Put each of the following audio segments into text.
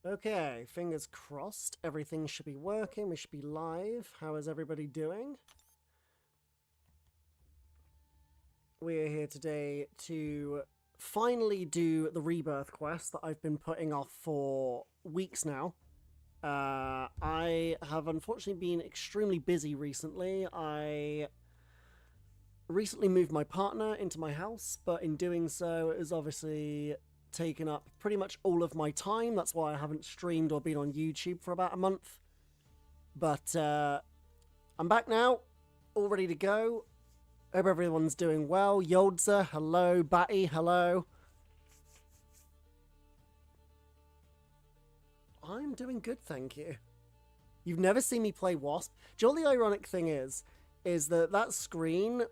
Okay, fingers crossed. Everything should be working. We should be live. How is everybody doing? We are here today to finally do the Rebirth quest that I've been putting off for weeks now. I have unfortunately been extremely busy recently. I recently moved my partner into my house, but in doing so, it has obviously taken up pretty much all of my time. That's why I haven't streamed or been on YouTube for about a month. But I'm back now, all ready to go. Hope everyone's doing well. Yodza, hello. Batty, hello. I'm doing good, thank you. You've never seen me play Wasp. Do you know what the ironic thing is that screen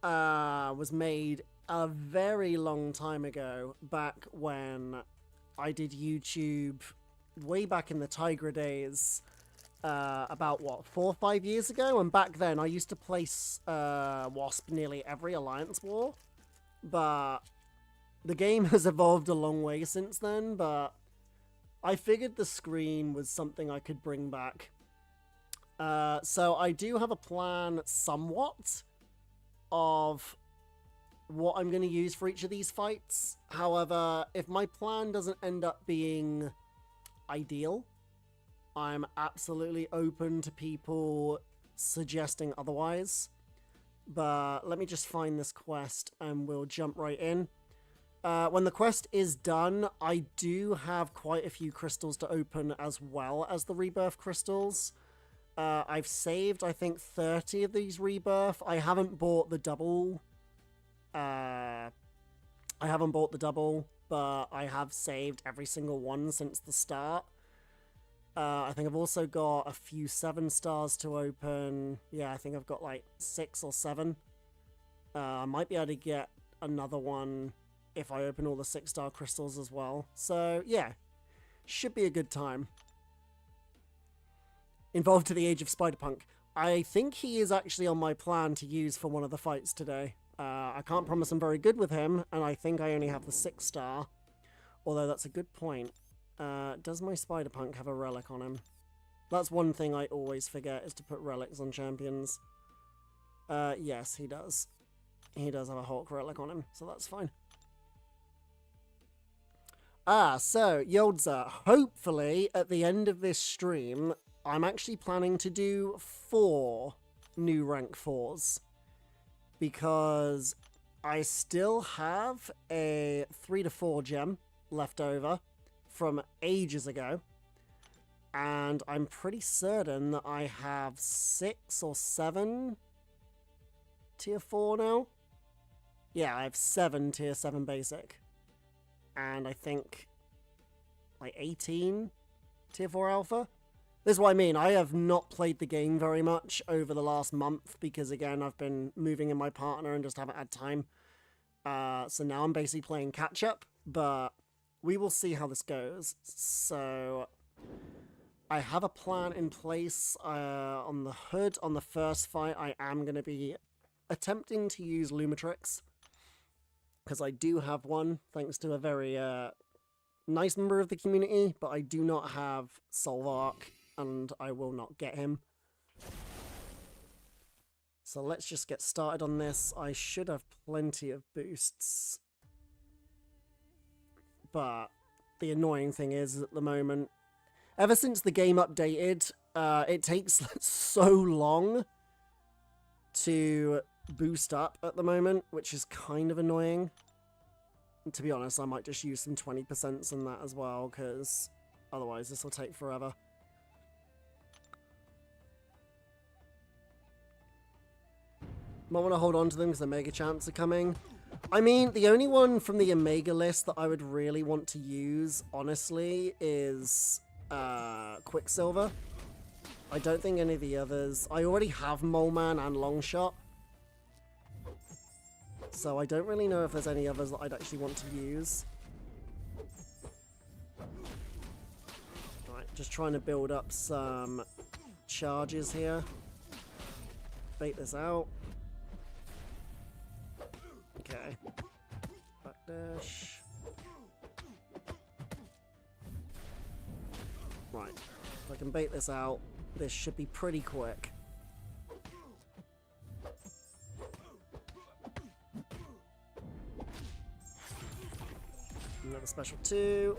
was made a very long time ago, back when I did YouTube way back in the Tigra days, about what, 4 or 5 years ago? And back then I used to place Wasp nearly every Alliance war, but the game has evolved a long way since then. But I figured the screen was something I could bring back. So I do have a plan somewhat of what I'm going to use for each of these fights. However, if my plan doesn't end up being ideal, I'm absolutely open to people suggesting otherwise. But let me just find this quest and we'll jump right in. When the quest is done, I do have quite a few crystals to open as well as the Rebirth crystals. I've saved, I think, 30 of these Rebirth. I haven't bought the double. But I have saved every single one since the start. I think I've also got a few 7 stars to open. Yeah, I think I've got like 6 or 7. I might be able to get another one if I open all the 6-star crystals as well. So, yeah, should be a good time. Involved to the age of Spider-Punk. I think he is actually on my plan to use for one of the fights today. I can't promise I'm very good with him, and I think I only have the 6-star. Although that's a good point. Does my Spider-Punk have a relic on him? That's one thing I always forget, is to put relics on champions. Yes, he does. He does have a Hulk relic on him, so that's fine. So, Yodza, hopefully at the end of this stream, I'm actually planning to do 4 new rank 4s. Because I still have a 3 to 4 gem left over from ages ago. And I'm pretty certain that I have 6 or 7 tier 4 now. Yeah, I have 7 tier 7 basic. And I think like 18 tier 4 alpha. This is what I mean. I have not played the game very much over the last month because, again, I've been moving in my partner and just haven't had time. So now I'm basically playing catch-up, but we will see how this goes. So I have a plan in place on the hood. On the first fight, I am going to be attempting to use Lumitrix because I do have one, thanks to a very nice member of the community, but I do not have Solvark, and I will not get him. So let's just get started on this. I should have plenty of boosts. But the annoying thing is, at the moment, ever since the game updated, it takes so long to boost up at the moment, which is kind of annoying. And to be honest, I might just use some 20% in that as well, because otherwise this will take forever. Might want to hold on to them because the Mega Champs are coming. I mean, the only one from the Omega list that I would really want to use, honestly, is Quicksilver. I don't think any of the others... I already have Mole Man and Longshot. So I don't really know if there's any others that I'd actually want to use. Right, just trying to build up some charges here. Bait this out. Okay. Backdash. Right. If I can bait this out, this should be pretty quick. Another special 2.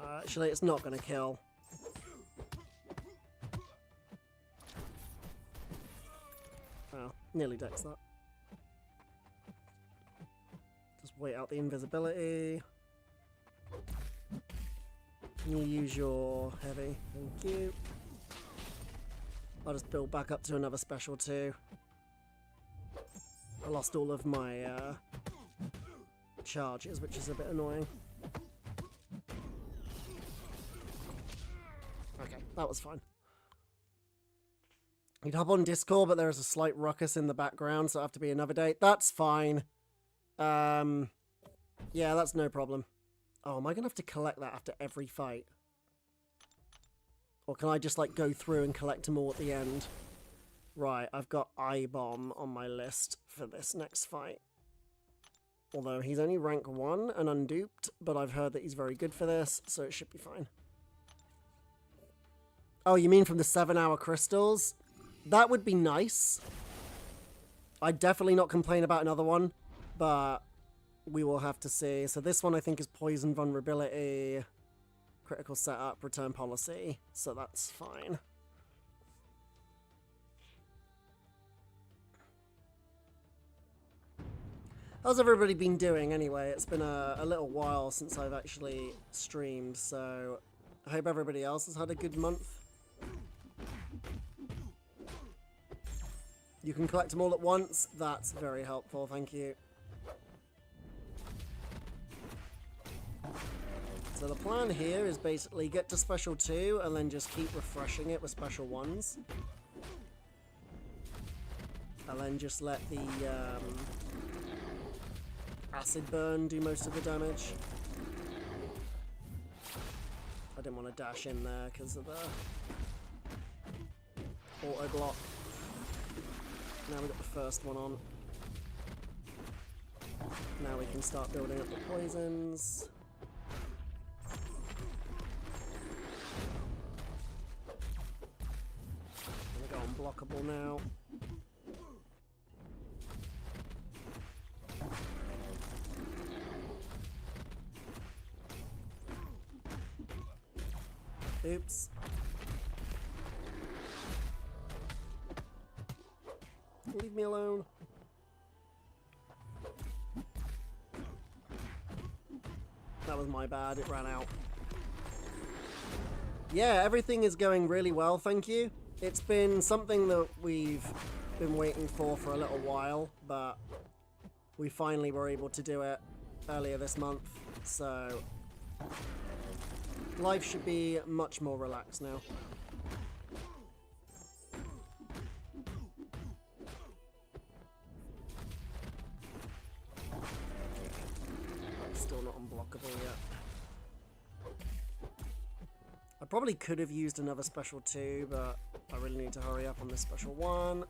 Actually, it's not going to kill. Well, nearly decks that. Just wait out the invisibility. Can you use your heavy? Thank you. I'll just build back up to another special 2. I lost all of my charges, which is a bit annoying. Okay, that was fine. You'd hop on Discord, but there is a slight ruckus in the background, so it'll have to be another day. That's fine. Yeah, that's no problem. Oh, am I going to have to collect that after every fight? Or can I just, like, go through and collect them all at the end? Right, I've got I-Bomb on my list for this next fight. Although he's only rank 1 and unduped, but I've heard that he's very good for this, so it should be fine. Oh, you mean from the 7-hour crystals? That would be nice. I'd definitely not complain about another one, but we will have to see. So this one I think is poison vulnerability, critical setup, return policy, so that's fine. How's everybody been doing anyway? It's been a little while since I've actually streamed, so I hope everybody else has had a good month. You can collect them all at once. That's very helpful, thank you. So the plan here is basically get to special 2 and then just keep refreshing it with special 1s. And then just let the acid burn do most of the damage. I didn't want to dash in there because of the auto block. Now we've got the first one on. Now we can start building up the poisons. I'm gonna go unblockable now. Oops. Leave me alone. That was my bad, it ran out. Yeah, everything is going really well, thank you. It's been something that we've been waiting for a little while, but we finally were able to do it earlier this month, so life should be much more relaxed now. Still not unblockable yet. I probably could have used another special 2, but I really need to hurry up on this special 1.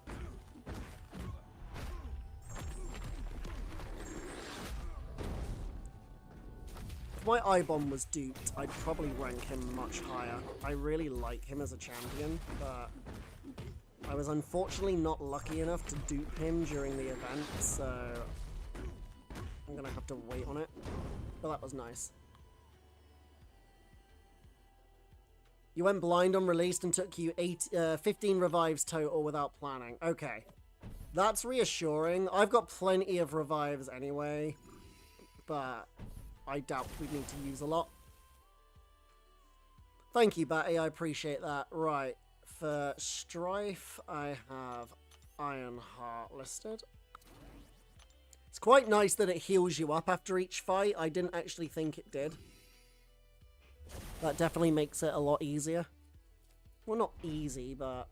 If my I-Bomb was duped, I'd probably rank him much higher. I really like him as a champion, but I was unfortunately not lucky enough to dupe him during the event, so I'm gonna have to wait on it. But that was nice. You went blind on release and took you 15 revives total without planning. Okay. That's reassuring. I've got plenty of revives anyway, but I doubt we need to use a lot. Thank you, Batty. I appreciate that. Right. For Strife, I have Ironheart listed. It's quite nice that it heals you up after each fight. I didn't actually think it did. That definitely makes it a lot easier. Well, not easy, but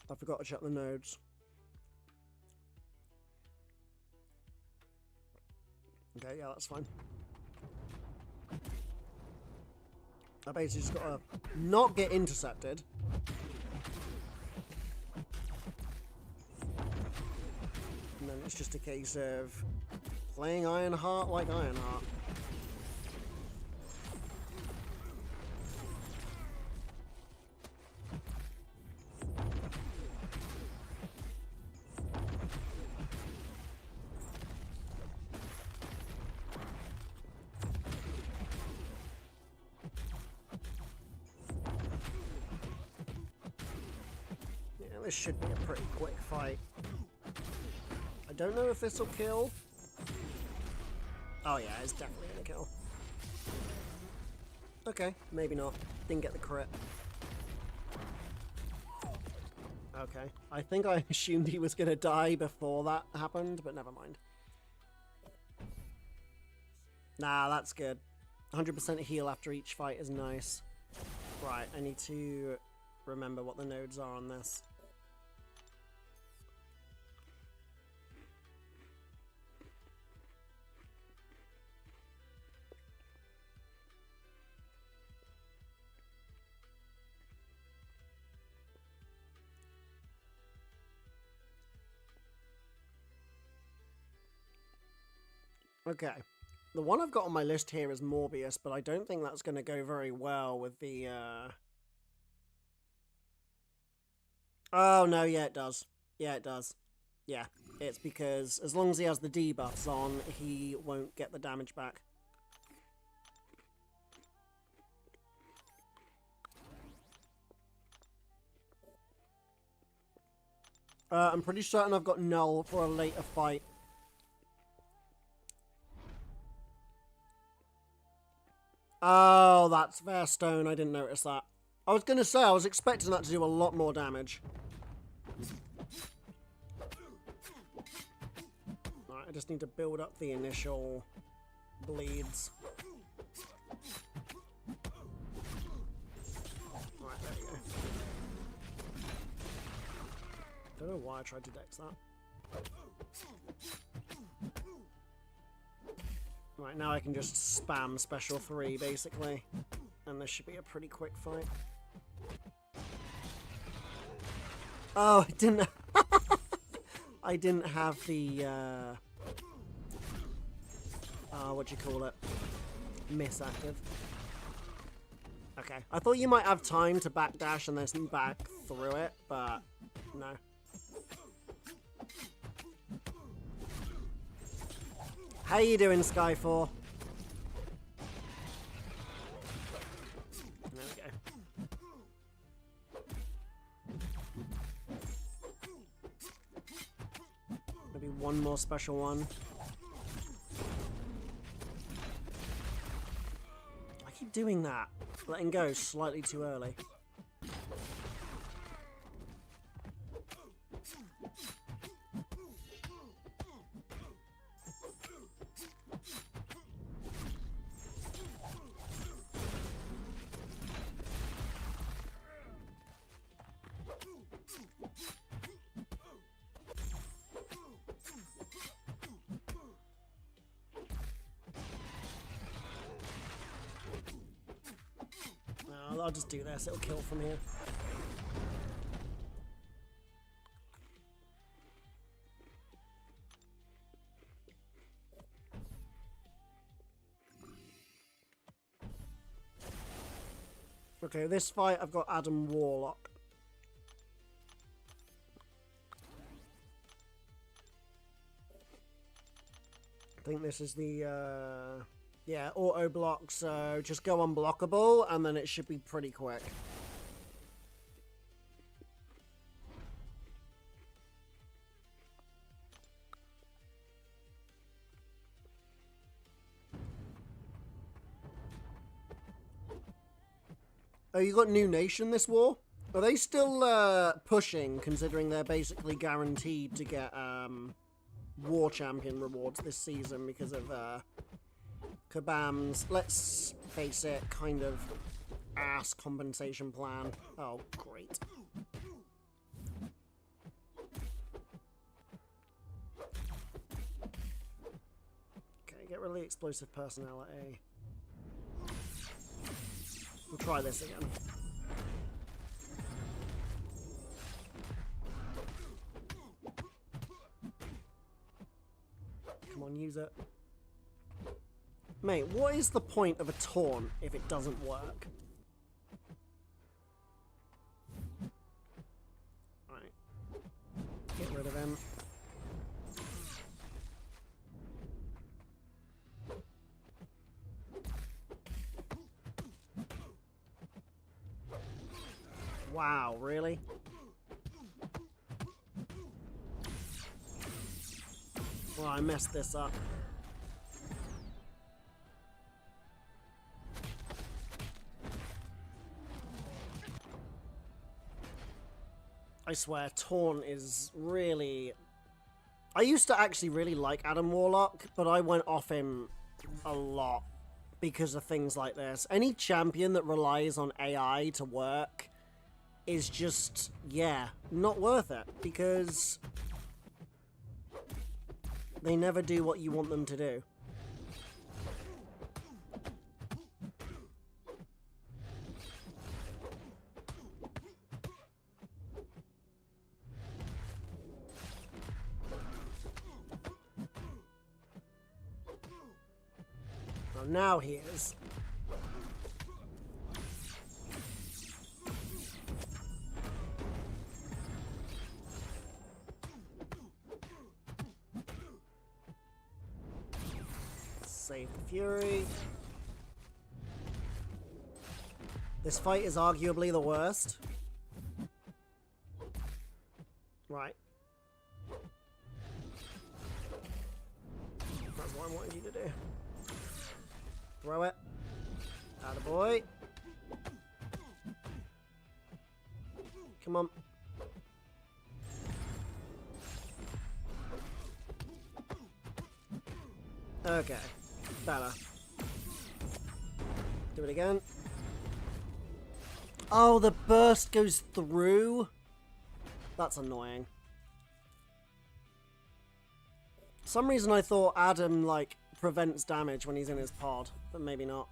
I forgot to check the nodes. Okay, yeah, that's fine. I basically just gotta not get intercepted. it's just a case of playing Ironheart like Ironheart. This should be a pretty quick fight. I don't know if this will kill. Oh yeah, it's definitely gonna kill. Okay, maybe not. Didn't get the crit. Okay, I think I assumed he was gonna die before that happened, but never mind. Nah, that's good. 100% heal after each fight is nice. Right, I need to remember what the nodes are on this. Okay, the one I've got on my list here is Morbius, but I don't think that's going to go very well with the, Oh, no, yeah, it does. Yeah, it does. Yeah, it's because as long as he has the debuffs on, he won't get the damage back. I'm pretty certain I've got Null for a later fight. Oh, that's Fairstone. I didn't notice that. I was going to say, I was expecting that to do a lot more damage. Alright, I just need to build up the initial bleeds. Alright, there you go. Don't know why I tried to dex that. Right, now I can just spam special 3, basically. And this should be a pretty quick fight. Oh, I didn't... I didn't have the, what do you call it? Miss active. Okay. I thought you might have time to backdash and then back through it, but no. How you doing, Skyfall? There we go. Maybe one more special one. I keep doing that. Letting go slightly too early. I'll just do this, it'll kill from here. Okay, this fight I've got Adam Warlock. I think this is the, yeah, auto block, so just go unblockable, and then it should be pretty quick. Oh, you got New Nation this war? Are they still pushing, considering they're basically guaranteed to get War Champion rewards this season because of Kabam's, let's face it, kind of ass compensation plan? Oh, great. Okay, get really explosive personality. We'll try this again. Come on, use it. Mate, what is the point of a taunt if it doesn't work? Right. Get rid of him. Wow, really? Well, I messed this up. I swear, Taunt is really... I used to actually really like Adam Warlock, but I went off him a lot because of things like this. Any champion that relies on AI to work is just, yeah, not worth it, because they never do what you want them to do. Well, now he is. Save the Fury. This fight is arguably the worst. Right. That's what I wanted you to do. Throw it. Attaboy. Come on. Okay. Better. Do it again. Oh, the burst goes through? That's annoying. For some reason I thought Adam, like, prevents damage when he's in his pod, but maybe not.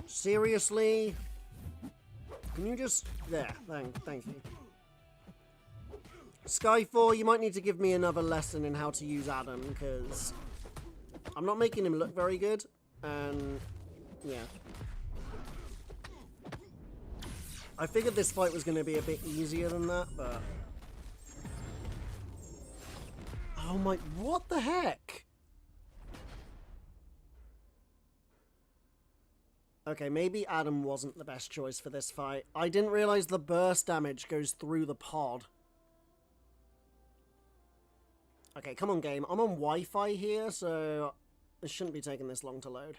Seriously? Can you just... There, thank you. Skyfall, you might need to give me another lesson in how to use Adam, because I'm not making him look very good, and yeah. I figured this fight was going to be a bit easier than that, but... Oh my... What the heck? Okay, maybe Adam wasn't the best choice for this fight. I didn't realize the burst damage goes through the pod. Okay, come on, game. I'm on Wi-Fi here, so it shouldn't be taking this long to load.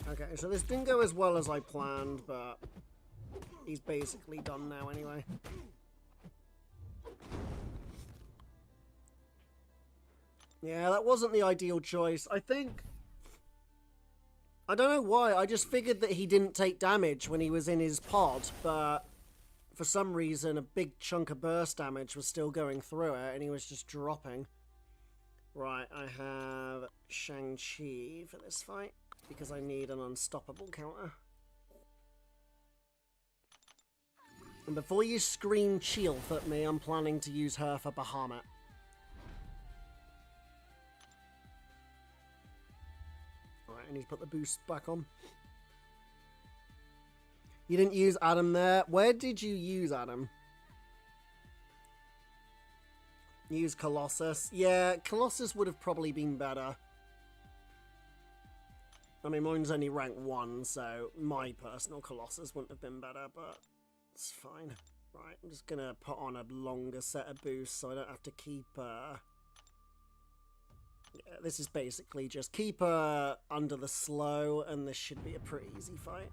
Okay, so this didn't go as well as I planned, but he's basically done now anyway. Yeah, that wasn't the ideal choice. I think... I don't know why, I just figured that he didn't take damage when he was in his pod, but for some reason a big chunk of burst damage was still going through it, and he was just dropping. Right, I have Shang-Chi for this fight, because I need an unstoppable counter. And before you scream Chilth at me, I'm planning to use her for Bahamut. Alright, I need to put the boost back on. You didn't use Adam there. Where did you use Adam? Use Colossus. Yeah, Colossus would have probably been better. I mean, mine's only rank 1, so my personal Colossus wouldn't have been better, but it's fine. Right, I'm just gonna put on a longer set of boosts so I don't have to keep... Yeah, this is basically just keep her under the slow, and this should be a pretty easy fight.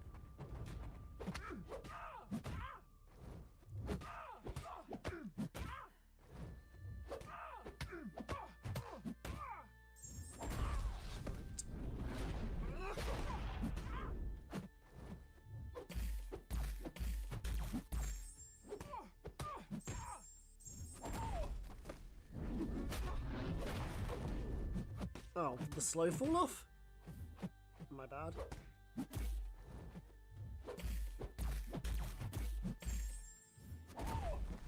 Oh, did the slow fall off? My bad.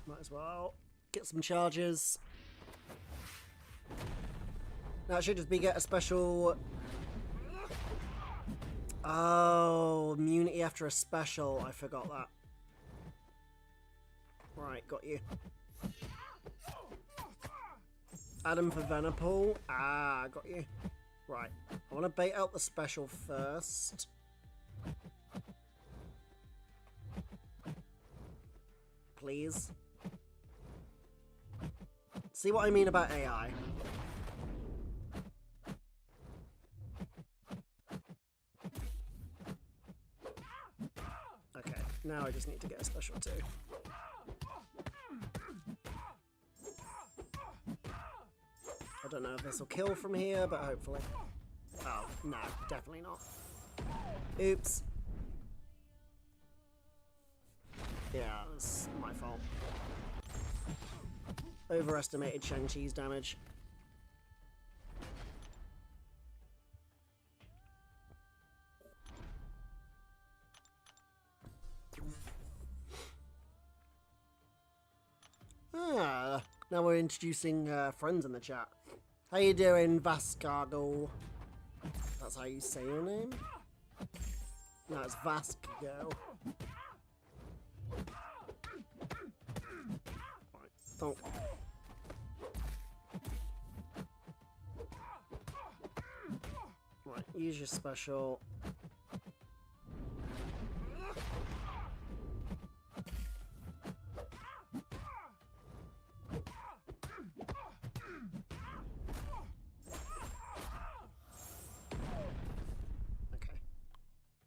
Might as well get some charges. Now it should just be get a special... Oh, immunity after a special. I forgot that. Right, got you. Adam for Venipal. Ah, got you. Right. I want to bait out the special first. Please. See what I mean about AI. Okay, now I just need to get a special too. I don't know if this will kill from here, but hopefully. Oh, no, definitely not. Oops. Yeah, that's my fault. Overestimated Shang-Chi's damage. Ah, now we're introducing friends in the chat. How you doing, Vascargo? That's how you say your name? No, it's Vascargo. Right, don't. Right, use your special.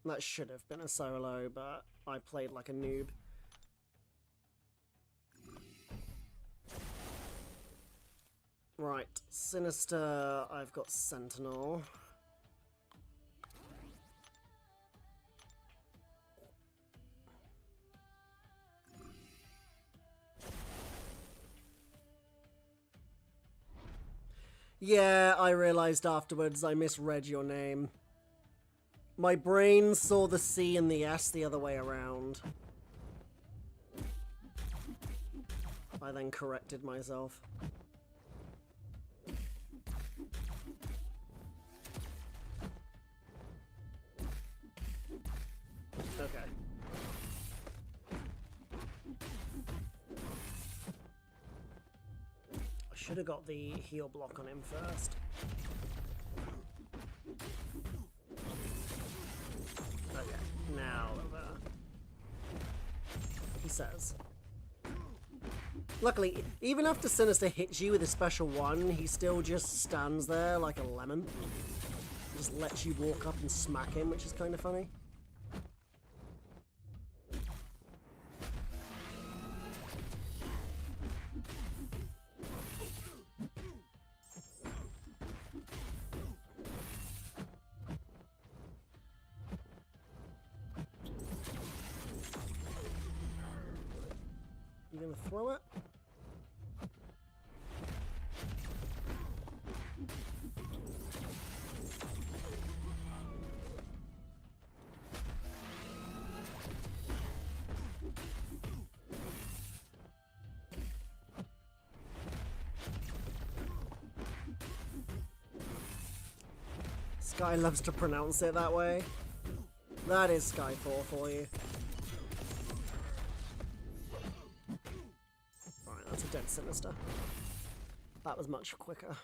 That should have been a solo, but I played like a noob. Right, Sinister, I've got Sentinel. Yeah, I realized afterwards I misread your name. My brain saw the C and the S the other way around. I then corrected myself. Okay. I should have got the heal block on him first. Now, he says. Luckily, even after Sinister hits you with a special one, he still just stands there like a lemon. Just lets you walk up and smack him, which is kind of funny. You gonna throw it? Sky loves to pronounce it that way. That is Skyfall for you. Right, that's a dead Sinister. That was much quicker.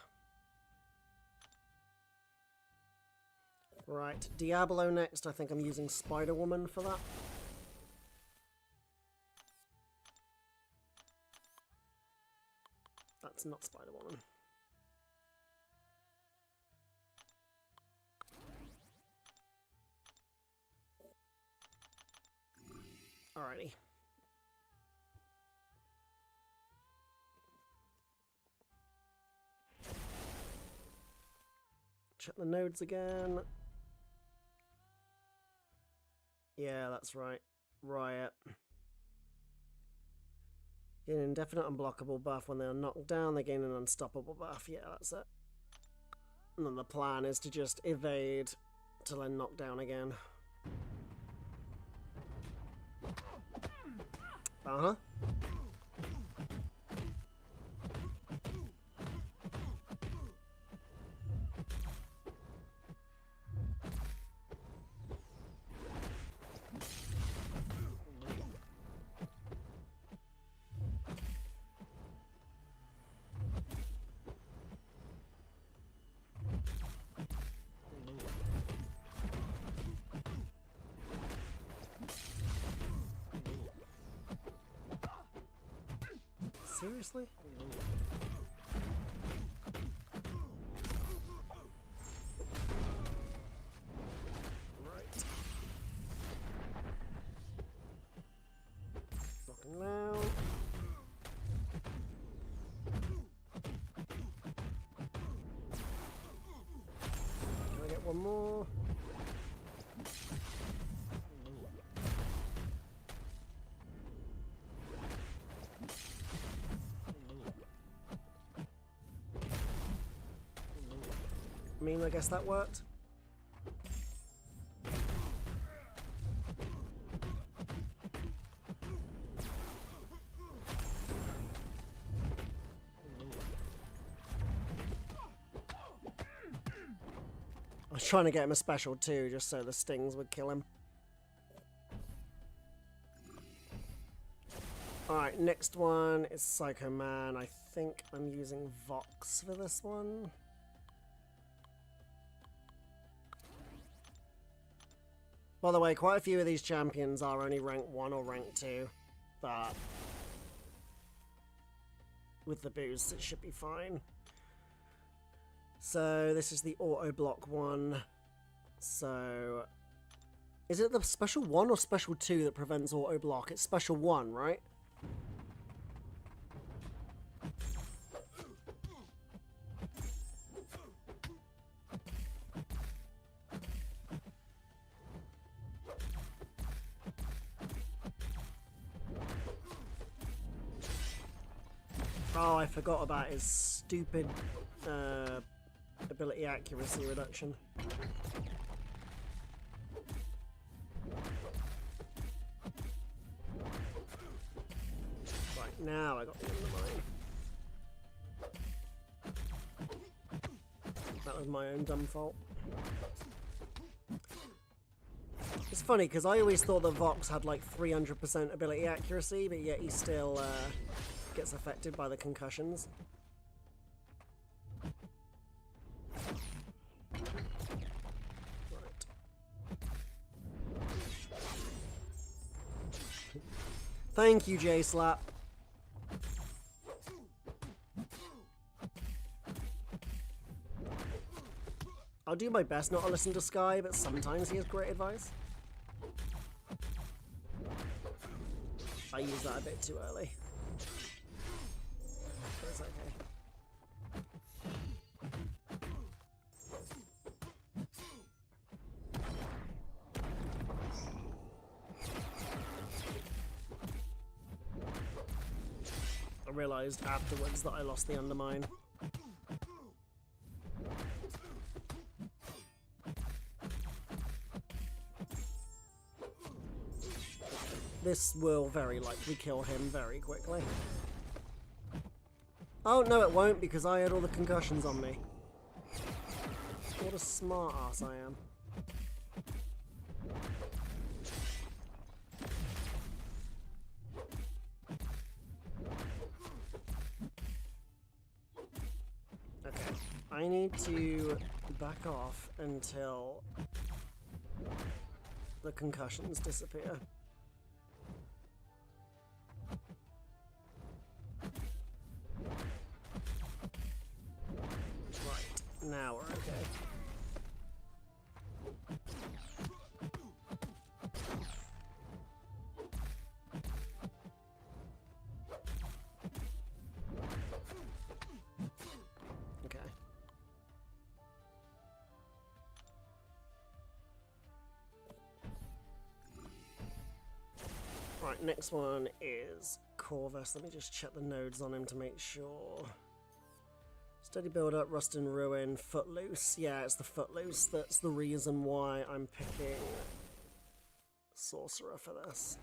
Right, Diablo next. I think I'm using Spider-Woman for that. That's not Spider-Woman. Alrighty. Check the nodes again. Yeah, that's right. Riot. Gain an indefinite unblockable buff. When they are knocked down, they gain an unstoppable buff. Yeah, that's it. And then the plan is to just evade till I'm knocked down again. Uh-huh. Seriously? Right. Knocking down. Can I get one more? I mean, I guess that worked. I was trying to get him a special too, just so the stings would kill him. Alright, next one is Psycho Man. I think I'm using Vox for this one. By the way, quite a few of these champions are only rank 1 or rank 2, but with the boost it should be fine. So this is the auto block one. So is it the special 1 or special 2 that prevents auto block? It's special 1, right? Oh, I forgot about his stupid ability accuracy reduction. Right, now I got the undermine. That was my own dumb fault. It's funny, because I always thought that Vox had like 300% ability accuracy, but yet he still gets affected by the concussions. Right. Thank you, J-Slap. I'll do my best not to listen to Sky, but sometimes he has great advice. I use that a bit too early. But it's okay. I realised afterwards that I lost the undermine. This will very likely kill him very quickly. Oh, no it won't, because I had all the concussions on me. What a smart ass I am. Okay, I need to back off until the concussions disappear. Now we're okay. Okay. Right, next one is Corvus. Let me just check the nodes on him to make sure. It's Steady build up, rust and ruin, footloose. Yeah, it's the footloose. That's the reason why I'm picking sorcerer for this.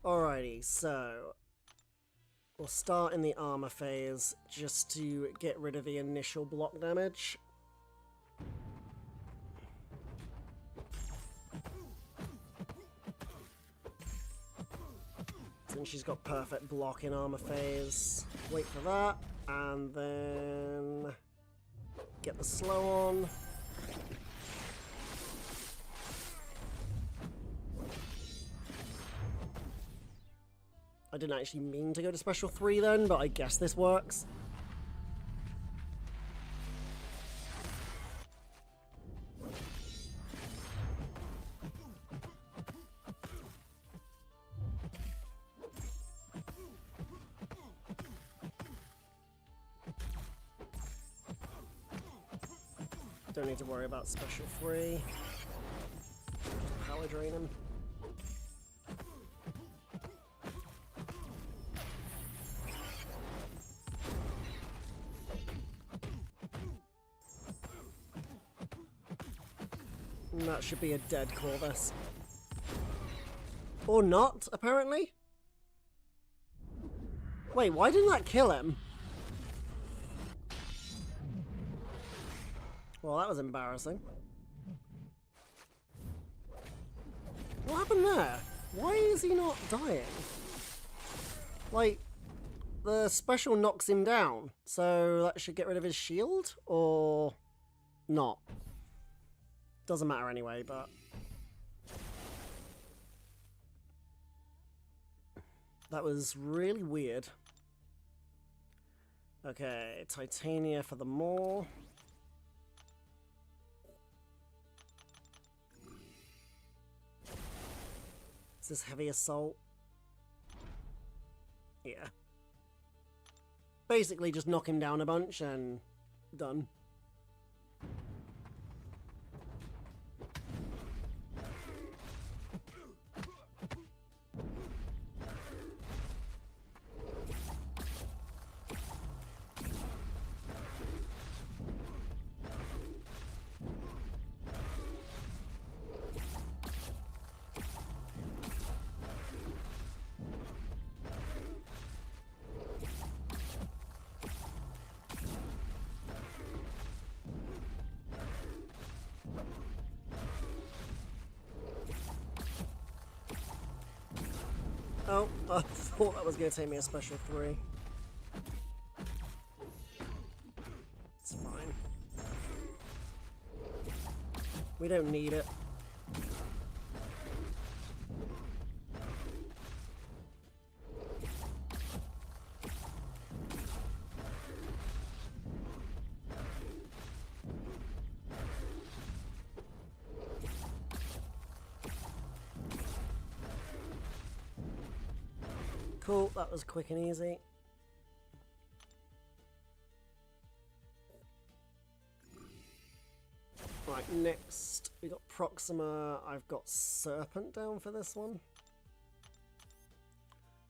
Alrighty, so we'll start in the armor phase just to get rid of the initial block damage. Since she's got perfect block in armor phase, wait for that, and then get the slow on. I didn't actually mean to go to special 3 then, but I guess this works. Don't need to worry about special 3. Just power drain him. And that should be a dead Corvus. Or not, apparently. Wait, why didn't that kill him? Well, that was embarrassing. What happened there? Why is he not dying? Like, the special knocks him down, so that should get rid of his shield? Or not? Doesn't matter anyway, but... that was really weird. Okay, Titania for the maul. Is this heavy assault? Yeah. Basically just knock him down a bunch and done. Oh, I thought that was going to take me a special 3. It's fine. We don't need it. Cool, that was quick and easy. Right, next we got Proxima. I've got Serpent down for this one.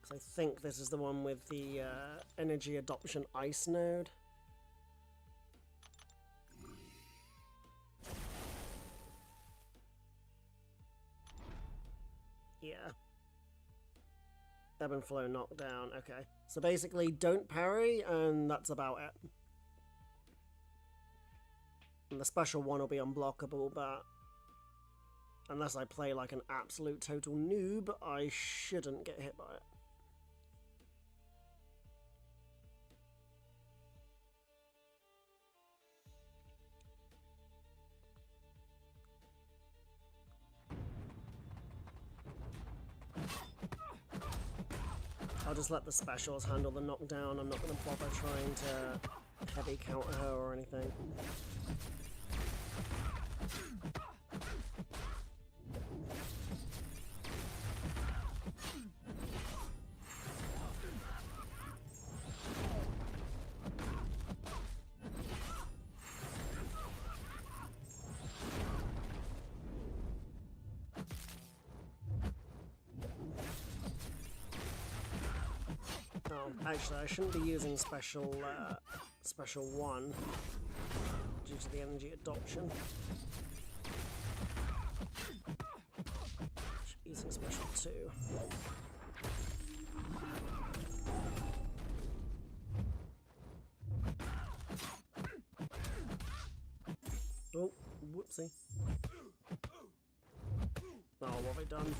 Because I think this is the one with the energy adoption ice node. Yeah. Ebb and flow knockdown, okay. So basically, don't parry, and that's about it. And the special one will be unblockable, but unless I play like an absolute total noob, I shouldn't get hit by it. I'll just let the specials handle the knockdown. I'm not going to bother trying to heavy counter her or anything. Oh, actually, I shouldn't be using special 1 due to the energy adoption. Should be using special 2. Oh, whoopsie. Oh, what have I done?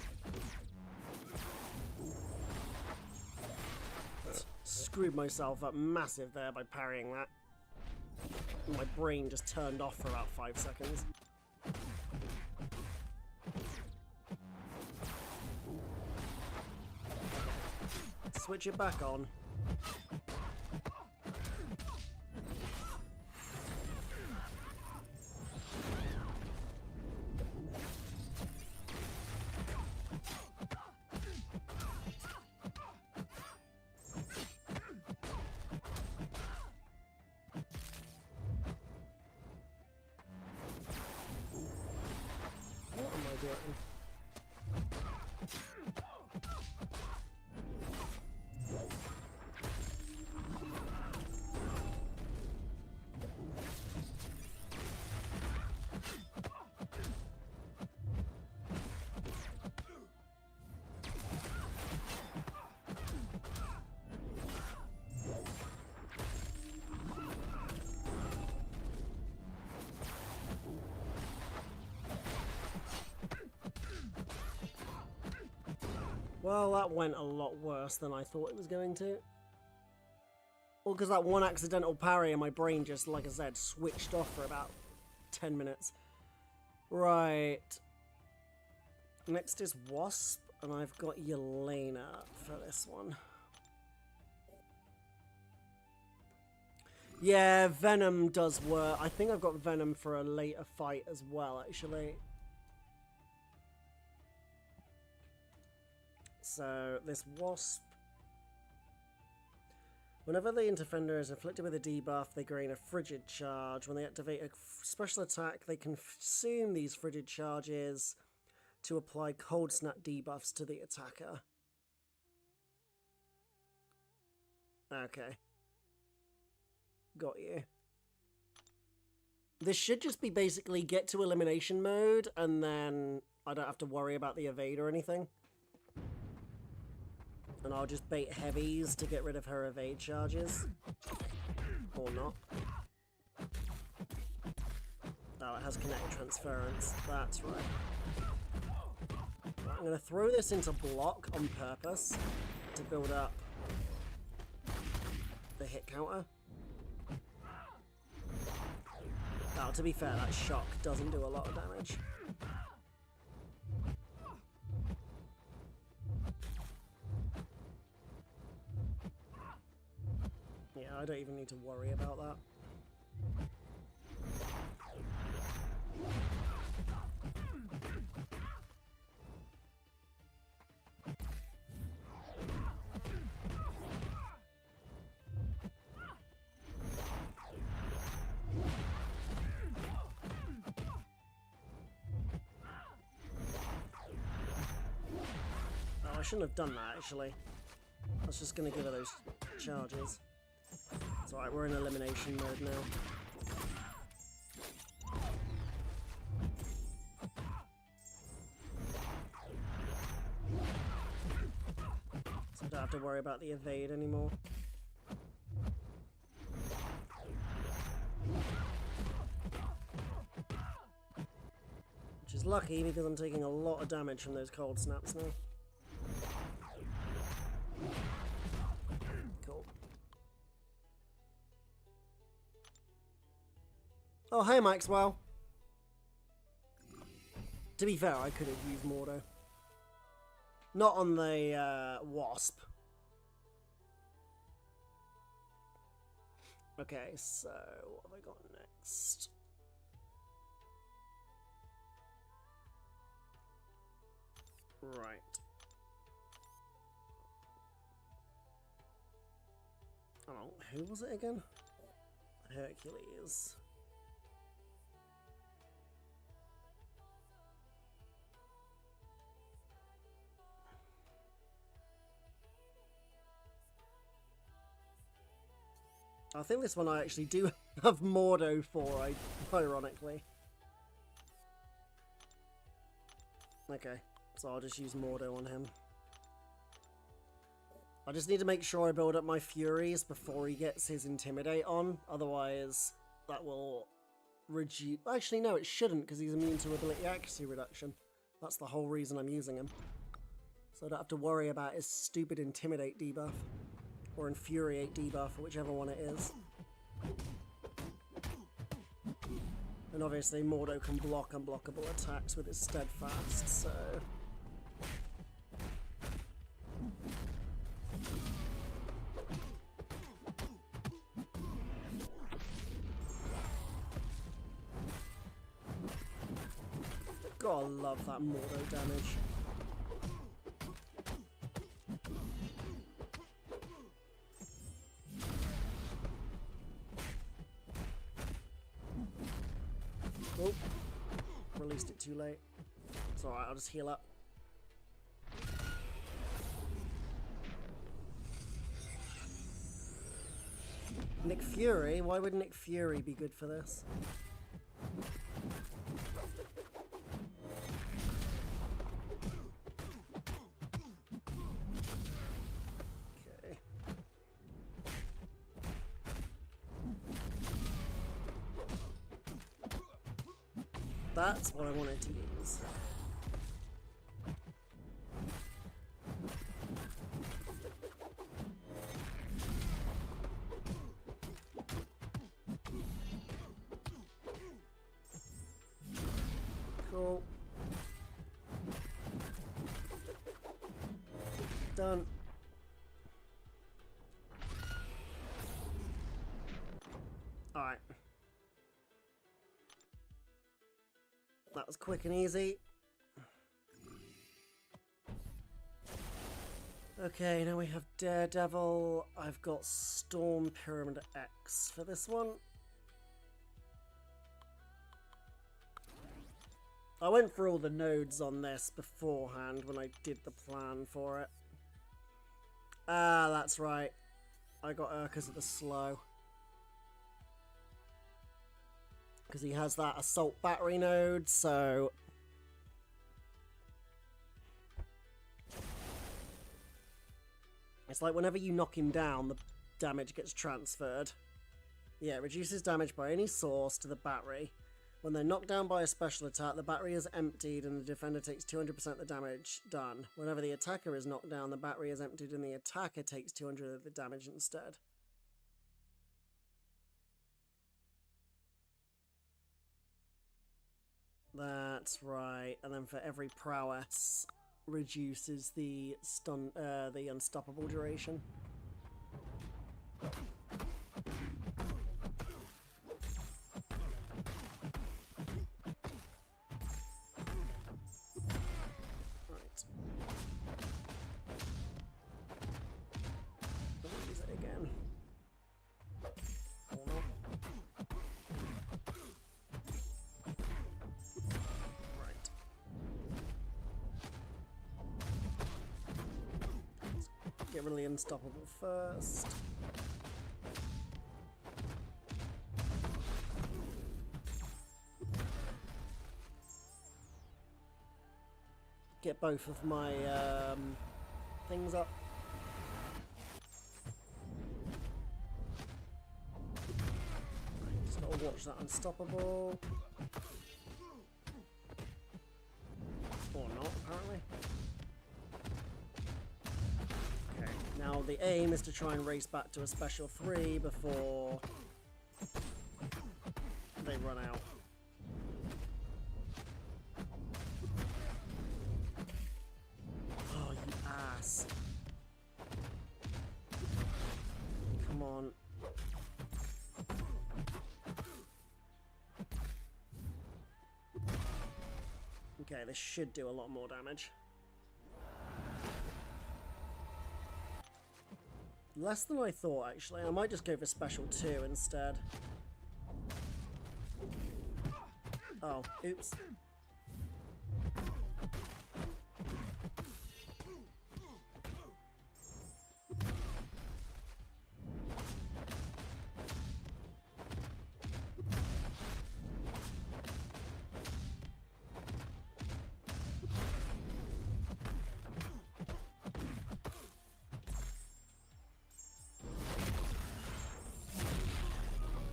Screwed myself up massive there by parrying that. My brain just turned off for about 5 seconds. Switch it back on. What am I doing? Well, that went a lot worse than I thought it was going to. Well, because that one accidental parry and my brain just, like I said, switched off for about 10 minutes. Right. Next is Wasp, and I've got Yelena for this one. Yeah, Venom does work. I think I've got Venom for a later fight as well, actually. So, this Wasp. Whenever the Defender is inflicted with a debuff, they gain a frigid charge. When they activate a special attack, they consume these frigid charges to apply cold snap debuffs to the attacker. Okay. Got you. This should just be basically get to elimination mode, and then I don't have to worry about the evade or anything. And I'll just bait heavies to get rid of her evade charges. Or not. Oh, it has kinetic transference. That's right. I'm going to throw this into block on purpose to build up the hit counter. Oh, to be fair, that shock doesn't do a lot of damage. Yeah, I don't even need to worry about that. Oh, I shouldn't have done that, actually. I was just going to give her those charges. It's alright, we're in elimination mode now. So I don't have to worry about the evade anymore. Which is lucky because I'm taking a lot of damage from those cold snaps now. Cool. Oh, hey Maxwell. To be fair, I could have used Mordo. Not on the Wasp. Okay, so what have I got next? Right. Oh, who was it again? Hercules. I think this one I actually do have Mordo for, ironically. Okay, so I'll just use Mordo on him. I just need to make sure I build up my Furies before he gets his Intimidate on, otherwise that will reduce... Actually, no, it shouldn't, because he's immune to ability accuracy reduction. That's the whole reason I'm using him. So I don't have to worry about his stupid Intimidate debuff. Or Infuriate debuff, whichever one it is. And obviously Mordo can block unblockable attacks with his Steadfast, so... Gotta love that Mordo damage. Oh, released it too late. It's alright, I'll just heal up. Nick Fury? Why would Nick Fury be good for this? Okay. That's what I wanted to use. Cool. Done. Alright. That was quick and easy. Okay, now we have Daredevil. I've got Storm Pyramid X for this one. I went through all the nodes on this beforehand when I did the plan for it. Ah, that's right. I got her because of the slow. Because he has that assault battery node, so... It's like whenever you knock him down, the damage gets transferred. Yeah, it reduces damage by any source to the battery. When they're knocked down by a special attack, the battery is emptied and the defender takes 200% of the damage. Done. Whenever the attacker is knocked down, the battery is emptied and the attacker takes 200 of the damage instead. That's right. And then for every prowess, reduces the stun, the unstoppable duration. Right. Don't use it again. Or not. Get rid of the unstoppable first. Get both of my things up. Right, just gotta watch that unstoppable. Or not, apparently. Now the aim is to try and race back to a special 3 before they run out. Oh, you ass. Come on. Okay, this should do a lot more damage. Less than I thought, actually. I might just go for special 2 instead. Oh, oops.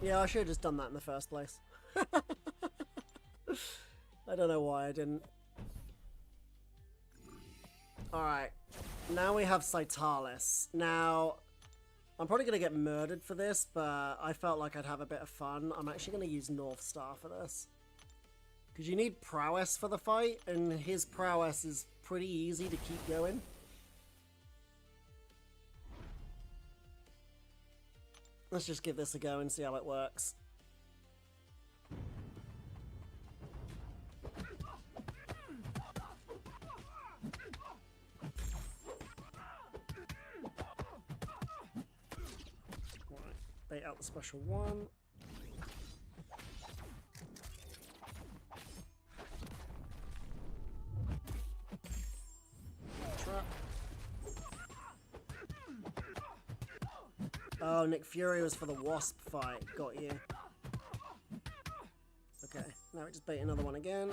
Yeah, I should have just done that in the first place. I don't know why I didn't. Alright. Now we have Citalis. Now, I'm probably going to get murdered for this, but I felt like I'd have a bit of fun. I'm actually going to use North Star for this. Because you need prowess for the fight, and his prowess is pretty easy to keep going. Let's just give this a go and see how it works. Right, bait out the special one. Trap. Oh, Nick Fury was for the Wasp fight. Got you. Okay, now we just bait another one again.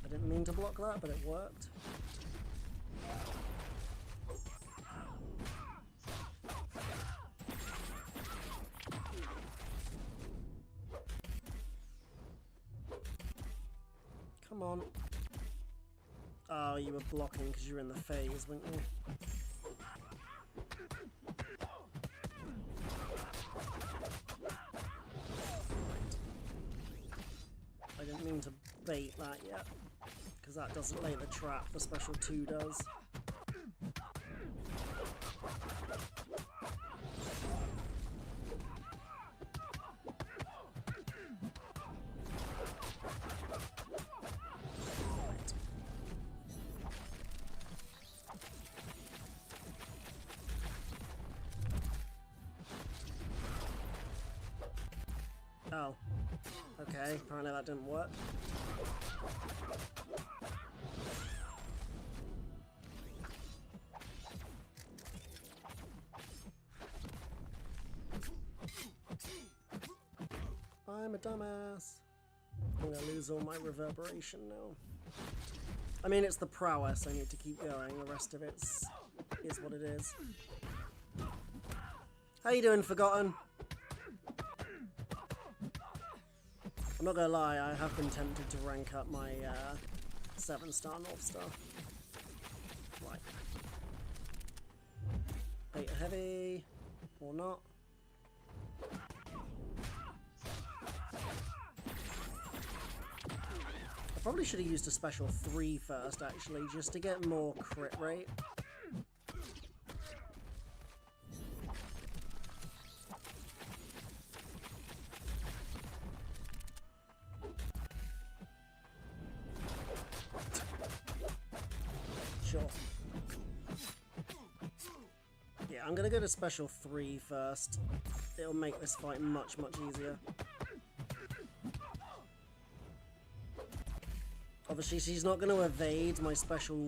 I didn't mean to block that, but it worked. Come on. Oh, you were blocking because you were in the phase, weren't you? I didn't mean to bait that yet, because that doesn't lay the trap, the special 2 does. Oh. Okay, apparently that didn't work. I'm a dumbass. I'm gonna lose all my reverberation now. I mean, it's the prowess I need to keep going. The rest of it is what it is. How you doing, Forgotten? I'm not gonna lie, I have been tempted to rank up my 7-star North Star. Right. Beta heavy, or not. I probably should have used a special 3 first, actually, just to get more crit rate. Sure. Yeah, I'm gonna go to special 3 first. It'll make this fight much, much easier. Obviously, she's not gonna evade my special,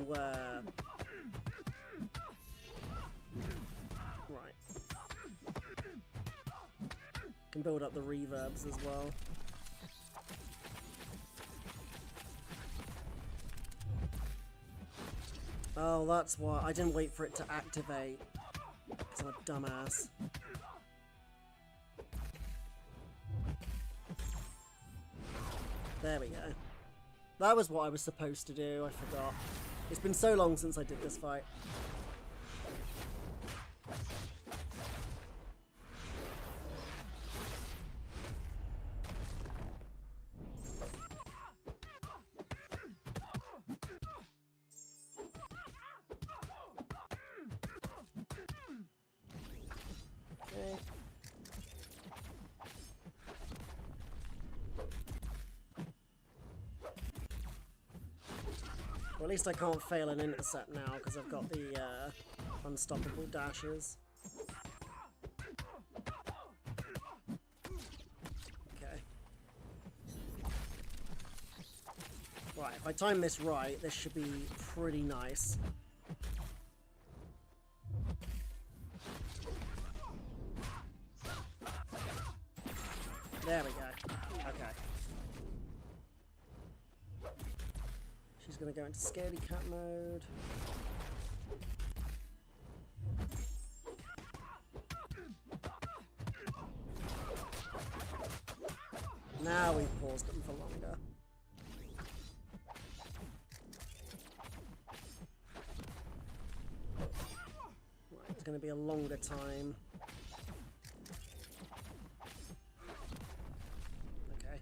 Right. Can build up the reverbs as well. Oh, that's why. I didn't wait for it to activate. Because I'm a dumbass. There we go. That was what I was supposed to do, I forgot. It's been so long since I did this fight. Okay. Well, at least I can't fail an intercept now because I've got the unstoppable dashes. Okay. Right, if I time this right, this should be pretty nice. There we go. Okay. She's gonna go into scaredy cat mode. Now we've paused them for longer. Right, it's going to be a longer time. Okay.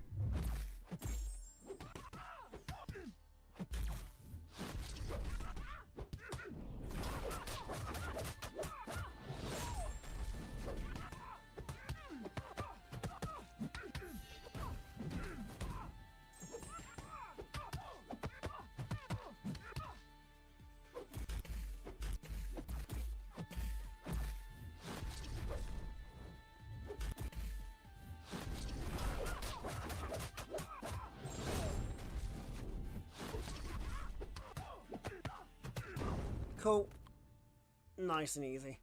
Cool. Nice and easy.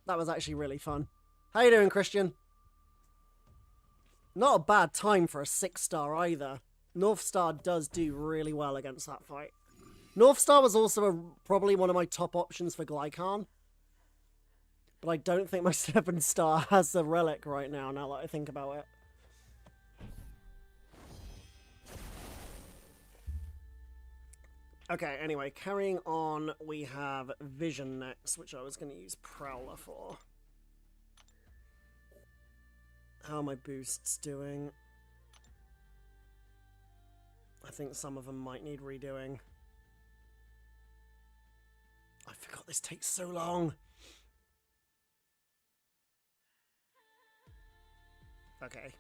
That was actually really fun. How you doing, Christian? Not a bad time for a 6-star either. North Star does do really well against that fight. North Star was also probably one of my top options for Glycan. But I don't think my 7-star has the relic right now that I think about it. Okay, anyway, carrying on, we have Vision next, which I was going to use Prowler for. How are my boosts doing? I think some of them might need redoing. I forgot this takes so long. Okay,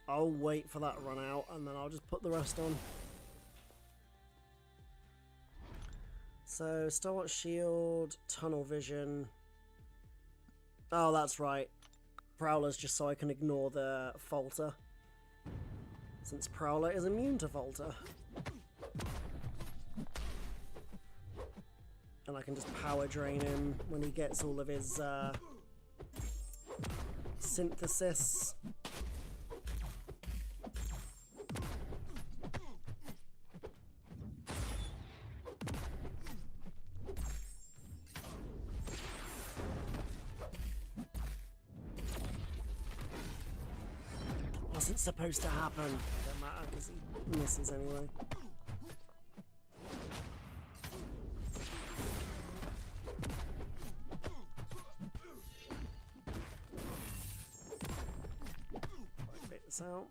I'll wait for that run out and then I'll just put the rest on. So, Stalwart Shield, Tunnel Vision. Oh, that's right. Prowler's just so I can ignore the Falter. Since Prowler is immune to Falter. And I can just power drain him when he gets all of his synthesis. Wasn't supposed to happen. Don't matter because he misses anyway. Bait this out.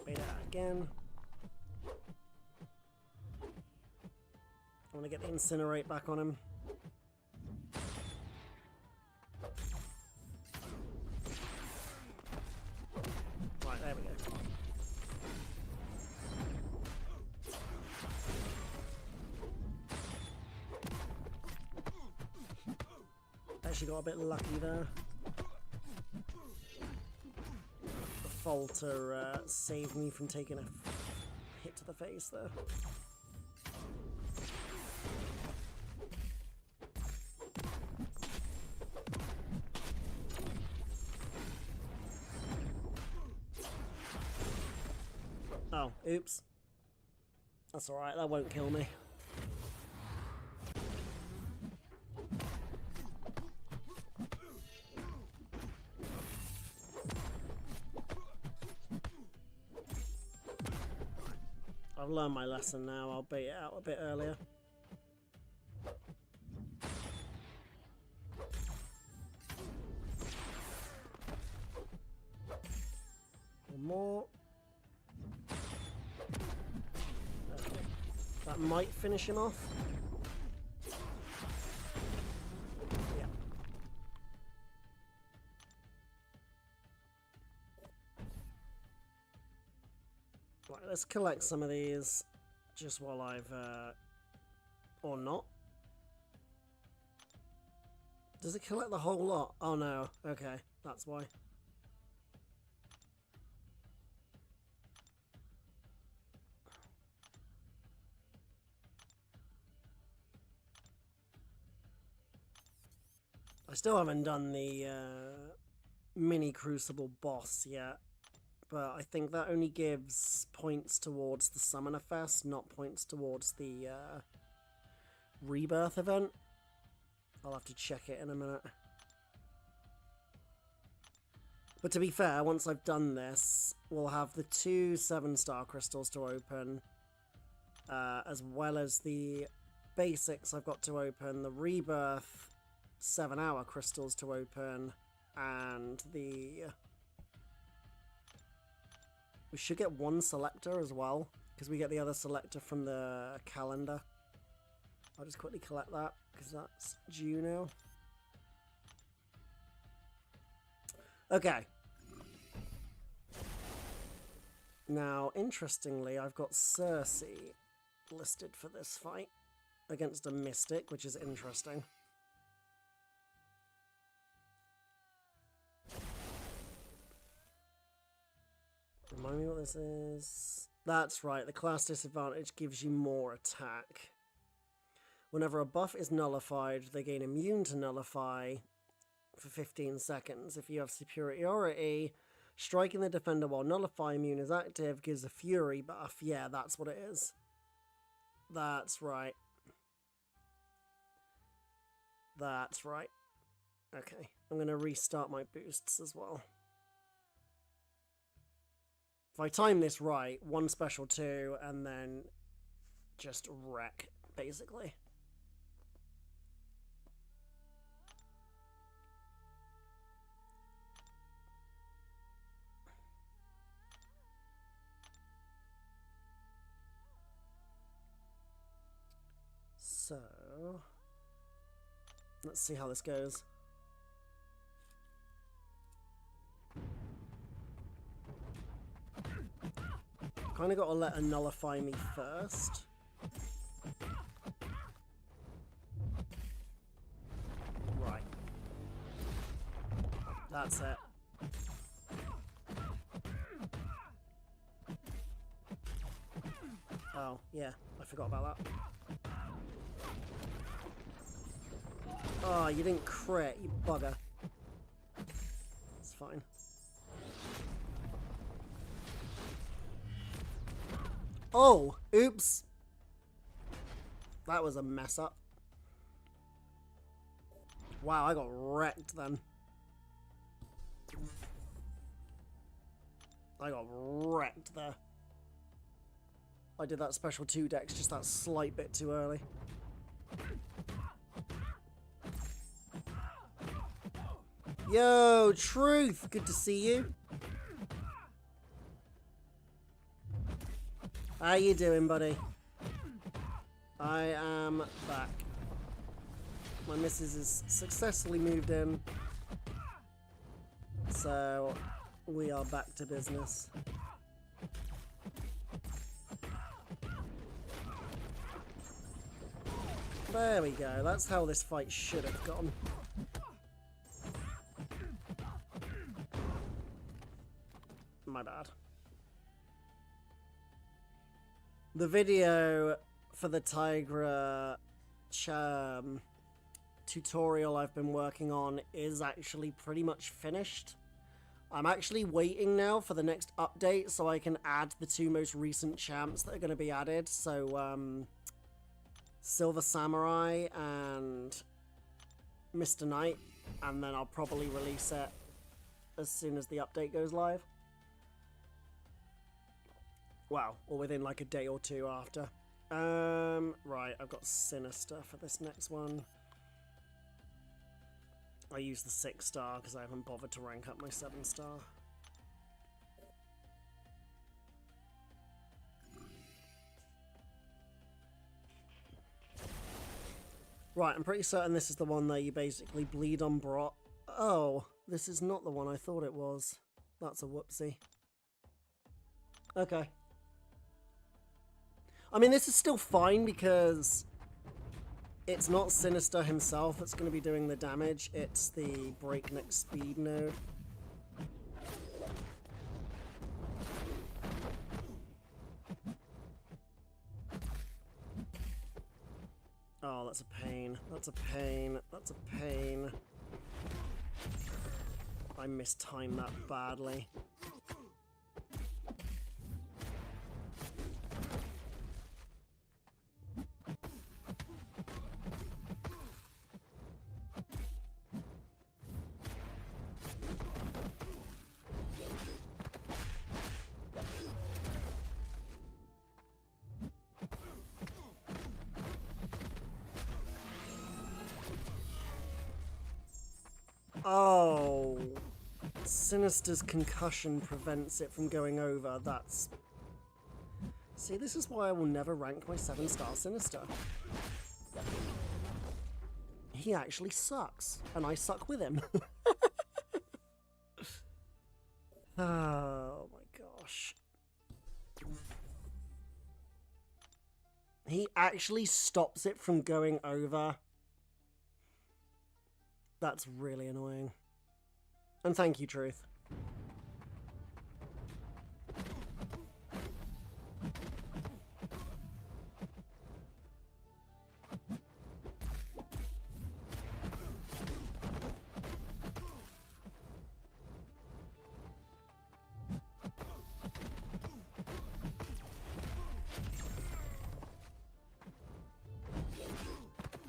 Bait it out again. I want to get the Incinerate back on him. Right, there we go. Actually got a bit lucky there. The Falter saved me from taking a hit to the face there. Oh, oops. That's alright, that won't kill me. I've learned my lesson now, I'll bait it out a bit earlier. One more. That might finish him off. Yeah. Right, let's collect some of these just while I've or not. Does it collect the whole lot? Oh no. Okay, that's why. I still haven't done the mini Crucible boss yet. But I think that only gives points towards the Summoner Fest, not points towards the Rebirth event. I'll have to check it in a minute. But to be fair, once I've done this, we'll have the 2 7-star crystals to open, as well as the basics I've got to open, the Rebirth 7-hour crystals to open, and the... We should get 1 selector as well, because we get the other selector from the calendar. I'll just quickly collect that, because that's due now. Okay. Now, interestingly, I've got Cersei listed for this fight against a Mystic, which is interesting. Remind me what this is. That's right, the class disadvantage gives you more attack. Whenever a buff is nullified, they gain immune to nullify for 15 seconds. If you have superiority, striking the defender while nullify immune is active gives a fury buff. Yeah, that's what it is. That's right. That's right. Okay, I'm going to restart my boosts as well. If I time this right, 1 special 2, and then just wreck, basically. So, let's see how this goes. Kind of got to let her nullify me first. Right. That's it. Oh, yeah. I forgot about that. Oh, you didn't crit, you bugger. It's fine. Oh, oops. That was a mess up. Wow, I got wrecked then. I got wrecked there. I did that special 2 dex just that slight bit too early. Yo, Truth! Good to see you. How you doing, buddy? I am back. My missus is successfully moved in. So, we are back to business. There we go. That's how this fight should have gone. My bad. The video for the Tigra tutorial I've been working on is actually pretty much finished. I'm actually waiting now for the next update so I can add the 2 most recent champs that are going to be added. So, Silver Samurai and Mr. Knight, and then I'll probably release it as soon as the update goes live. Well, or within like a day or 2 after. Right, I've got Sinister for this next one. I use the 6-star because I haven't bothered to rank up my 7-star. Right, I'm pretty certain this is the one that you basically bleed on Brot. Oh, this is not the one I thought it was. That's a whoopsie. Okay. I mean, this is still fine because it's not Sinister himself that's going to be doing the damage. It's the breakneck speed node. Oh, that's a pain. That's a pain. That's a pain. I mistimed that badly. Sinister's concussion prevents it from going over. That's... See, this is why I will never rank my 7-star Sinister. He actually sucks, and I suck with him. Oh my gosh. He actually stops it from going over. That's really annoying. And thank you, Truth.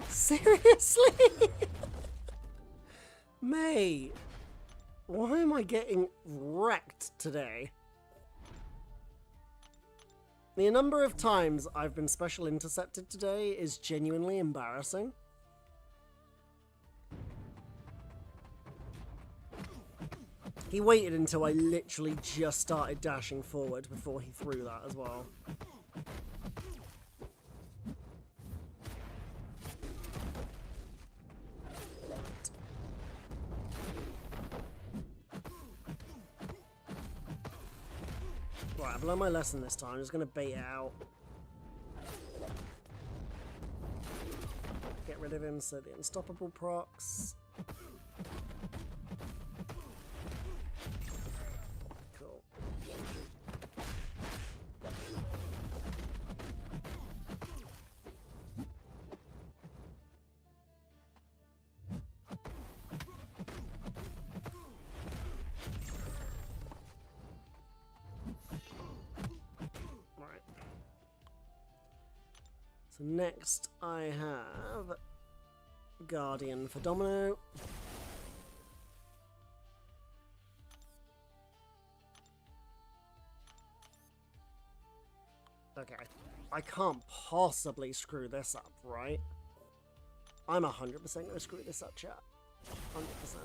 Seriously? Mate, why am I getting wrecked today? The number of times I've been special intercepted today is genuinely embarrassing. He waited until I literally just started dashing forward before he threw that as well. Right, I've learned my lesson this time. I'm just going to bait it out. Get rid of him so the unstoppable procs. Cool. So next I have Guardian for Domino. Okay, I can't possibly screw this up, right? I'm 100% gonna screw this up, chat. 100%.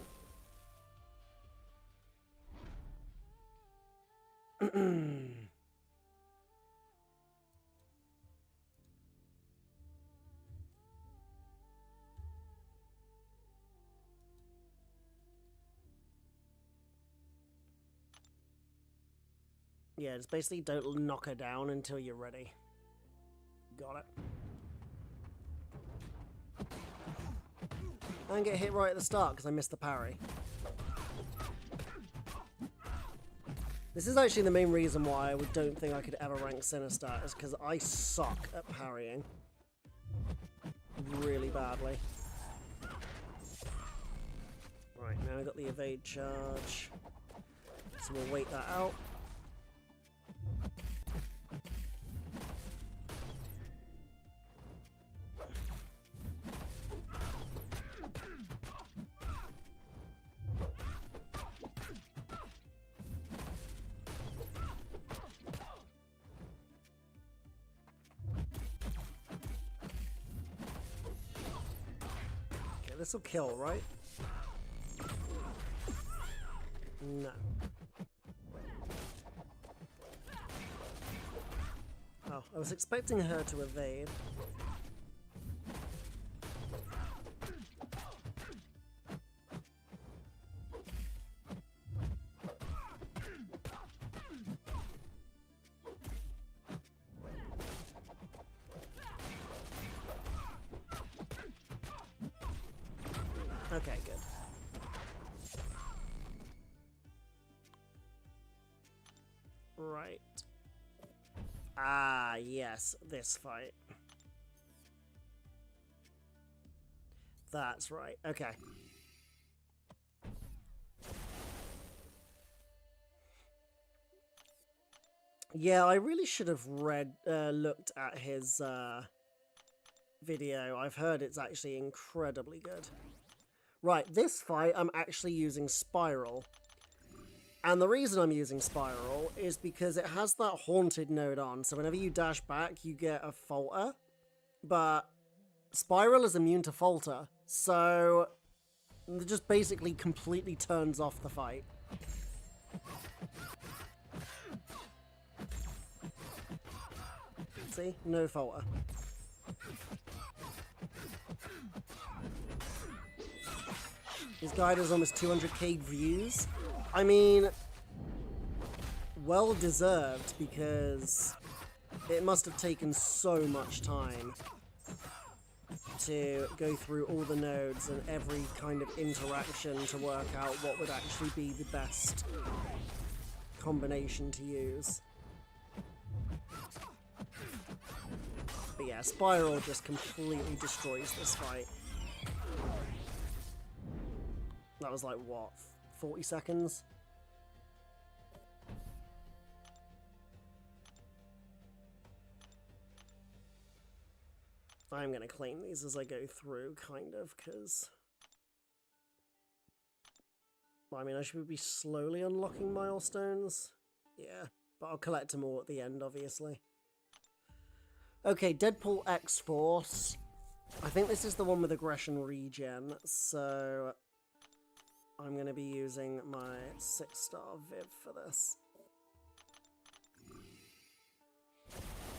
Yeah, just basically don't knock her down until you're ready. Got it. And get hit right at the start because I missed the parry. This is actually the main reason why I don't think I could ever rank Sinister, is because I suck at parrying. Really badly. Right, now I got the evade charge. So we'll wait that out. Okay, this'll kill, right? No. Oh, I was expecting her to evade. Okay, good. Right. Ah, yes, this fight. That's right. Okay. Yeah, I really should have looked at his video. I've heard it's actually incredibly good. Right, this fight I'm actually using Spiral. And the reason I'm using Spiral is because it has that haunted node on, so whenever you dash back, you get a falter. But Spiral is immune to falter, so it just basically completely turns off the fight. See? No falter. His guide has almost 200k views. I mean, well deserved, because it must have taken so much time to go through all the nodes and every kind of interaction to work out what would actually be the best combination to use. But yeah, Spiral just completely destroys this fight. That was like, what, 40 seconds? I'm going to claim these as I go through, kind of, because... I mean, I should be slowly unlocking milestones. Yeah, but I'll collect them all at the end, obviously. Okay, Deadpool X-Force. I think this is the one with aggression regen, so I'm going to be using my 6-star Viv for this.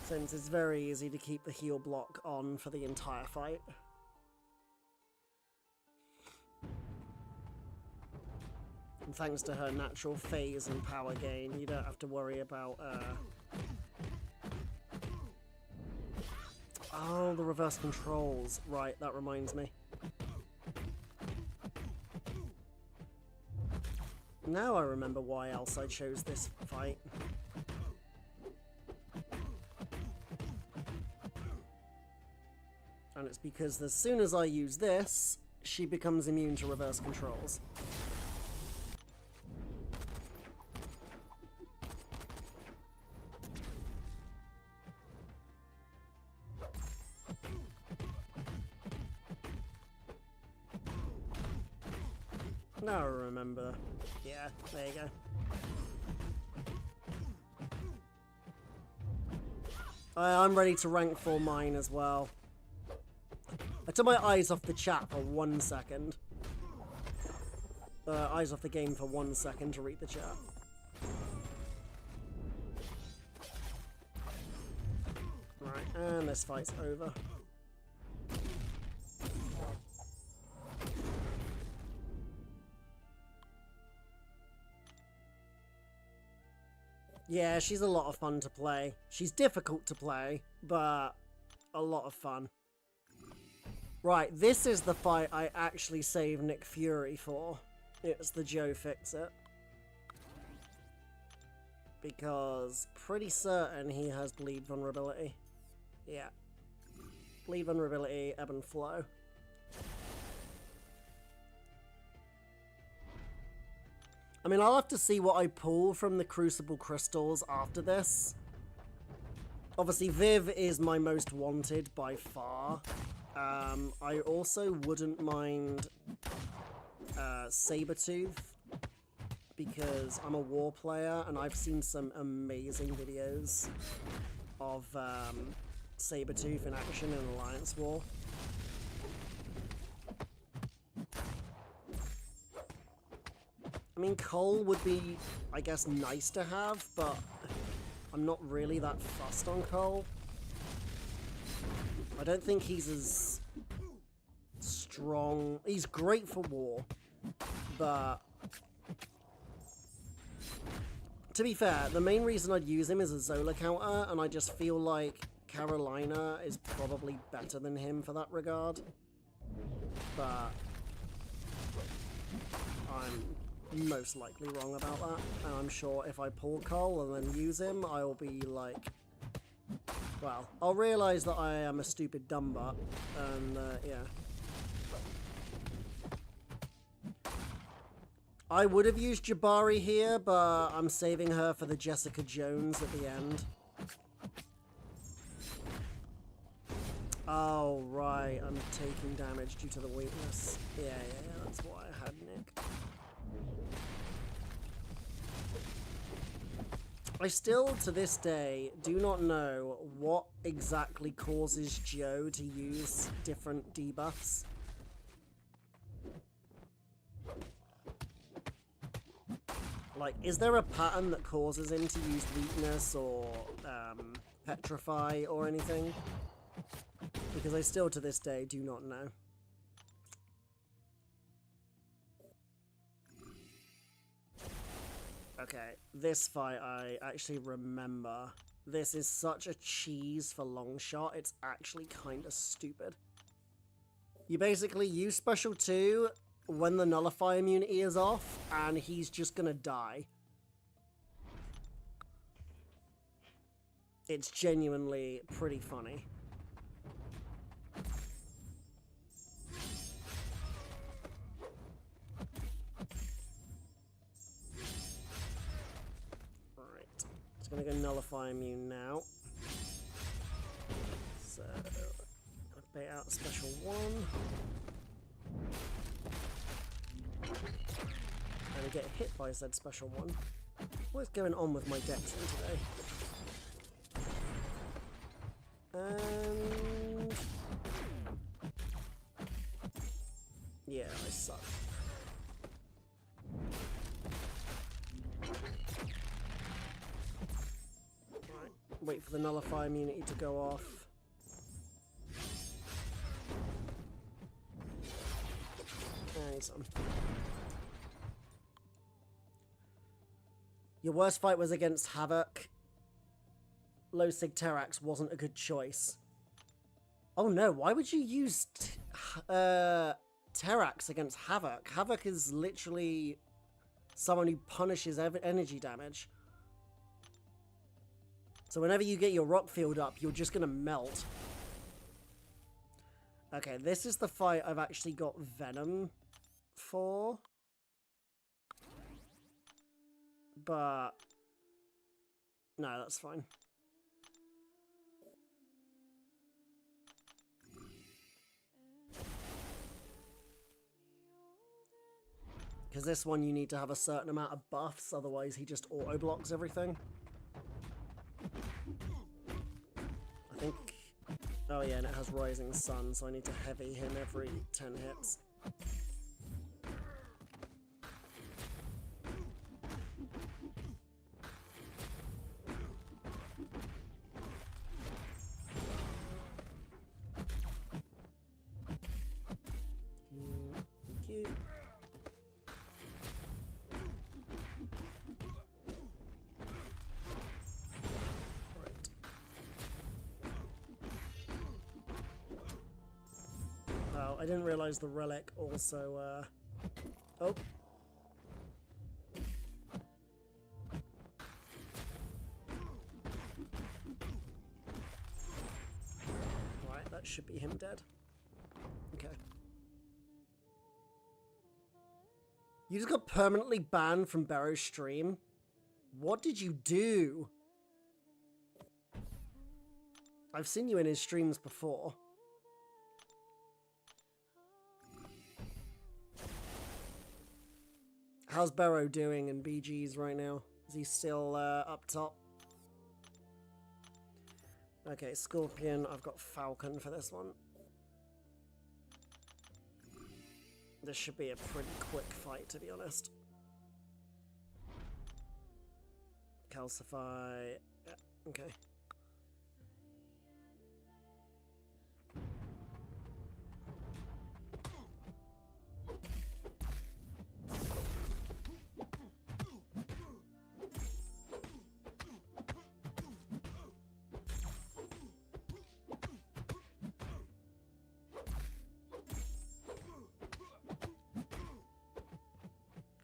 Since it's very easy to keep the heal block on for the entire fight. And thanks to her natural phase and power gain, you don't have to worry about... Oh, the reverse controls. Right, that reminds me. Now I remember why else I chose this fight. And it's because as soon as I use this, she becomes immune to reverse controls. Now I remember. Yeah, there you go. I'm ready to rank 4 mine as well. I took my eyes off the chat for 1 second. Eyes off the game for 1 second to read the chat. Right, and this fight's over. Yeah, she's a lot of fun to play. She's difficult to play, but a lot of fun. Right, this is the fight I actually saved Nick Fury for. It's the Joe Fix-It. Because pretty certain he has bleed vulnerability. Yeah. Bleed vulnerability, ebb and flow. I mean, I'll have to see what I pull from the Crucible crystals after this. Obviously, Viv is my most wanted by far. I also wouldn't mind Sabretooth, because I'm a war player and I've seen some amazing videos of Sabretooth in action in Alliance War. I mean, Cole would be, I guess, nice to have, but I'm not really that fussed on Cole. I don't think he's as strong. He's great for war, but to be fair, the main reason I'd use him is a Zola counter, and I just feel like Carolina is probably better than him for that regard. But I'm most likely wrong about that, and I'm sure if I pull Cole and then use him, I'll be like, well, I'll realise that I am a stupid dumb butt, and yeah. I would have used Jabari here, but I'm saving her for the Jessica Jones at the end. Oh, right, I'm taking damage due to the weakness. Yeah, that's why I had Nick. I still, to this day, do not know what exactly causes Joe to use different debuffs. Like, is there a pattern that causes him to use weakness or petrify or anything? Because I still to this day do not know. Okay, this fight I actually remember. This is such a cheese for long shot, it's actually kind of stupid. You basically use special 2 when the nullify immunity is off, and he's just gonna die. It's genuinely pretty funny. It's gonna go nullify immune now. So, gonna bait out special 1. And get hit by said special 1. What's going on with my decks today? And yeah, I suck. Wait for the nullify immunity to go off. And some. Your worst fight was against Havoc. Low Sig Terax wasn't a good choice. Oh no, why would you use Terax against Havoc? Havoc is literally someone who punishes energy damage. So whenever you get your rock field up, you're just gonna melt. Okay, this is the fight I've actually got Venom for. But no, that's fine. Because this one you need to have a certain amount of buffs, otherwise he just auto-blocks everything. I think... Oh yeah, and it has Rising Sun, so I need to heavy him every 10 hits. Thank you. I didn't realize the relic also, oh. Right, that should be him dead. Okay. You just got permanently banned from Barrow's stream? What did you do? I've seen you in his streams before. How's Barrow doing in BGs right now? Is he still up top? Okay, Scorpion. I've got Falcon for this one. This should be a pretty quick fight, to be honest. Calcify. Yeah, okay.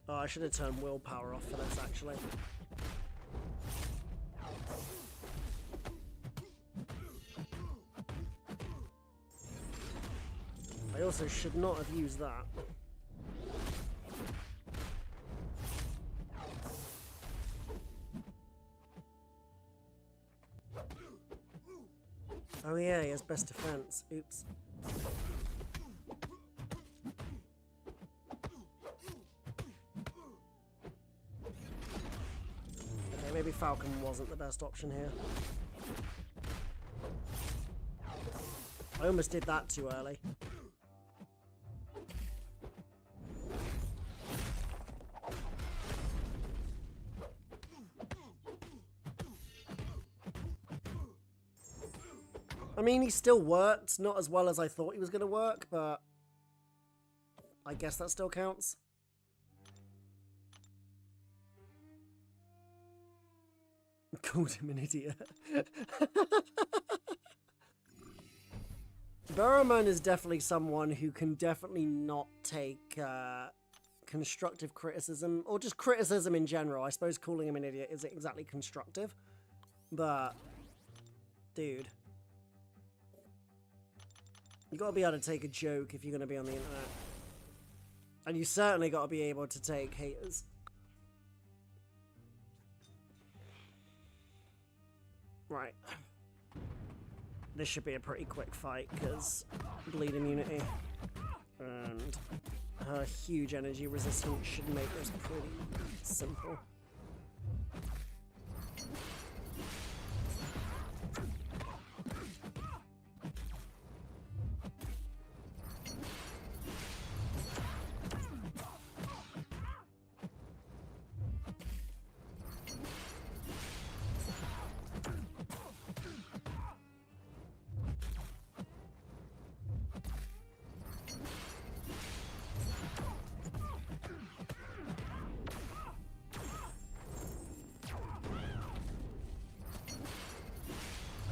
Oh, I should have turned willpower off for this, actually. I also should not have used that. Oh yeah, he has best defense. Oops. Maybe Falcon wasn't the best option here. I almost did that too early. I mean, he still worked, not as well as I thought he was going to work, but I guess that still counts. Called him an idiot. Burrowman is definitely someone who can definitely not take constructive criticism, or just criticism in general. I suppose calling him an idiot isn't exactly constructive, but dude, you gotta be able to take a joke if you're gonna be on the internet. And you certainly gotta be able to take haters. Right. This should be a pretty quick fight, because bleed immunity and her huge energy resistance should make this pretty simple.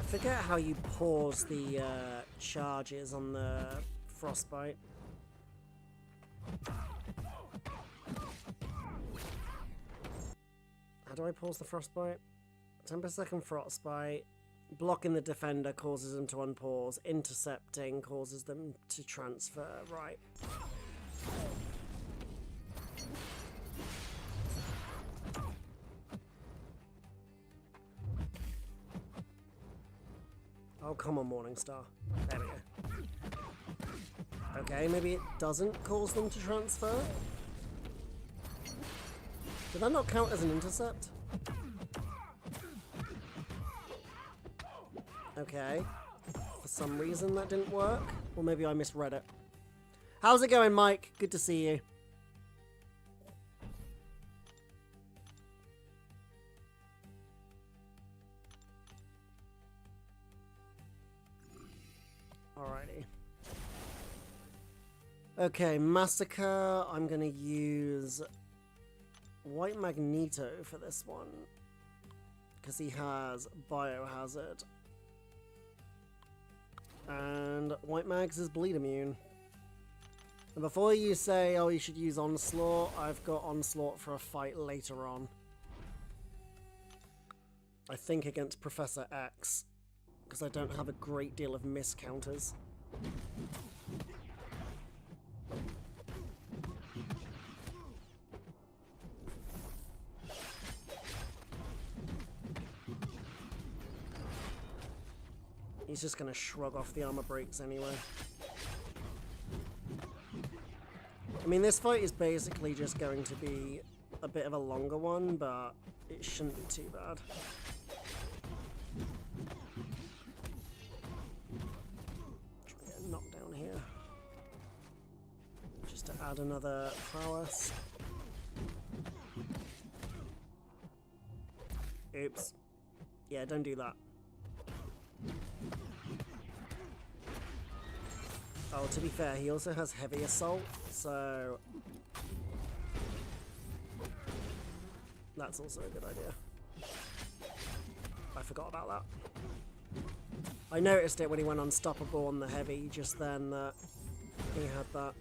I forget how you pause the charges on the frostbite. How do I pause the frostbite? 10 per second frostbite. Blocking the defender causes them to unpause. Intercepting causes them to transfer. Right. Oh, come on, Morningstar. There we go. Okay, maybe it doesn't cause them to transfer? Did that not count as an intercept? Okay. For some reason that didn't work. Or maybe I misread it. How's it going, Mike? Good to see you. Alrighty. Okay, Massacre. I'm gonna use White Magneto for this one, because he has Biohazard. And White Mags is bleed immune. And before you say, oh, you should use Onslaught, I've got Onslaught for a fight later on. I think against Professor X, because I don't have a great deal of miss counters. He's just going to shrug off the armor breaks anyway. I mean, this fight is basically just going to be a bit of a longer one, but it shouldn't be too bad. Try to get a knockdown here. Just to add another prowess. Oops. Yeah, don't do that. Oh, to be fair, he also has heavy assault, so that's also a good idea. I forgot about that. I noticed it when he went unstoppable on the heavy just then that he had that.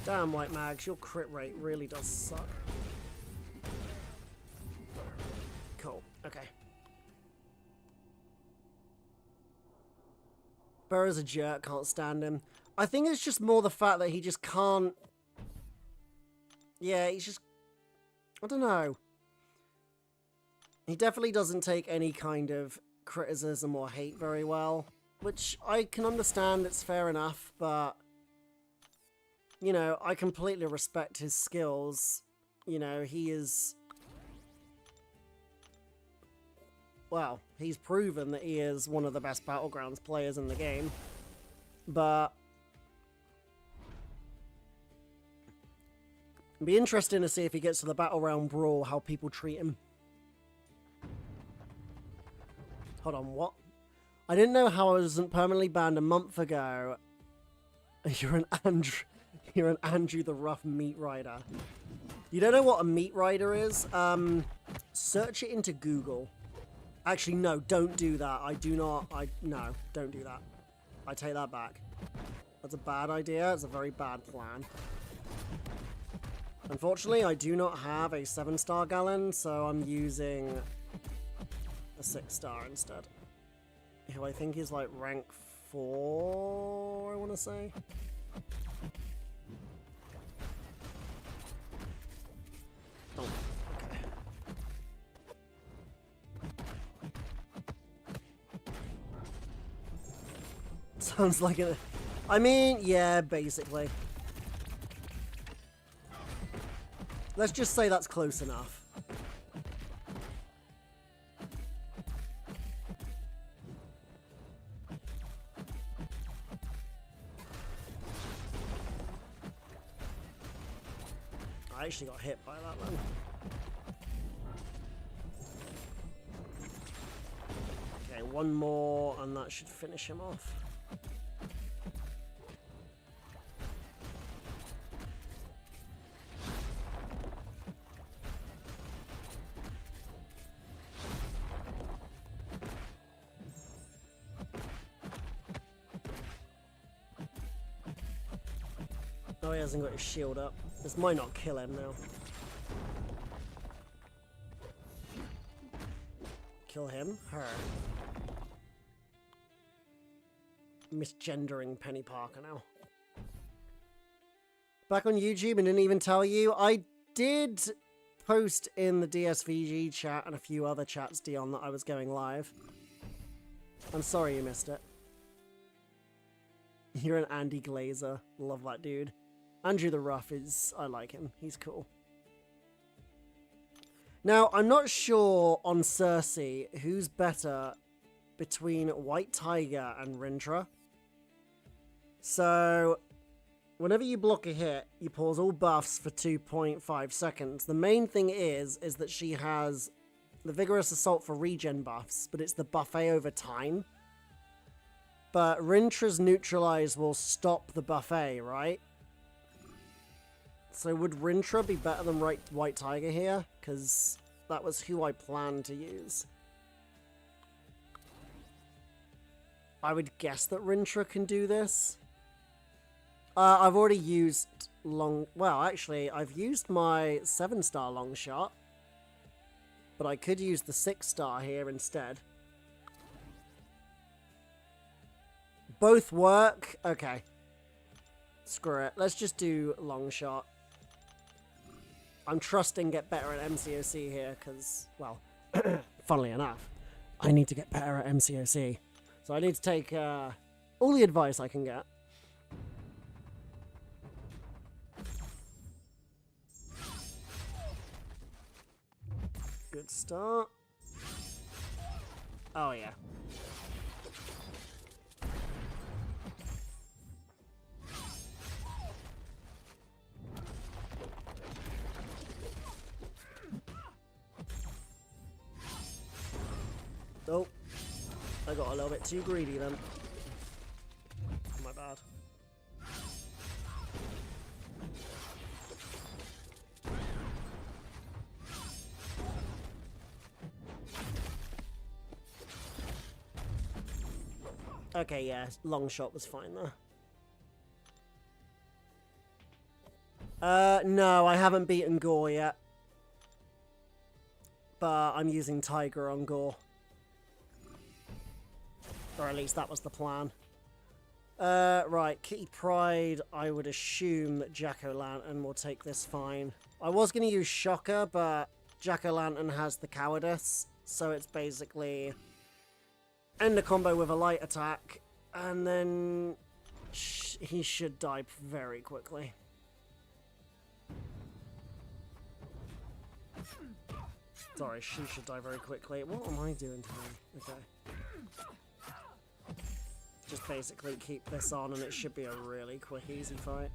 Damn, White Mags, your crit rate really does suck. Cool, okay. Burrow's a jerk, can't stand him. I think it's just more the fact that he just can't... Yeah, he's just... I don't know. He definitely doesn't take any kind of criticism or hate very well. which I can understand, it's fair enough, but, you know, I completely respect his skills. You know, he is, well, he's proven that he is one of the best Battlegrounds players in the game, but it'd be interesting to see if he gets to the Battleground Brawl, how people treat him. Hold on, what? I didn't know how I wasn't permanently banned a month ago. You're an Andrew the Rough Meat Rider. You don't know what a Meat Rider is? Search it into Google. Actually, no, don't do that. No, don't do that. I take that back. That's a bad idea. It's a very bad plan. Unfortunately, I do not have a 7-star Gallon, so I'm using a 6-star instead. Who I think is like rank 4, I want to say. Oh, okay. Sounds like a... I mean, yeah, basically. Let's just say that's close enough. I actually got hit by that one. Okay, one more and that should finish him off. Oh, he hasn't got his shield up. This might not kill him now. Kill him? Her. Misgendering Penny Parker now. Back on YouTube and didn't even tell you. I did post in the DSVG chat and a few other chats, Dion, that I was going live. I'm sorry you missed it. You're an Andy Glazer. Love that dude. Andrew the Rough is... I like him. He's cool. Now, I'm not sure on Cersei who's better between White Tiger and Rintra. So, whenever you block a hit, you pause all buffs for 2.5 seconds. The main thing is that she has the Vigorous Assault for regen buffs, but it's the buffet over time. But Rintra's Neutralize will stop the buffet, right? So would Rintra be better than White Tiger here? Because that was who I planned to use. I would guess that Rintra can do this. I've already used well, actually, I've used my 7-star long shot. But I could use the 6-star here instead. Both work? Okay. Screw it. Let's just do long shot. I'm trusting get better at MCOC here because, well, funnily enough, I need to get better at MCOC. So I need to take all the advice I can get. Good start. Oh, yeah. Oh, I got a little bit too greedy then. My bad. Okay, yeah, long shot was fine there. No, I haven't beaten Gore yet. But I'm using Tiger on Gore. Or at least that was the plan. Right, Kitty Pryde, I would assume that Jack-O-Lantern will take this fine. I was going to use Shocker, but Jack-O-Lantern has the Cowardice, so it's basically end a combo with a light attack, And then he should die very quickly. Sorry, she should die very quickly. What am I doing to him? Okay. Just basically keep this on and it should be a really quick, easy fight.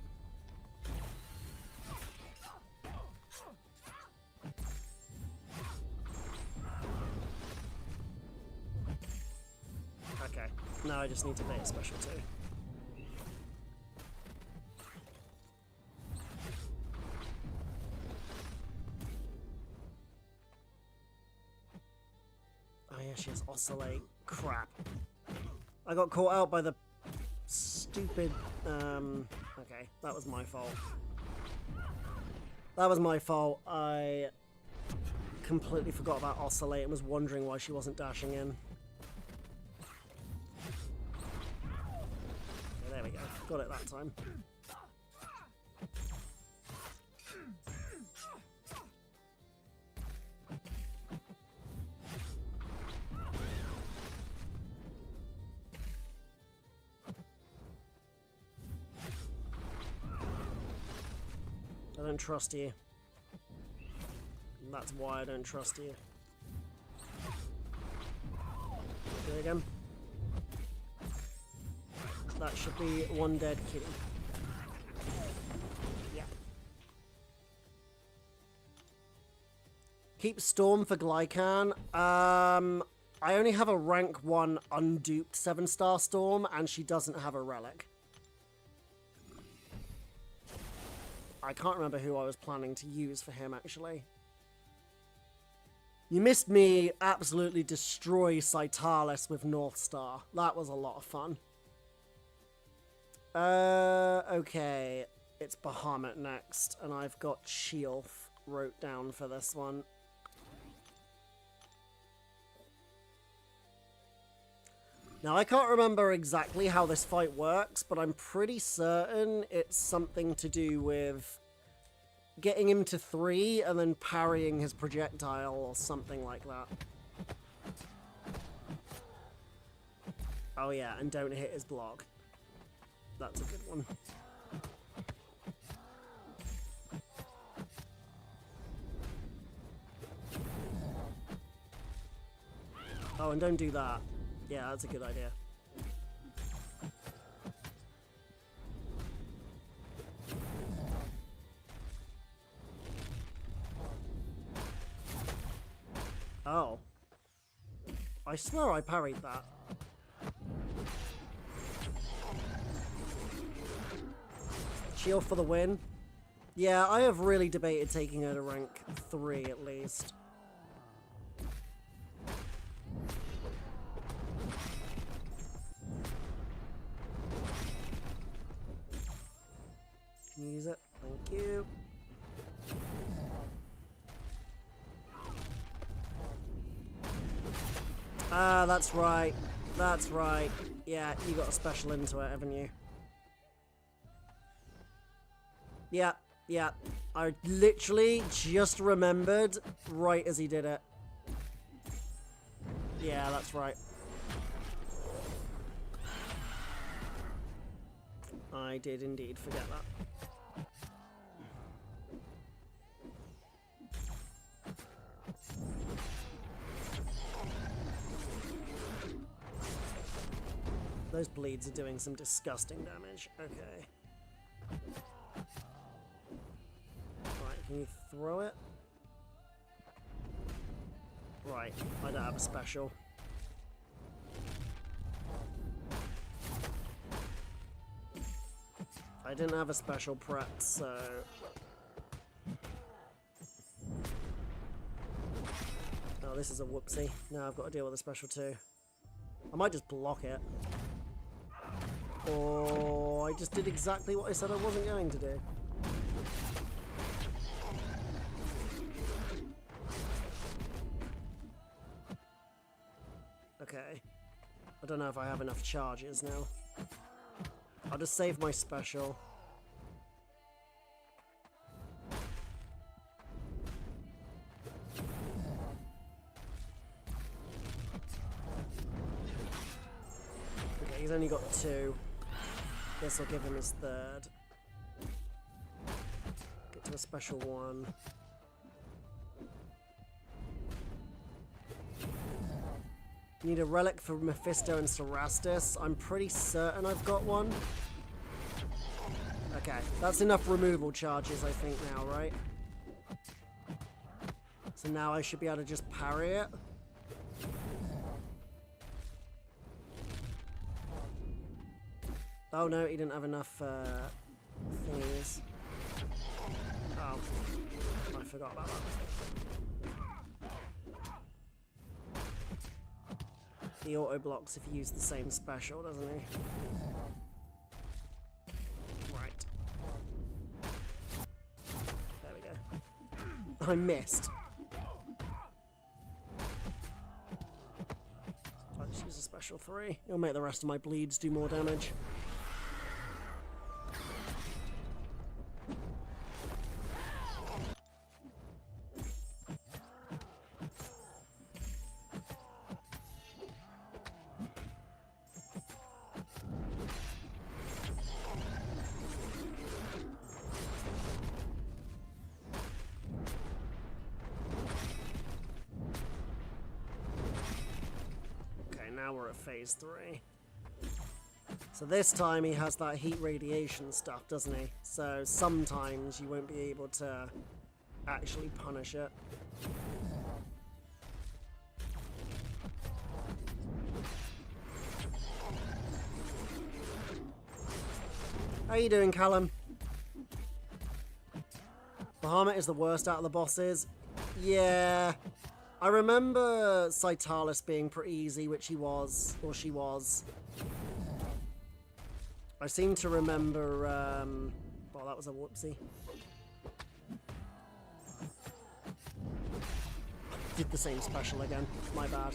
Okay, now I just need to bait a special too. Oh yeah, she has Oscillate. Crap. I got caught out by the stupid, okay, that was my fault. That was my fault. I completely forgot about Oscillate and was wondering why she wasn't dashing in. Okay, there we go. Got it that time. I don't trust you. And that's why I don't trust you. Do it again. That should be one dead kitty. Yeah. Keep Storm for Glycan. I only have a rank 1 unduped 7-star Storm, and she doesn't have a relic. I can't remember who I was planning to use for him, actually. You missed me absolutely destroy Cytalis with North Star. That was a lot of fun. Okay. It's Bahamut next, and I've got Sheolf wrote down for this one. Now, I can't remember exactly how this fight works, but I'm pretty certain it's something to do with getting him to 3 and then parrying his projectile or something like that. Oh yeah, and don't hit his block. That's a good one. Oh, and don't do that. Yeah, that's a good idea. Oh. I swear I parried that. Shield for the win. Yeah, I have really debated taking her to rank 3 at least. Can you use it? Thank you. Ah, that's right. That's right. Yeah, you got a special into it, haven't you? Yeah, yeah. I literally just remembered right as he did it. Yeah, that's right. I did indeed forget that. Those bleeds are doing some disgusting damage. Okay. Right, can you throw it? Right, I don't have a special. I didn't have a special prep, so... Oh, this is a whoopsie. Now I've got to deal with a special too. I might just block it. Oh, I just did exactly what I said I wasn't going to do. Okay. I don't know if I have enough charges now. I'll just save my special. he's only got 2. This will give him his 3rd. Get to a special 1. Need a relic for Mephisto and Cerastus. I'm pretty certain I've got one. Okay, that's enough removal charges, I think, now, right? So now I should be able to just parry it. Oh no, he didn't have enough thingies. Oh, I forgot about that. He auto blocks if you use the same special, doesn't he? Right. There we go. I missed. I'll just use a special 3. It'll make the rest of my bleeds do more damage. Now we're at phase 3. So this time he has that heat radiation stuff, doesn't he? So sometimes you won't be able to actually punish it. How you doing, Callum? Bahamut is the worst out of the bosses. Yeah. I remember Citalis being pretty easy, which he was, or she was. I seem to remember, well, that was a whoopsie. Did the same special again, my bad.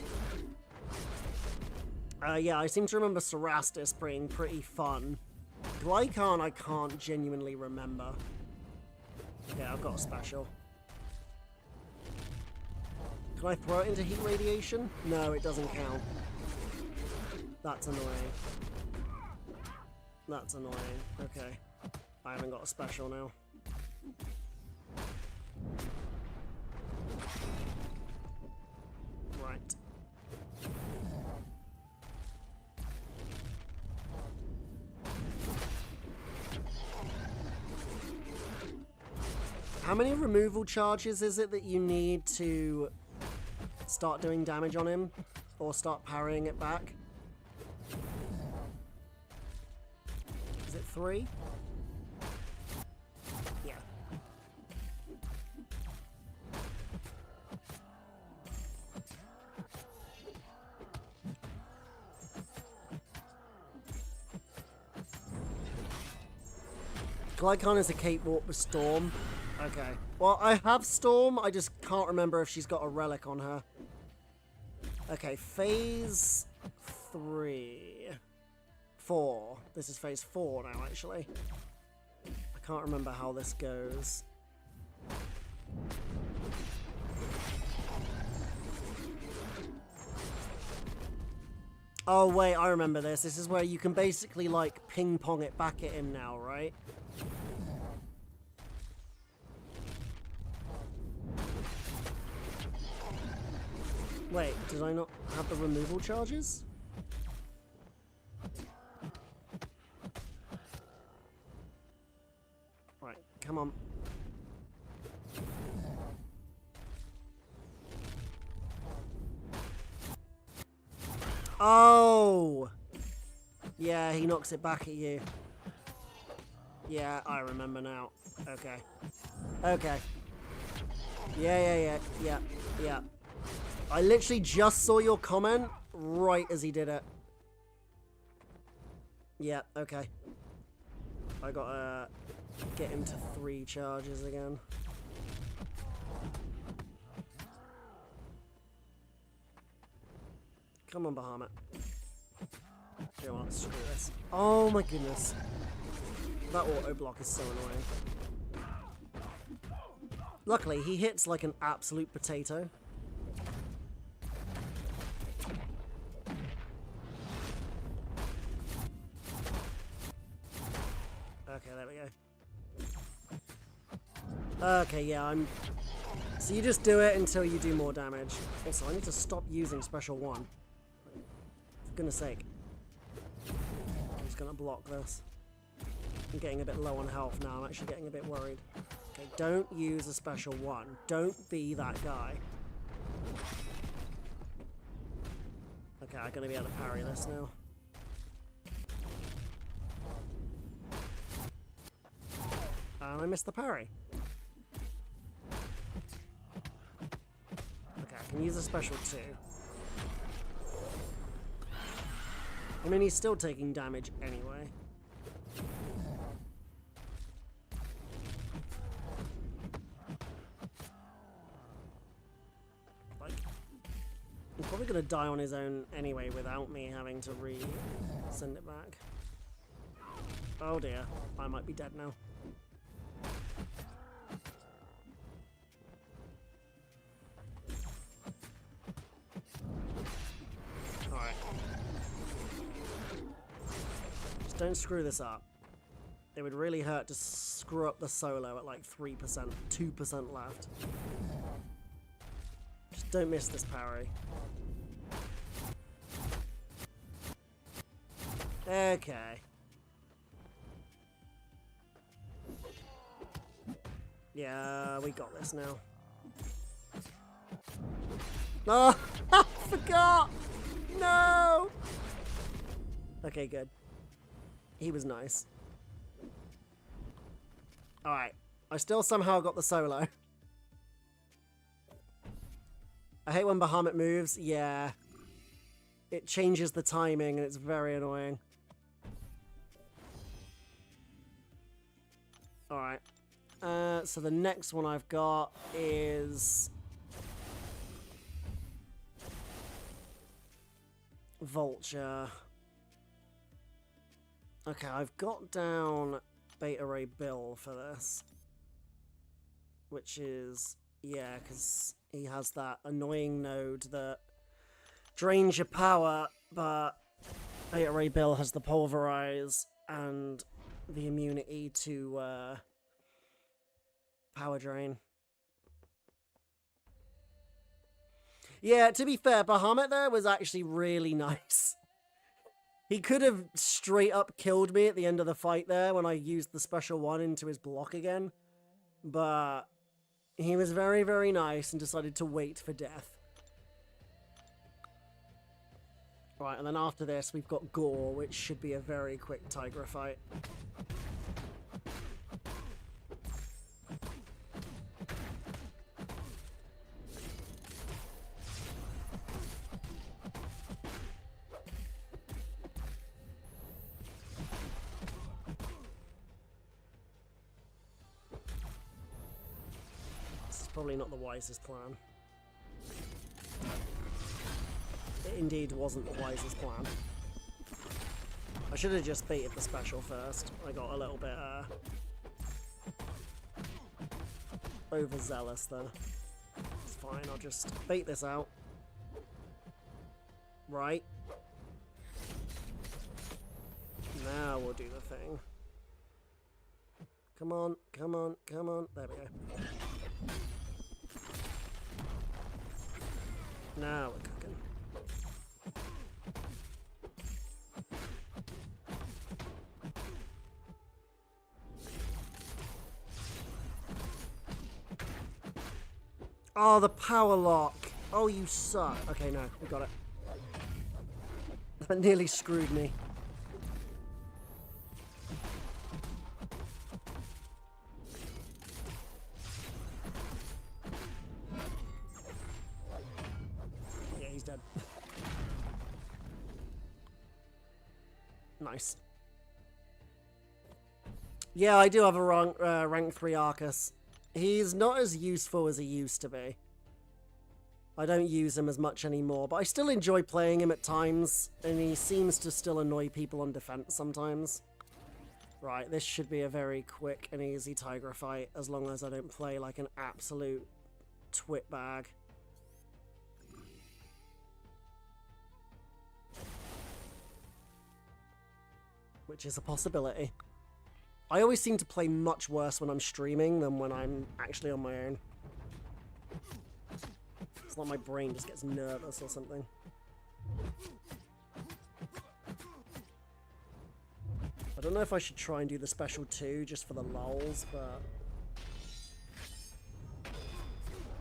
Yeah, I seem to remember Cerastus being pretty fun. Glycon I can't genuinely remember. Okay, I've got a special. Can I throw it into heat radiation? No, it doesn't count. That's annoying. That's annoying. Okay. I haven't got a special now. Right. How many removal charges is it that you need to start doing damage on him, or start parrying it back? Is it 3? Yeah. Glycon is a Cape Walk with Storm. Okay. Well, I have Storm, I just can't remember if she's got a relic on her. Okay, phase 4. This is phase 4 now, actually. I can't remember how this goes. Oh, wait, I remember this. This is where you can basically, like, ping-pong it back at him now, right? Wait, did I not have the removal charges? Right, come on. Oh! Yeah, he knocks it back at you. Yeah, I remember now. Okay. Okay. Yeah. I literally just saw your comment right as he did it. Yeah, okay. I gotta get him to 3 charges again. Come on, Bahamut. You know what? Screw this. Oh my goodness. That auto block is so annoying. Luckily, he hits like an absolute potato. Okay, there we go. Okay, yeah, I'm... So you just do it until you do more damage. Also, I need to stop using special 1. For goodness sake. I'm just gonna block this. I'm getting a bit low on health now. I'm actually getting a bit worried. Okay, don't use a special 1. Don't be that guy. Okay, I'm gonna be able to parry this now. And I missed the parry. Okay, I can use a special 2. I mean, he's still taking damage anyway. Like, he's probably gonna die on his own anyway without me having to send it back. Oh dear, I might be dead now. Don't screw this up. It would really hurt to screw up the solo at like 3%, 2% left. Just don't miss this parry. Okay. Yeah, we got this now. Oh, I forgot! No! Okay, good. He was nice. Alright. I still somehow got the solo. I hate when Bahamut moves. Yeah. It changes the timing and it's very annoying. Alright. So the next one I've got is... Vulture. Okay, I've got down Beta Ray Bill for this. Which is, yeah, because he has that annoying node that drains your power, but Beta Ray Bill has the Pulverize and the immunity to power drain. Yeah, to be fair, Bahamut there was actually really nice. He could have straight up killed me at the end of the fight there when I used the special 1 into his block again. But he was very, very nice and decided to wait for death. Right, and then after this we've got Gore, which should be a very quick Tigra fight. Probably not the wisest plan. It indeed wasn't the wisest plan. I should have just baited the special first. I got a little bit overzealous there. It's fine, I'll just bait this out. Right. Now we'll do the thing. Come on, come on, come on. There we go. Now we're cooking. Oh, the power lock. Oh, you suck. Okay, no, we got it. That nearly screwed me. Dead. Nice. Yeah, I do have a rank 3 Arcus. He's not as useful as he used to be. I don't use him as much anymore, but I still enjoy playing him at times, and he seems to still annoy people on defense sometimes. Right, this should be a very quick and easy Tigra fight, as long as I don't play like an absolute twit bag. Which is a possibility. I always seem to play much worse when I'm streaming than when I'm actually on my own. It's like my brain just gets nervous or something. I don't know if I should try and do the special 2 just for the lulz, but...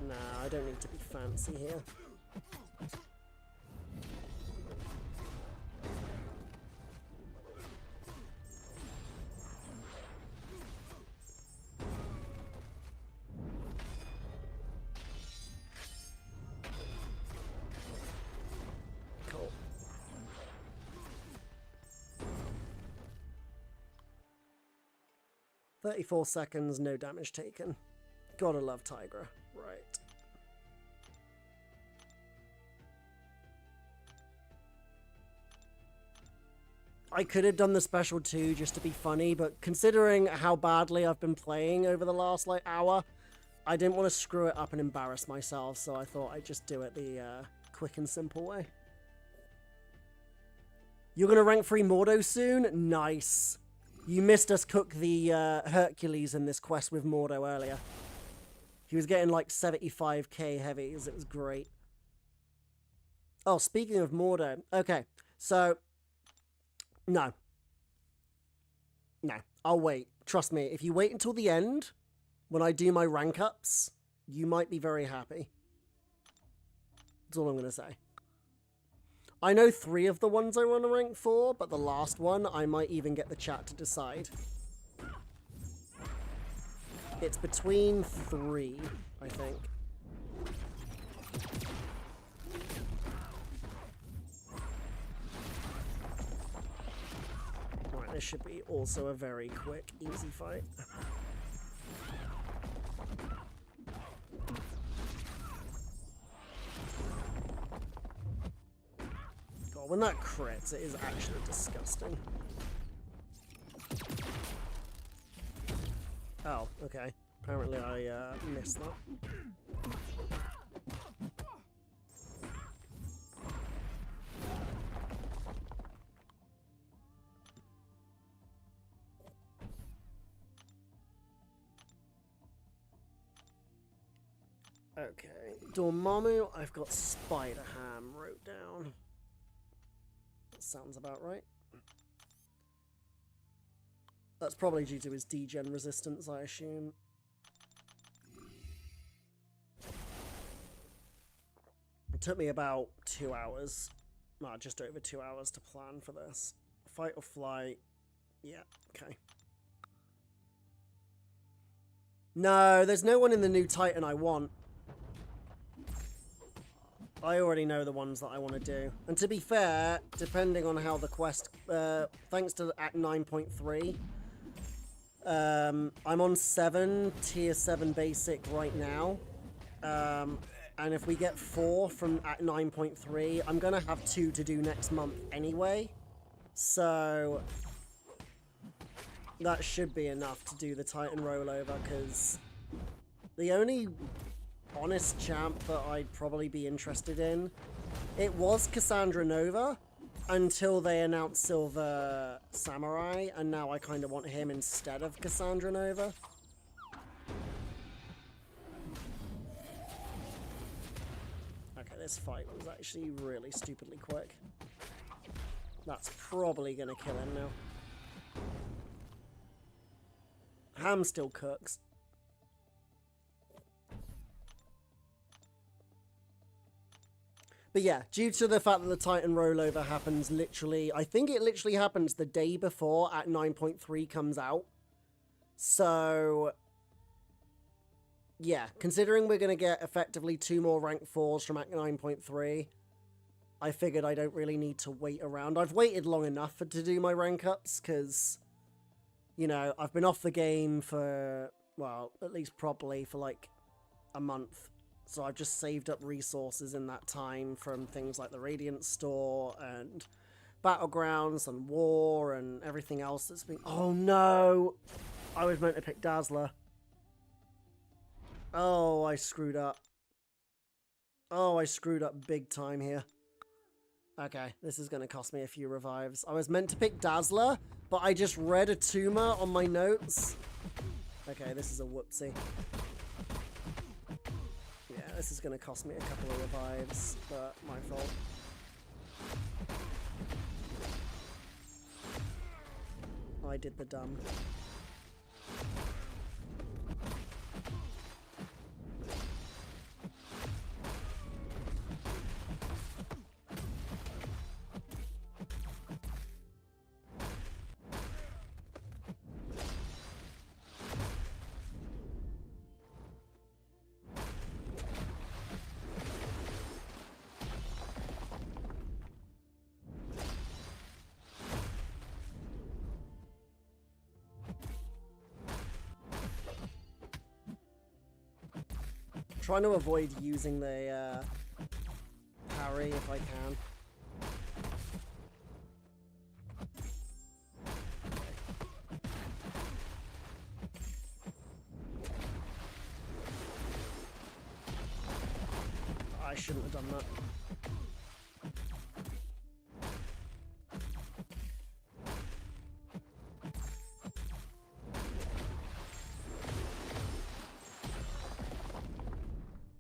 Nah, I don't need to be fancy here. Cool. "34 seconds, no damage taken. Gotta love Tigra." Right. I could have done the special 2 just to be funny, but considering how badly I've been playing over the last, like, hour, I didn't want to screw it up and embarrass myself, so I thought I'd just do it the quick and simple way. "You're gonna rank 3 Mordo soon? Nice. You missed us cook the Hercules in this quest with Mordo earlier. He was getting like 75k heavies. It was great. Oh, speaking of Mordo. Okay, so... No. No, I'll wait. Trust me, if you wait until the end, when I do my rank ups, you might be very happy. That's all I'm going to say. I know 3 of the ones I want to rank 4, but the last one, I might even get the chat to decide. It's between 3, I think. Right, this should be also a very quick, easy fight. God, when that crits, it is actually disgusting. Oh, okay. Apparently I missed that. Okay. Dormammu, I've got Spider-Ham wrote down. That sounds about right. That's probably due to his degen resistance, I assume. It took me about 2 hours, well, just over 2 hours to plan for this. Fight or flight, yeah, okay. No, there's no one in the new Titan I want. I already know the ones that I want to do. And to be fair, depending on how the quest, thanks to Act 9.3, I'm on 7, tier 7 basic right now. And if we get 4 from Act 9.3, I'm going to have 2 to do next month anyway. So that should be enough to do the Titan rollover, because the only honest champ that I'd probably be interested in, it was Cassandra Nova until they announced Silver Samurai, and now I kind of want him instead of Cassandra Nova. Okay, this fight was actually really stupidly quick. That's probably gonna kill him now. Ham still cooks. But yeah, due to the fact that the Titan rollover happens literally, I think it literally happens the day before Act 9.3 comes out. So, yeah, considering we're going to get effectively 2 more rank 4s from Act 9.3, I figured I don't really need to wait around. I've waited long enough to do my rank ups, because, you know, I've been off the game for, well, at least properly for like a month. So I've just saved up resources in that time from things like the Radiant Store and Battlegrounds and War and everything else that's been... Oh no! I was meant to pick Dazzler. Oh, I screwed up. Oh, I screwed up big time here. Okay, this is going to cost me a few revives. I was meant to pick Dazzler, but I just read a tumor on my notes. Okay, this is a whoopsie. Yeah, this is going to cost me a couple of revives, but my fault. I did the dumb. Trying to avoid using the parry if I can. I shouldn't have done that.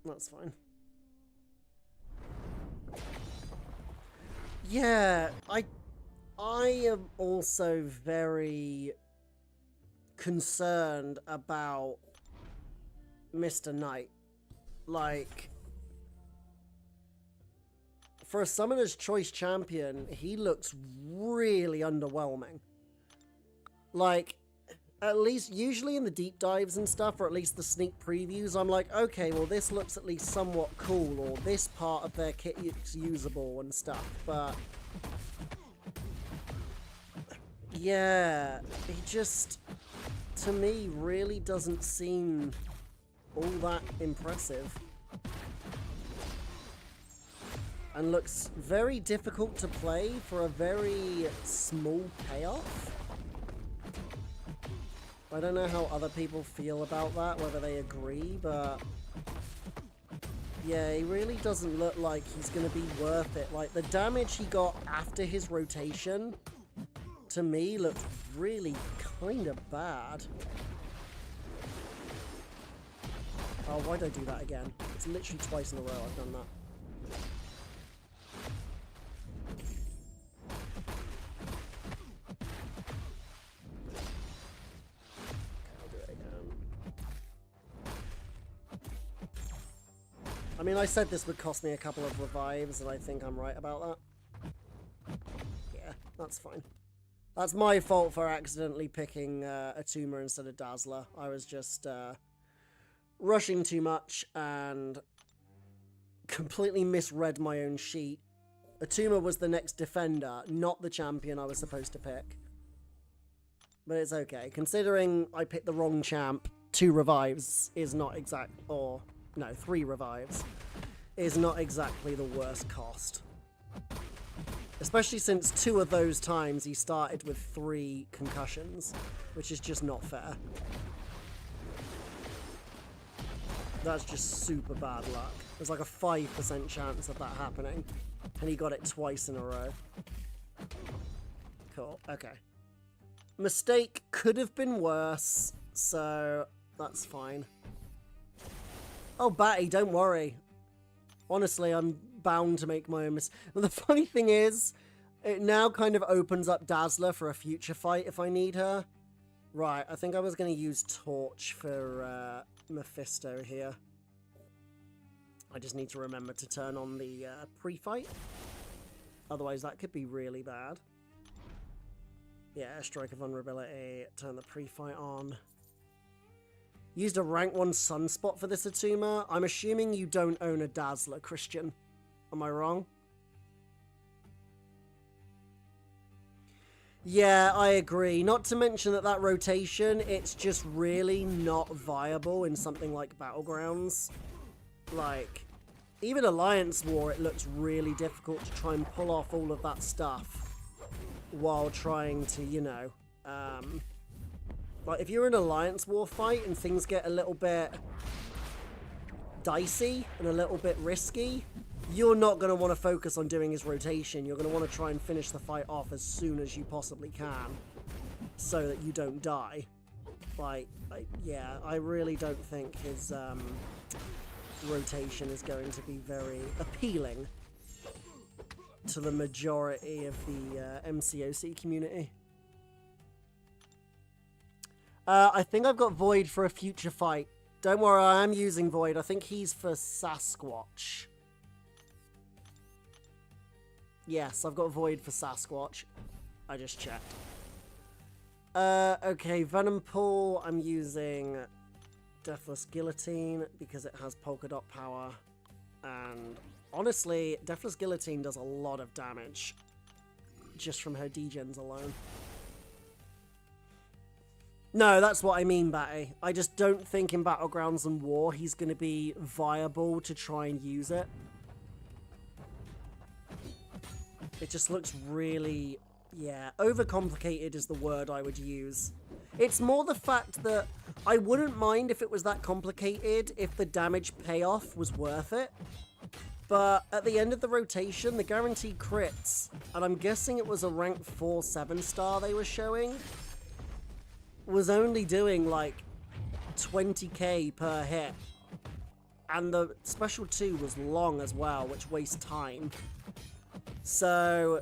That's fine. Yeah, I am also very concerned about Mr. Knight. Like, for a Summoner's Choice champion, he looks really underwhelming. Like, at least, usually in the deep dives and stuff, or at least the sneak previews, I'm like, okay, well, this looks at least somewhat cool, or this part of their kit is usable and stuff, but yeah, he just, to me, really doesn't seem all that impressive. And looks very difficult to play for a very small payoff. I don't know how other people feel about that, whether they agree, but yeah, he really doesn't look like he's going to be worth it. Like, the damage he got after his rotation, to me, looked really kind of bad. Oh, why'd I do that again? It's literally twice in a row I've done that. I mean, I said this would cost me a couple of revives, and I think I'm right about that. Yeah, that's fine. That's my fault for accidentally picking a tumor instead of Dazzler. I was just rushing too much and completely misread my own sheet. A tumor was the next defender, not the champion I was supposed to pick. But it's okay. Considering I picked the wrong champ, 2 revives is not exact, or no, 3 revives is not exactly the worst cost. Especially since 2 of those times he started with 3 concussions, which is just not fair. That's just super bad luck. There's like a 5% chance of that happening, and he got it twice in a row. Cool, okay. Mistake could have been worse, so that's fine. Oh, Batty, don't worry. Honestly, I'm bound to make my own mistake. The funny thing is, it now kind of opens up Dazzler for a future fight if I need her. Right, I think I was going to use Torch for Mephisto here. I just need to remember to turn on the pre-fight. Otherwise, that could be really bad. Yeah, Strike of Vulnerability, turn the pre-fight on. Used a rank 1 Sunspot for this Atuma. I'm assuming you don't own a Dazzler, Christian. Am I wrong? Yeah, I agree. Not to mention that rotation, it's just really not viable in something like Battlegrounds. Like, even Alliance War, it looks really difficult to try and pull off all of that stuff while trying to, you know, like, if you're in an Alliance War fight and things get a little bit dicey and a little bit risky, you're not going to want to focus on doing his rotation. You're going to want to try and finish the fight off as soon as you possibly can so that you don't die. Yeah, I really don't think his rotation is going to be very appealing to the majority of the MCOC community. I think I've got Void for a future fight. Don't worry, I am using Void. I think he's for Sasquatch. Yes, I've got Void for Sasquatch. I just checked. Okay, Venom Pool, I'm using Deathless Guillotine because it has polka dot power. And honestly, Deathless Guillotine does a lot of damage just from her degens alone. No, that's what I mean, Batty. I just don't think in Battlegrounds and War he's going to be viable to try and use it. It just looks really... yeah, overcomplicated is the word I would use. It's more the fact that I wouldn't mind if it was that complicated if the damage payoff was worth it. But at the end of the rotation, the guaranteed crits, and I'm guessing it was a rank 4 7-star they were showing, was only doing like 20k per hit. And the special 2 was long as well, which wastes time. So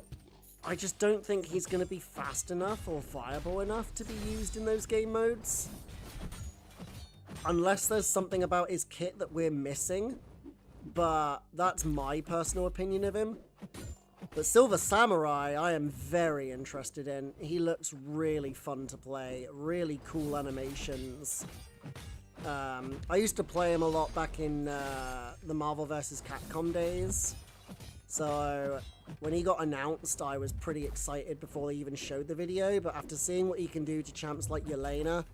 I just don't think he's going to be fast enough or viable enough to be used in those game modes. Unless there's something about his kit that we're missing. But that's my personal opinion of him. But Silver Samurai, I am very interested in. He looks really fun to play. Really cool animations. I used to play him a lot back in the Marvel vs. Capcom days. So when he got announced, I was pretty excited before they even showed the video. But after seeing what he can do to champs like Yelena,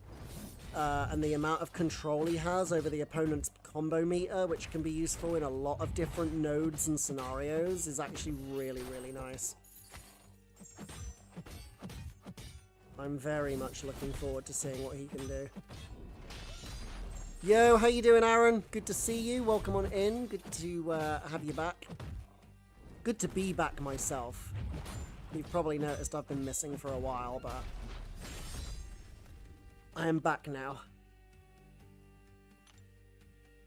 and the amount of control he has over the opponent's combo meter, which can be useful in a lot of different nodes and scenarios, is actually really, really nice. I'm very much looking forward to seeing what he can do. Yo, how you doing, Aaron? Good to see you. Welcome on in. Good to have you back. Good to be back myself. You've probably noticed I've been missing for a while, but I am back now.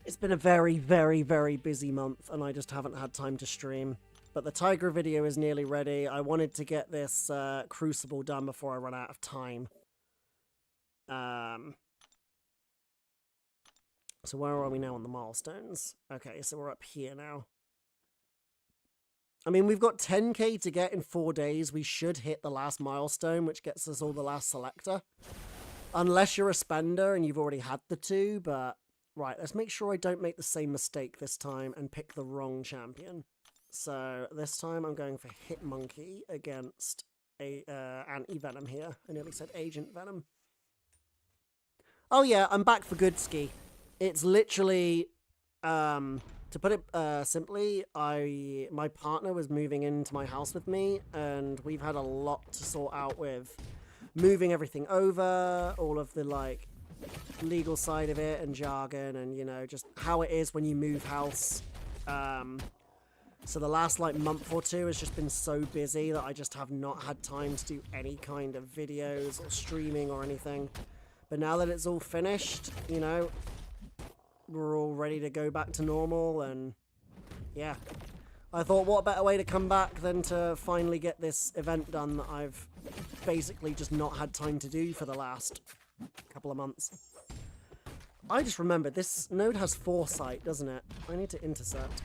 It's been a very, very, very busy month, and I just haven't had time to stream. But the Tiger video is nearly ready. I wanted to get this Crucible done before I run out of time. So where are we now on the milestones? Okay, so we're up here now. I mean, we've got 10k to get in 4 days. We should hit the last milestone, which gets us all the last selector. Unless you're a spender and you've already had the 2, but... right, let's make sure I don't make the same mistake this time and pick the wrong champion. So this time I'm going for Hitmonkey against Anti-Venom here. I nearly said Agent Venom. Oh yeah, I'm back for good, Ski. It's literally... to put it simply, my partner was moving into my house with me, and we've had a lot to sort out with moving everything over, all of the, like, legal side of it and jargon, and, you know, just how it is when you move house. So the last, like, month or two has just been so busy that I just have not had time to do any kind of videos or streaming or anything. But now that it's all finished, you know, we're all ready to go back to normal, and yeah. I thought, what better way to come back than to finally get this event done that I've basically just not had time to do for the last couple of months. I just remembered, this node has foresight, doesn't it? I need to intercept.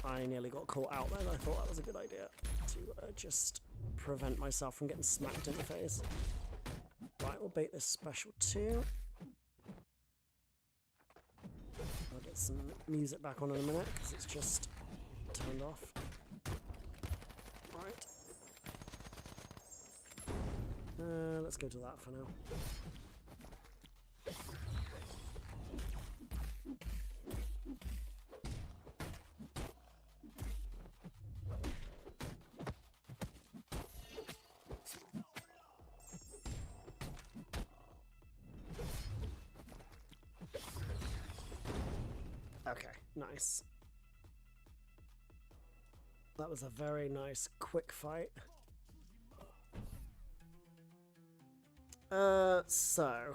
I nearly got caught out then. I thought that was a good idea to just prevent myself from getting smacked in the face. Right, we'll bait this special 2. I'll get some music back on in a minute because it's just turned off. Right. Let's go to that for now. Okay, nice. That was a very nice, quick fight. So...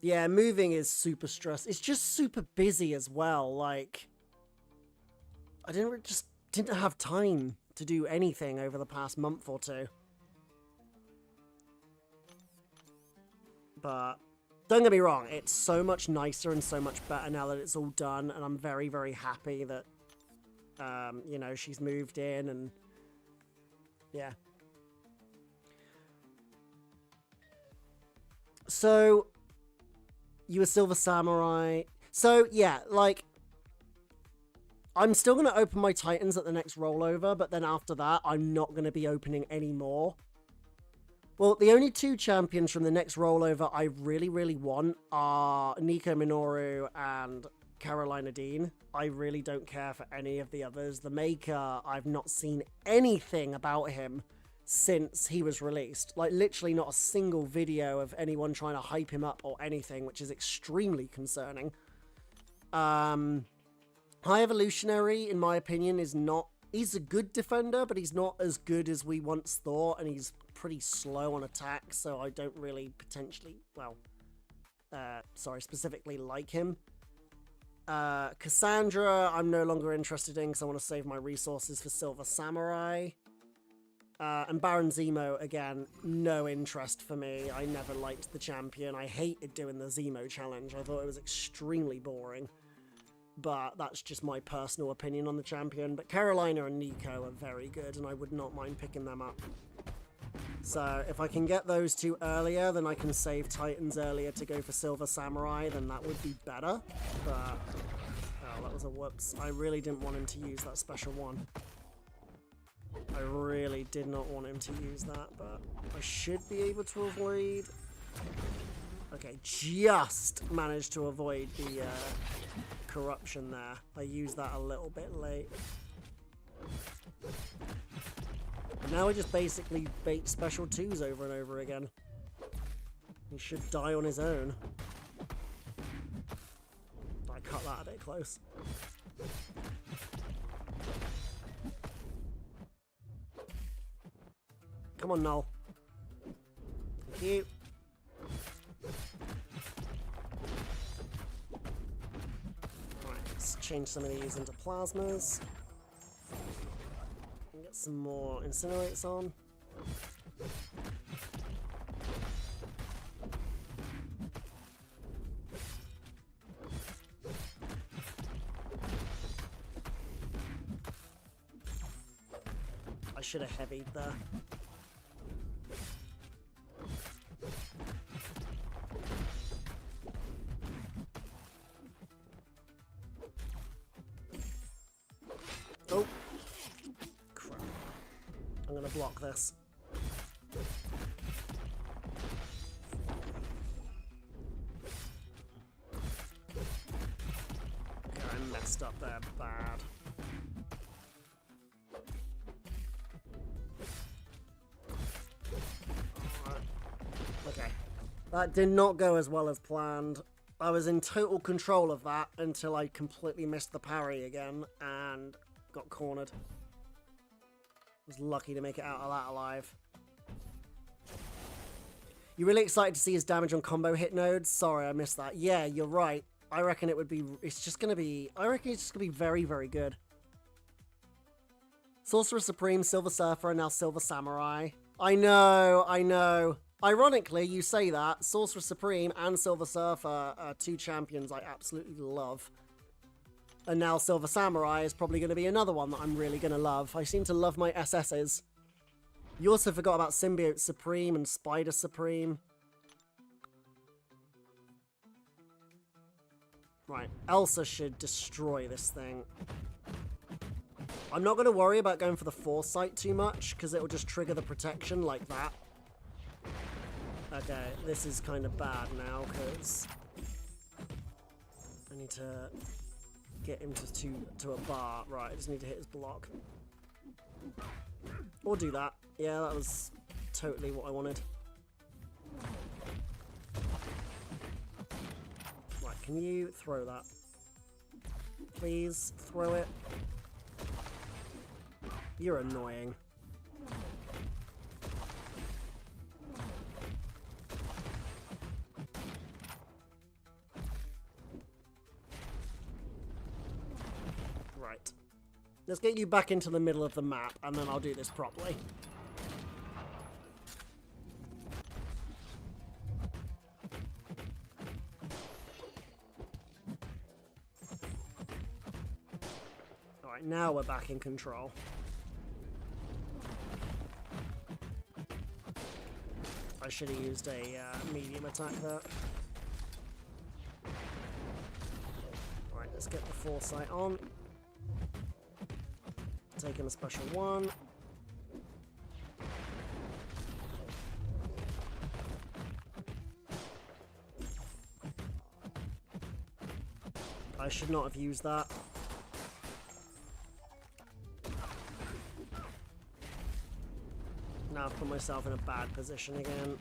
Yeah, moving is super stressful. It's just super busy as well. Like, I didn't have time to do anything over the past month or two. But don't get me wrong, it's so much nicer and so much better now that it's all done, and I'm very, very happy that, you know, she's moved in, and yeah. So, you were Silver Samurai. So, yeah, like, I'm still going to open my Titans at the next rollover, but then after that, I'm not going to be opening any more. Well, the only two champions from the next rollover I really, really want are Nico Minoru and Carolina Dean. I really don't care for any of the others. The Maker, I've not seen anything about him since he was released. Like, literally not a single video of anyone trying to hype him up or anything, which is extremely concerning. High Evolutionary, in my opinion, is not... He's a good defender, but he's not as good as we once thought, and he's pretty slow on attack, so I don't really potentially... Well, specifically like him. Cassandra, I'm no longer interested in because I want to save my resources for Silver Samurai. And Baron Zemo, again, no interest for me. I never liked the champion. I hated doing the Zemo challenge. I thought it was extremely boring. But that's just my personal opinion on the champion. But Carolina and Nico are very good, and I would not mind picking them up. So if I can get those two earlier, then I can save Titans earlier to go for Silver Samurai, then that would be better. But, oh, that was a whoops. I really didn't want him to use that special one. I really did not want him to use that, but I should be able to avoid... Okay, just managed to avoid the corruption there. I used that a little bit late. And now I just basically bait special 2s over and over again. He should die on his own. I cut that a bit close. Come on, Null. Thank you. Alright, let's change some of these into plasmas. Get some more incinerates on. I should have heavied there. Oh, crap. I'm gonna block this. Okay, I messed up there bad. Okay. That did not go as well as planned. I was in total control of that until I completely missed the parry again and got cornered. Was lucky to make it out of that alive. You really excited to see his damage on combo hit nodes? Sorry, I missed that. Yeah, you're right. I reckon it would be... It's just gonna be... I reckon it's just gonna be very, very good. Sorcerer Supreme, Silver Surfer, and now Silver Samurai. I know, I know. Ironically, you say that. Sorcerer Supreme and Silver Surfer are two champions I absolutely love. And now Silver Samurai is probably going to be another one that I'm really going to love. I seem to love my SSs. You also forgot about Symbiote Supreme and Spider Supreme. Right, Elsa should destroy this thing. I'm not going to worry about going for the Foresight too much, because it will just trigger the protection like that. Okay, this is kind of bad now, because I need to get him to a bar. Right, I just need to hit his block. Or do that. Yeah, that was totally what I wanted. Right, can you throw that? Please, throw it. You're annoying. Right. Let's get you back into the middle of the map, and then I'll do this properly. Alright, now we're back in control. I should have used a medium attack there. Alright, let's get the foresight on. Taking a special one. I should not have used that. Now I've put myself in a bad position again.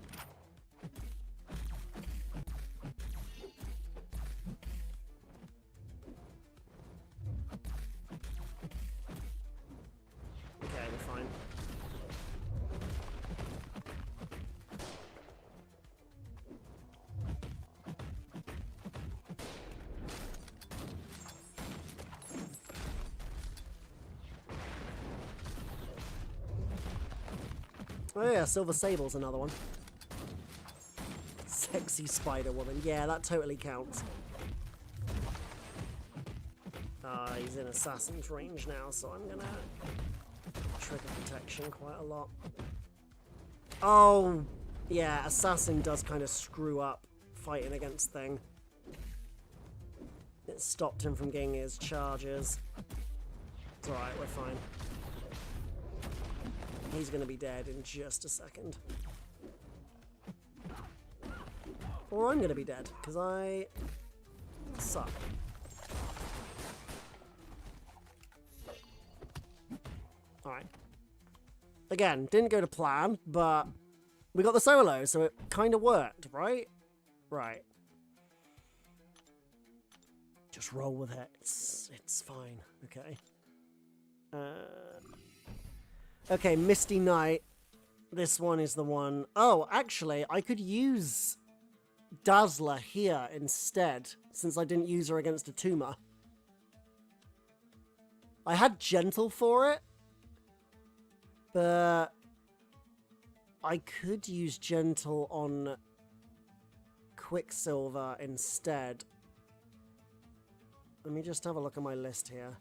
Okay, we're fine. Oh yeah, Silver Sable's another one. Sexy Spider Woman. Yeah, that totally counts. He's in Assassin's range now, so I'm gonna trigger protection quite a lot. Oh, yeah, Assassin does kind of screw up fighting against Thing. It stopped him from getting his charges. It's alright, we're fine. He's going to be dead in just a second. Or I'm going to be dead, because I suck. Alright. Again, didn't go to plan, but we got the solo, so it kind of worked, right? Right. Just roll with it. It's fine, okay? Okay, Misty Knight. This one is the one. Oh, actually, I could use Dazzler here instead, since I didn't use her against a Tuma. I had Gentle for it, but I could use Gentle on Quicksilver instead. Let me just have a look at my list here.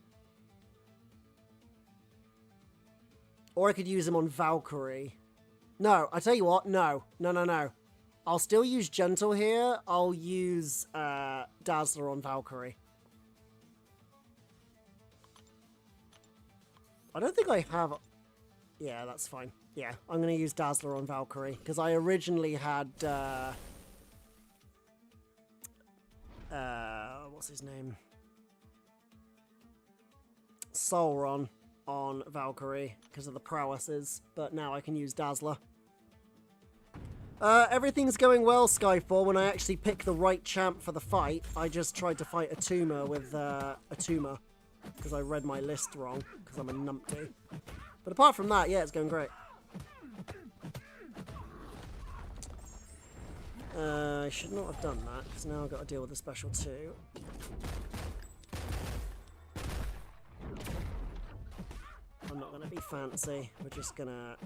Or I could use him on Valkyrie. No, I tell you what, no. I'll still use Gentle here. I'll use Dazzler on Valkyrie. I don't think I have... Yeah, that's fine. Yeah, I'm going to use Dazzler on Valkyrie, because I originally had... what's his name? Sauron on Valkyrie because of the prowesses, but now I can use Dazzler. Everything's going well, Skyfall. When I actually pick the right champ for the fight, I just tried to fight a Tuma with a Tuma because I read my list wrong because I'm a numpty. But apart from that, yeah, it's going great. I should not have done that because now I've got to deal with a special 2. I'm not going to be fancy. We're just going to...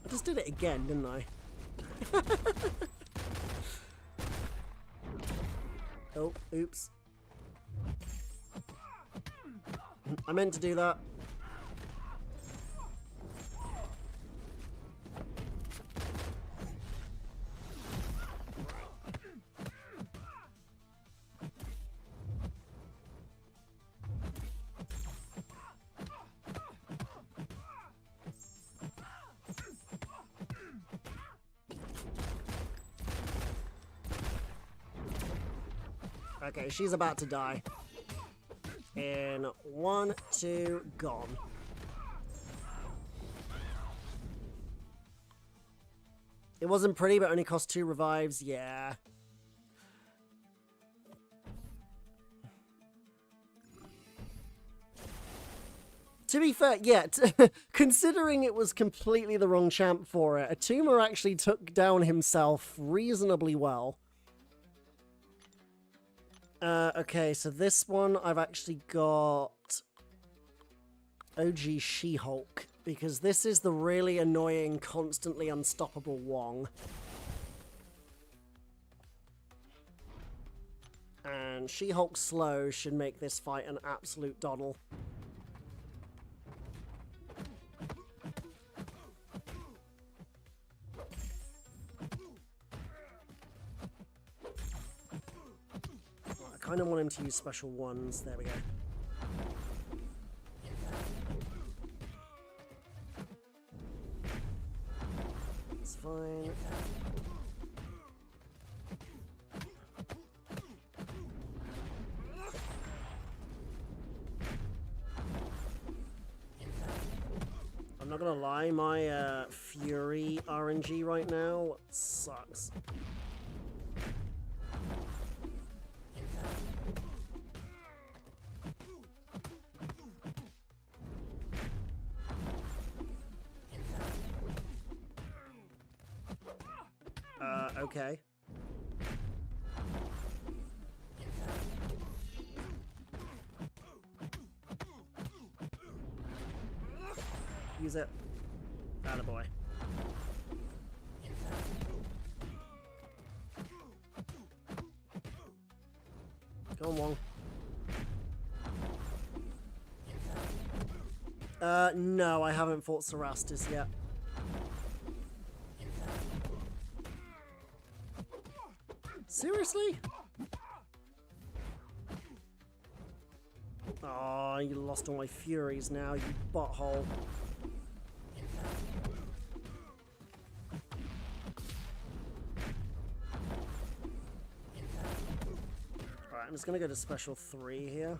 I just did it again, didn't I? Oh, oops. I meant to do that. Okay, she's about to die. In 1, 2, gone. It wasn't pretty, but only cost 2 revives. Yeah. To be fair, yeah, considering it was completely the wrong champ for it, Atuma actually took down himself reasonably well. Okay, so this one I've actually got OG She-Hulk, because this is the really annoying, constantly unstoppable Wong. And She-Hulk slow should make this fight an absolute doddle. I kind of want him to use special ones. There we go. It's fine. I'm not gonna lie, my Fury RNG right now sucks. Okay. Use it. Attaboy. Go on, Wong. No, I haven't fought Cerastus yet. Seriously? Oh, you lost all my Furies now, you butthole. Alright, I'm just gonna go to special 3 here.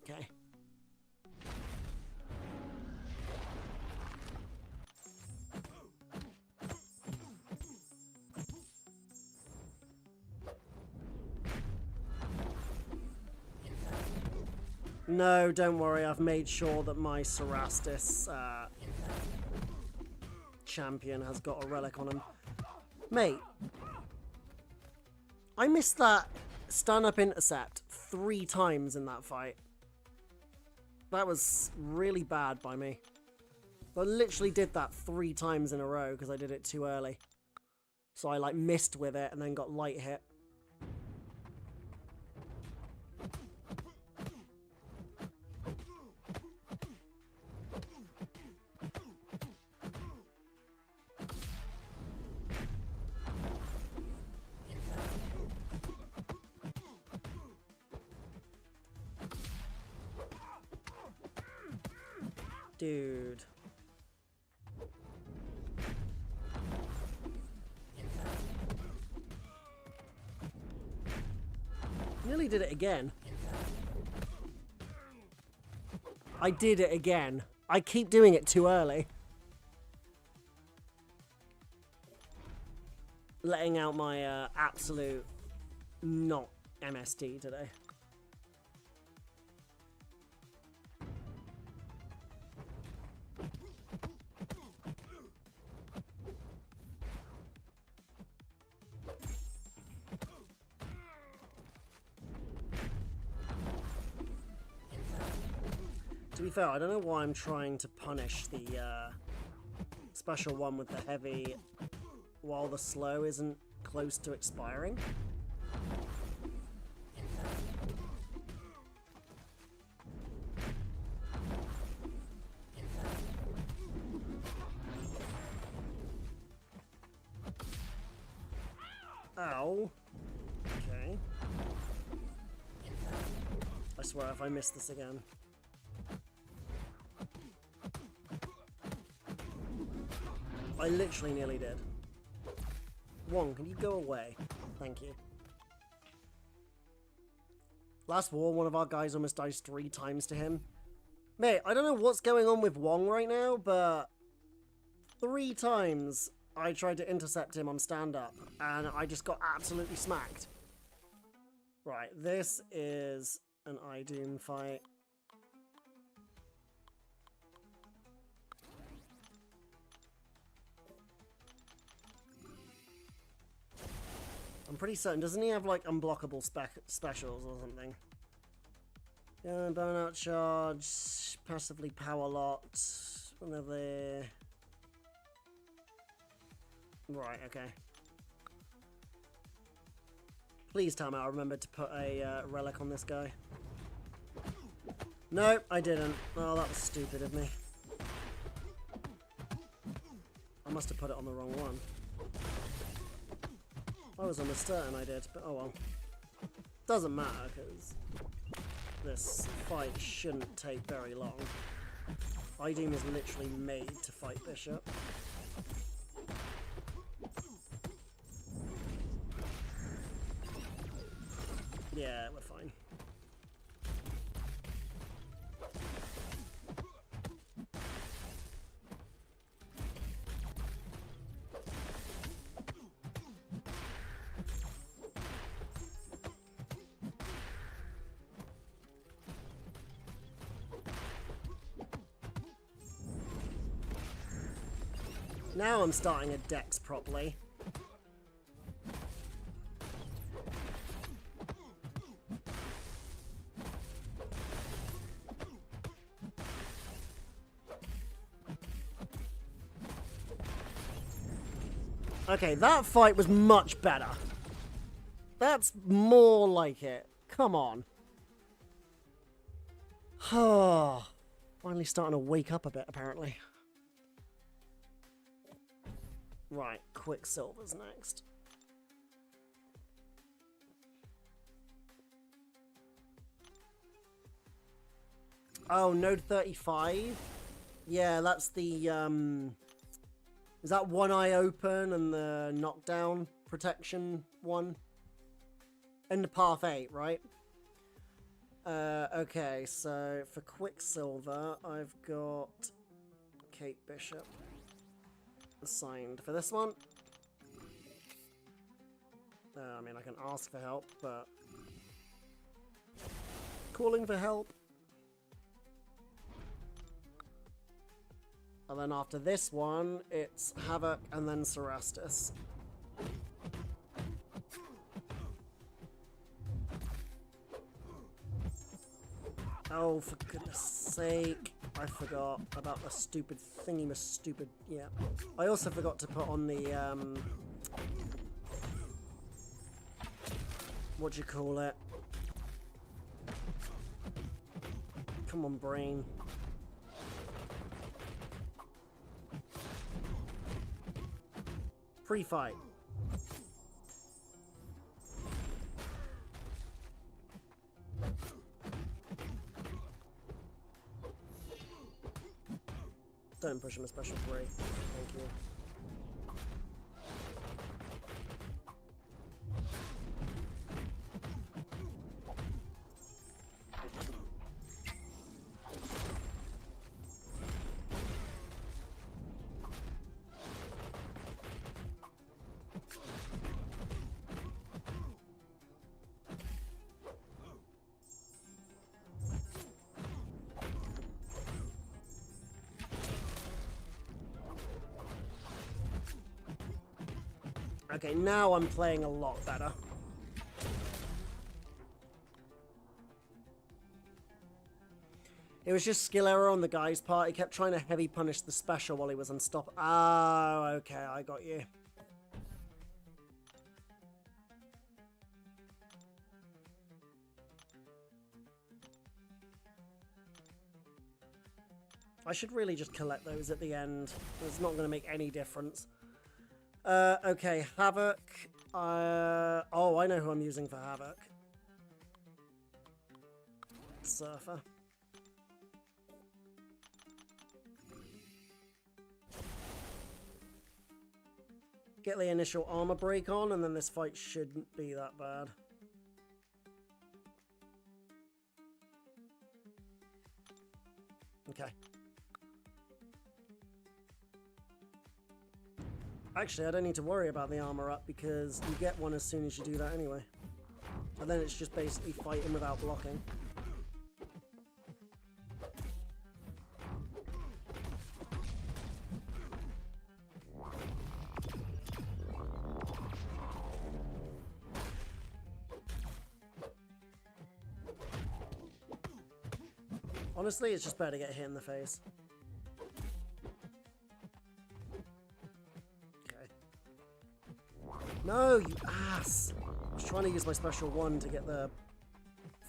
Okay. No, don't worry, I've made sure that my Cerastus champion has got a relic on him. Mate, I missed that stun-up intercept 3 times in that fight. That was really bad by me. I literally did that 3 times in a row because I did it too early. So I like missed with it and then got light hit. Dude. Nearly did it again. I did it again. I keep doing it too early. Letting out my absolute not MSD today. To be fair, I don't know why I'm trying to punish the special one with the heavy while the slow isn't close to expiring. Ow. Okay. I swear if I miss this again. I literally nearly did. Wong, can you go away? Thank you. Last war, one of our guys almost dies 3 times to him. Mate, I don't know what's going on with Wong right now, but 3 times I tried to intercept him on stand-up, and I just got absolutely smacked. Right, this is an iDoom fight. I'm pretty certain, doesn't he have like unblockable specials or something? Yeah, burnout charge, passively power locked, whenever they... Right, okay. Please tell me I remembered to put a relic on this guy. No, I didn't. Oh, that was stupid of me. I must have put it on the wrong one. I was almost certain I did, but oh well. Doesn't matter, because this fight shouldn't take very long. iDoom is literally made to fight Bishop. Yeah, we're fine. Now I'm starting a dex properly. Okay, that fight was much better. That's more like it. Come on. Oh, finally starting to wake up a bit, apparently. Right, Quicksilver's next. Oh, node 35? Yeah, that's the, is that one eye open and the knockdown protection one? And the path 8, right? Okay, so for Quicksilver, I've got Kate Bishop assigned for this one. I mean, I can ask for help, but calling for help. And then after this one, it's Havoc and then Cerastus. Oh, for goodness sake. I forgot about the stupid thingy, yeah. I also forgot to put on the, what do you call it? Come on, brain. Pre-fight. Don't push him a special 3. Thank you. Okay, now I'm playing a lot better. It was just skill error on the guy's part. He kept trying to heavy punish the special while he was unstoppable. Oh, okay, I got you. I should really just collect those at the end. It's not going to make any difference. Okay, Havoc. Oh, I know who I'm using for Havoc. Surfer. Get the initial armor break on, and then this fight shouldn't be that bad. Okay. Actually, I don't need to worry about the armor up because you get one as soon as you do that anyway. And then it's just basically fighting without blocking. Honestly, it's just better to get hit in the face. Okay. No, you ass! I was trying to use my special one to get the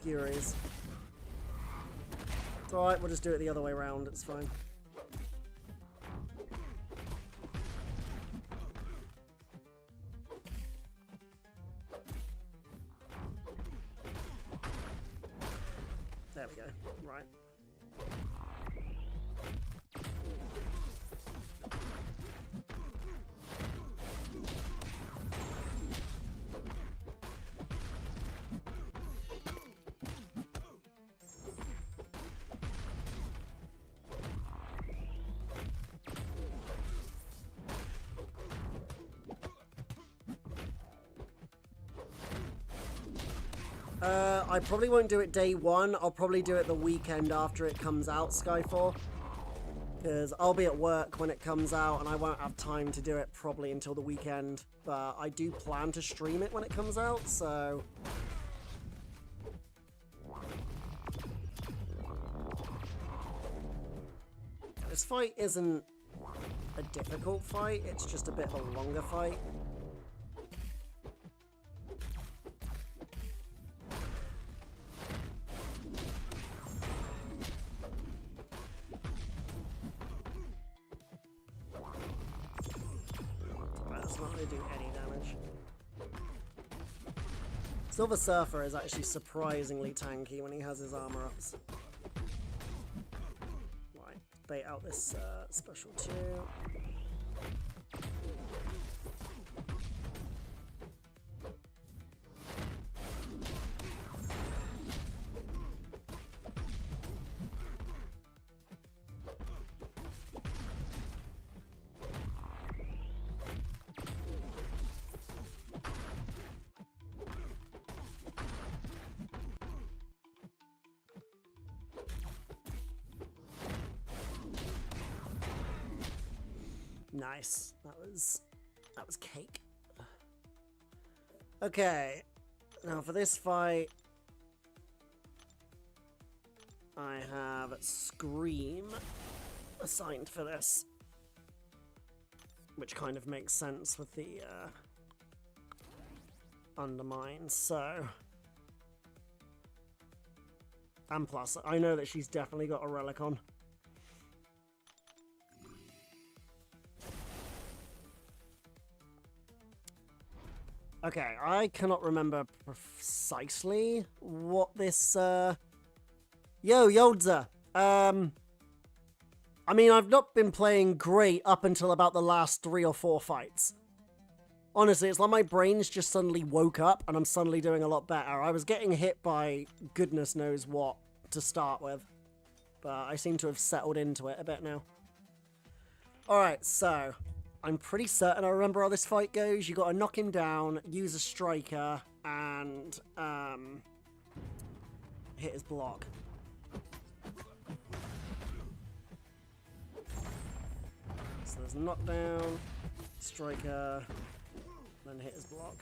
Furies. It's alright, we'll just do it the other way around, it's fine. There we go, right. I probably won't do it day one. I'll probably do it the weekend after it comes out, Skyfall. Because I'll be at work when it comes out and I won't have time to do it probably until the weekend. But I do plan to stream it when it comes out, so... This fight isn't a difficult fight, it's just a bit of a longer fight. Do any damage. Silver Surfer is actually surprisingly tanky when he has his armor ups. Right, bait out this special 2. Nice. That was cake. Okay. Now for this fight, I have Scream assigned for this, which kind of makes sense with the Undermine. So, and plus, I know that she's definitely got a relic on. Okay, I cannot remember precisely what this, Yo, Yodza! I mean, I've not been playing great up until about the last 3 or 4 fights. Honestly, it's like my brain's just suddenly woke up and I'm suddenly doing a lot better. I was getting hit by goodness knows what to start with, but I seem to have settled into it a bit now. Alright, so... I'm pretty certain I remember how this fight goes. You gotta knock him down, use a striker, and hit his block. So there's knockdown, striker, then hit his block.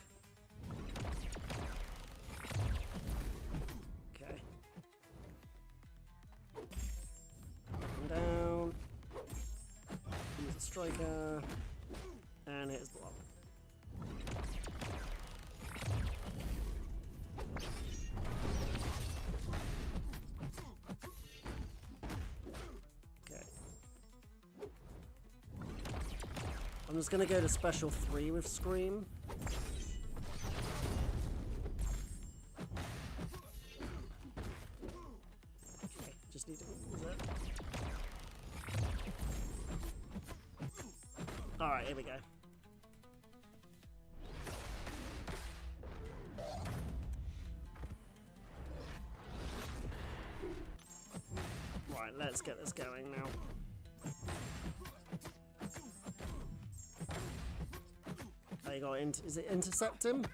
Okay. Knock him down, use a striker. And hit his block. Okay. I'm just gonna go to special 3 with Scream. Okay, just need to use it. Alright, here we go. Right, let's get this going now. got is it intercept him?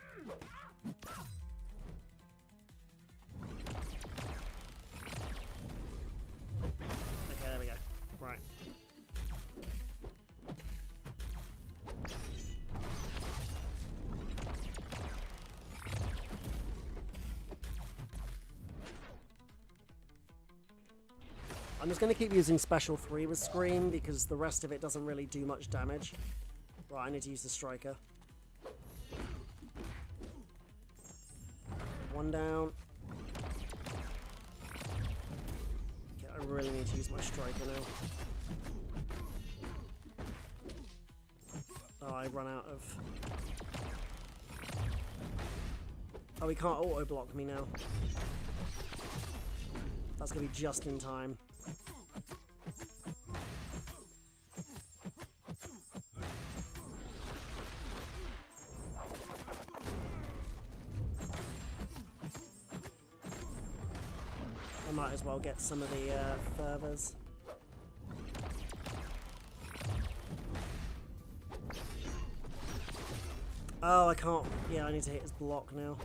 Okay, there we go. Right. I'm just going to keep using Special 3 with Scream because the rest of it doesn't really do much damage. Right, I need to use the Striker. One down. Okay, I really need to use my Striker now. Oh, I run out of... Oh, he can't auto-block me now. That's going to be just in time. I might as well get some of the fervors. Oh, I can't. Yeah, I need to hit his block now.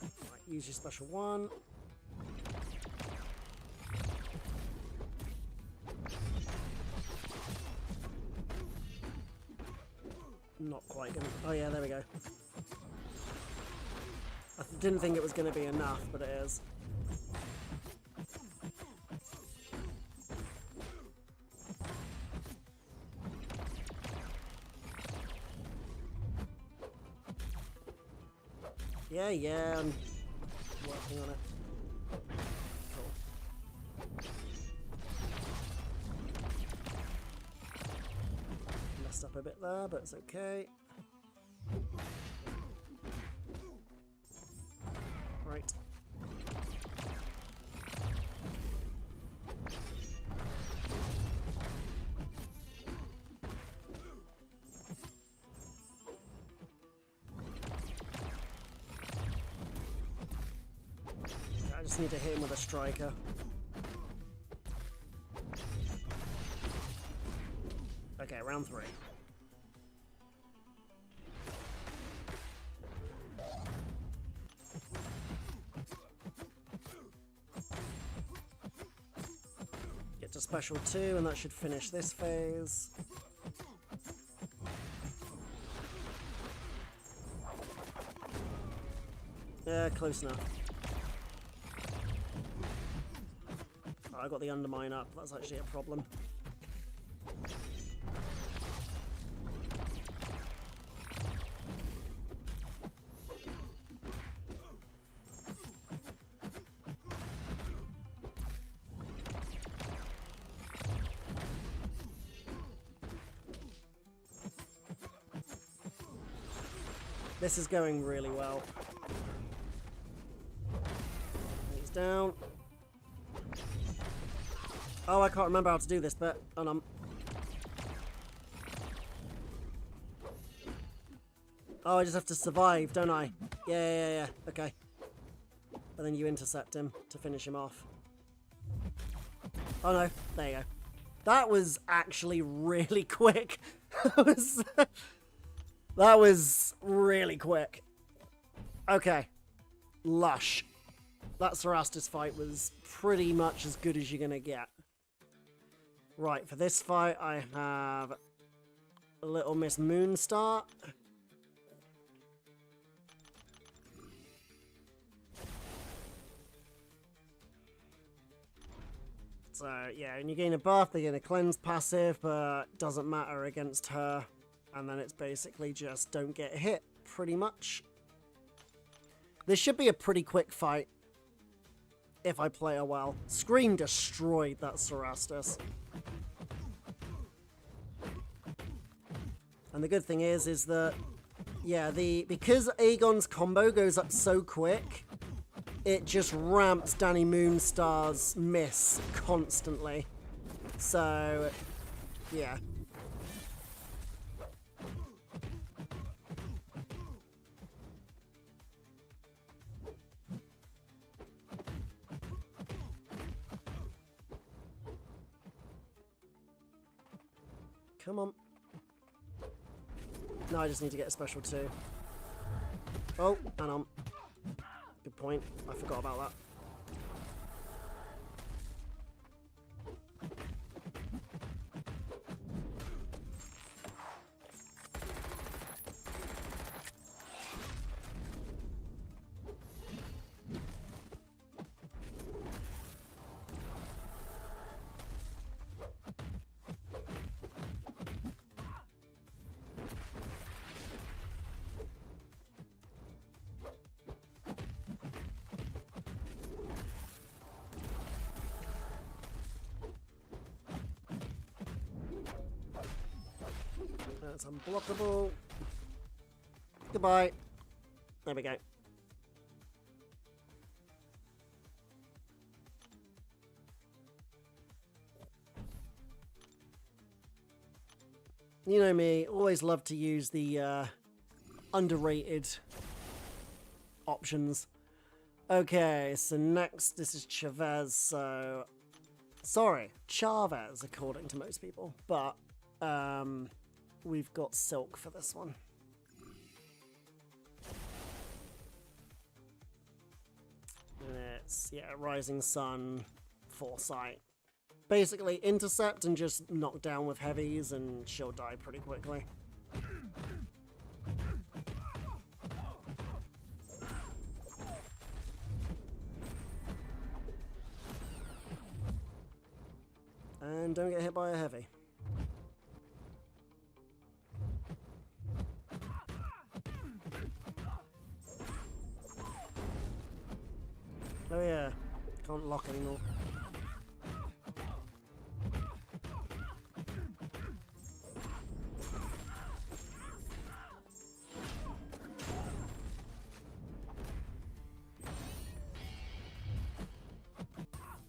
Right, use your special one. Not quite gonna... Oh yeah, there we go. I didn't think it was gonna be enough, but it is. Yeah, I'm working on it. Cool. Messed up a bit there, but it's okay. Right. I just need to hit him with a Striker. Okay, round 3. Get to special 2 and that should finish this phase. Yeah, close enough. Oh, I got the undermine up, that's actually a problem. This is going really well. He's down. Oh, I can't remember how to do this, but oh, I just have to survive, don't I? Yeah. Okay. And then you intercept him to finish him off. Oh no, there you go. That was actually really quick. That was really quick. Okay. Lush. That Cerastus fight was pretty much as good as you're gonna get. Right, for this fight I have a Little Miss Moonstar. So, yeah, when you gain a buff, they gain a cleanse passive, but doesn't matter against her. And then it's basically just don't get hit, pretty much. This should be a pretty quick fight, if I play her well. Scream destroyed that Cerastus. And the good thing is that, yeah, because Aegon's combo goes up so quick, it just ramps Danny Moonstar's miss constantly. So, yeah. Come on. No, I just need to get a special too. Oh, hang on. Good point. I forgot about that. That's unblockable. Goodbye. There we go. You know me, always love to use the underrated options. Okay, so next this is Chavez, so... Sorry, Chavez, according to most people. But, we've got Silk for this one. And it's, yeah, Rising Sun, Foresight. Basically, intercept and just knock down with heavies and she'll die pretty quickly. And don't get hit by a heavy. Oh yeah, can't lock anymore.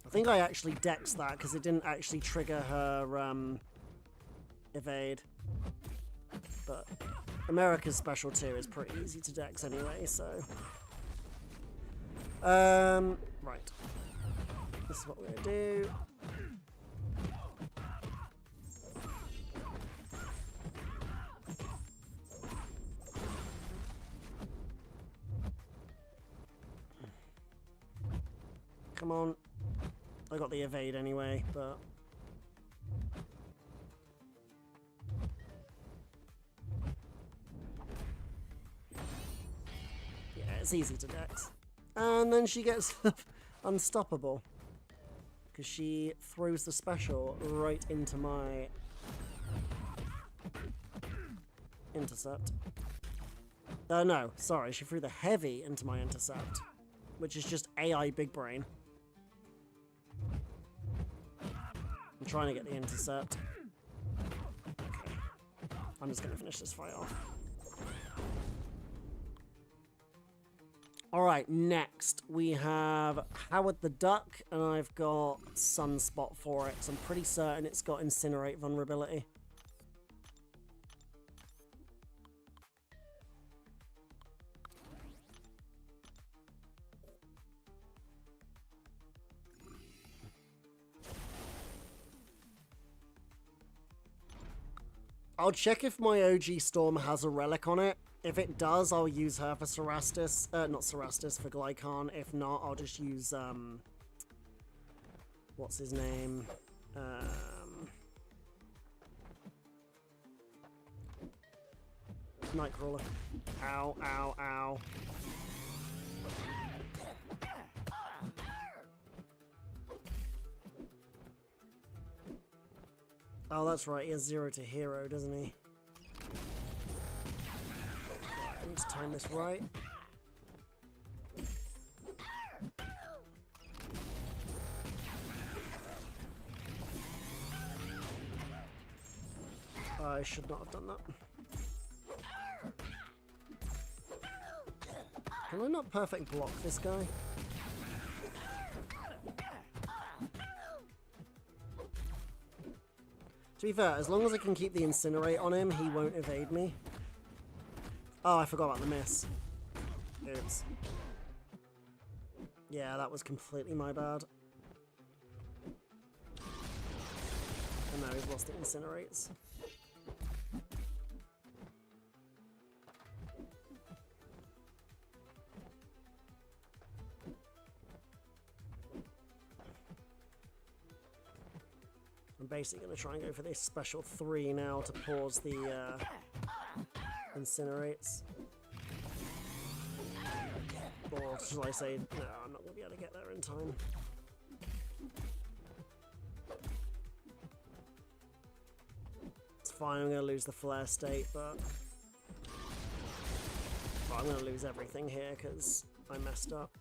I think I actually dexed that because it didn't actually trigger her evade. But America's special 2 is pretty easy to dex anyway, so... right. This is what we're gonna do. Come on. I got the evade anyway, but... yeah, it's easy to dex. And then she gets unstoppable. Because she throws the special right into my intercept. No, sorry, she threw the heavy into my intercept. Which is just AI big brain. I'm trying to get the intercept. Okay. I'm just going to finish this fight off. Alright, next we have Howard the Duck, and I've got Sunspot for it, so I'm pretty certain it's got Incinerate vulnerability. I'll check if my OG Storm has a relic on it. If it does, I'll use her for Cerastus. Not Cerastus, for Glycon. If not, I'll just use, what's his name? Nightcrawler. Ow, ow, ow. Oh, that's right, he has 0 to hero, doesn't he? I need to time this right. I should not have done that. Can I not perfect block this guy? To be fair, as long as I can keep the Incinerate on him, he won't evade me. Oh, I forgot about the miss. Oops. Yeah, that was completely my bad. And now he's lost the Incinerates. I'm basically going to try and go for this special 3 now to pause the incinerates. Or shall I say, no, I'm not going to be able to get there in time. It's fine, I'm going to lose the flare state, but... Well, I'm going to lose everything here because I messed up.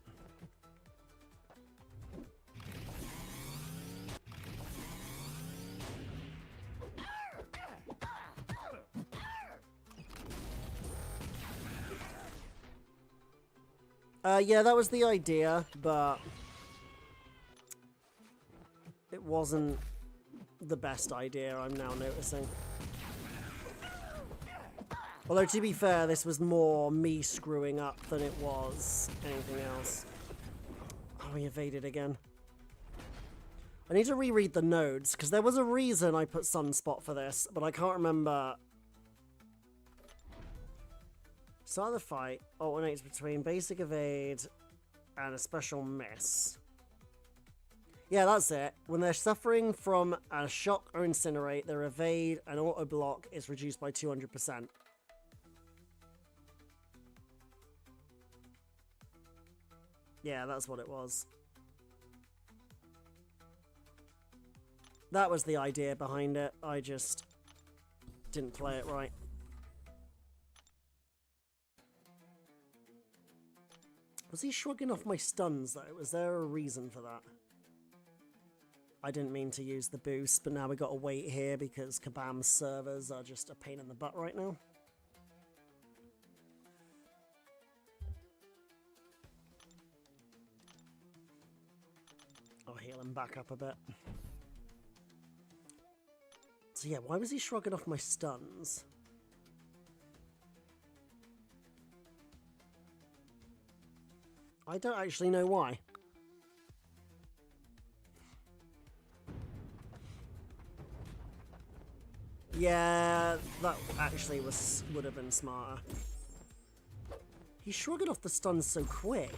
Yeah, that was the idea, but it wasn't the best idea, I'm now noticing. Although, to be fair, this was more me screwing up than it was anything else. Oh, he evaded again. I need to reread the nodes, because there was a reason I put Sunspot for this, but I can't remember. Start of the fight alternates between basic evade and a special miss. Yeah, that's it. When they're suffering from a shock or incinerate, their evade and auto block is reduced by 200%. Yeah, that's what it was. That was the idea behind it. I just didn't play it right. Was he shrugging off my stuns, though? Was there a reason for that? I didn't mean to use the boost, but now we got to wait here because Kabam's servers are just a pain in the butt right now. I'll heal him back up a bit. So yeah, why was he shrugging off my stuns? I don't actually know why. Yeah, that actually would have been smarter. He's shrugging off the stuns so quick.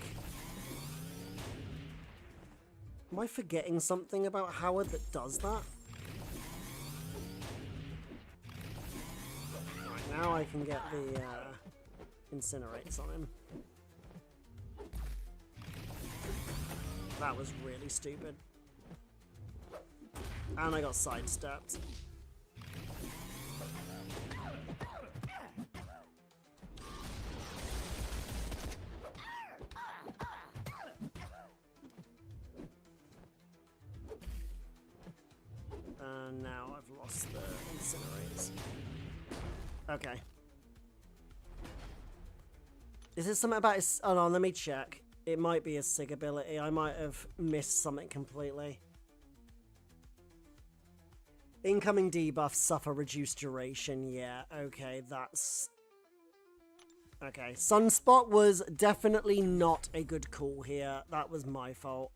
Am I forgetting something about Howard that does that? Right, now I can get the incinerates on him. That was really stupid. And I got sidestepped. And now I've lost the incinerates. Okay. Is it something about his... Oh no, let me check. It might be a SIG ability. I might have missed something completely. Incoming debuffs suffer reduced duration. Yeah, okay, that's... Okay, Sunspot was definitely not a good call here. That was my fault.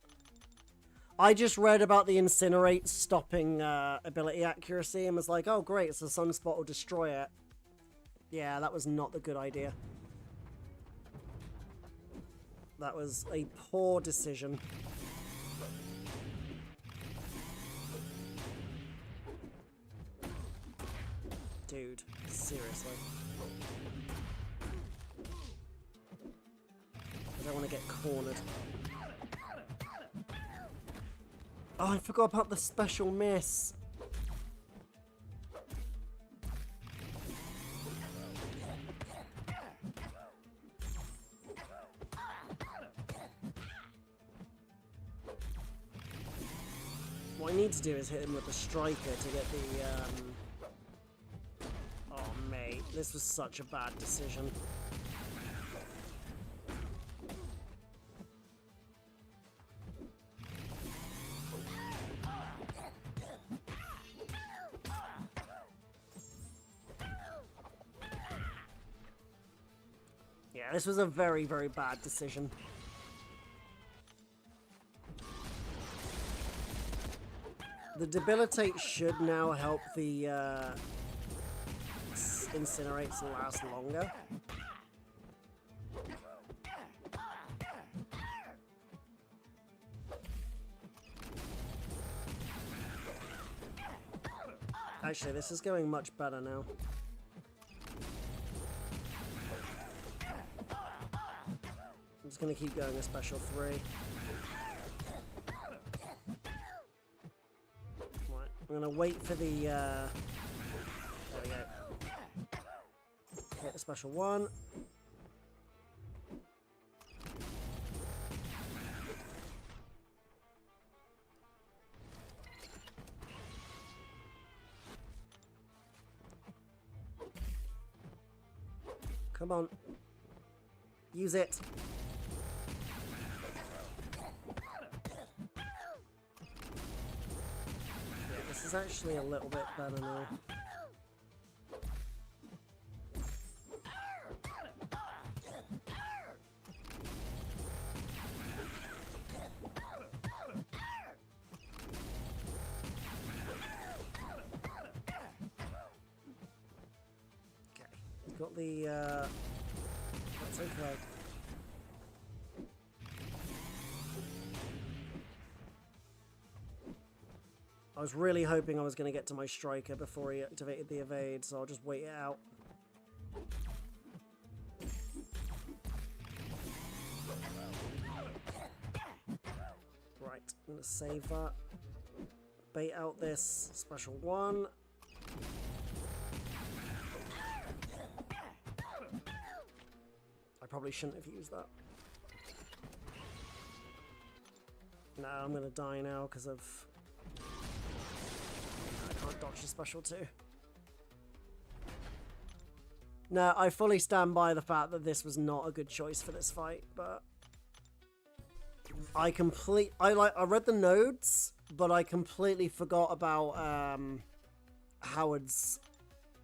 I just read about the Incinerate stopping ability accuracy and was like, oh great, so Sunspot will destroy it. Yeah, that was not the good idea. That was a poor decision. Dude, seriously. I don't want to get cornered. Oh, I forgot about the special miss. What I need to do is hit him with the striker to get the, Oh, mate, this was such a bad decision. Yeah, this was a very, very bad decision. The Debilitate should now help the Incinerates to last longer. Actually, this is going much better now. I'm just going to keep going a special 3. Right, I'm going to wait for the... there we go. Hit a special 1. Come on. Use it. Yeah, this is actually a little bit better now. Got the, that's okay. I was really hoping I was going to get to my striker before he activated the evade, so I'll just wait it out. Right, I'm going to save that. Bait out this special 1. Probably shouldn't have used that. No, I'm going to die now because of... I can't dodge the special 2. No, I fully stand by the fact that this was not a good choice for this fight, but... I read the notes, but I completely forgot about Howard's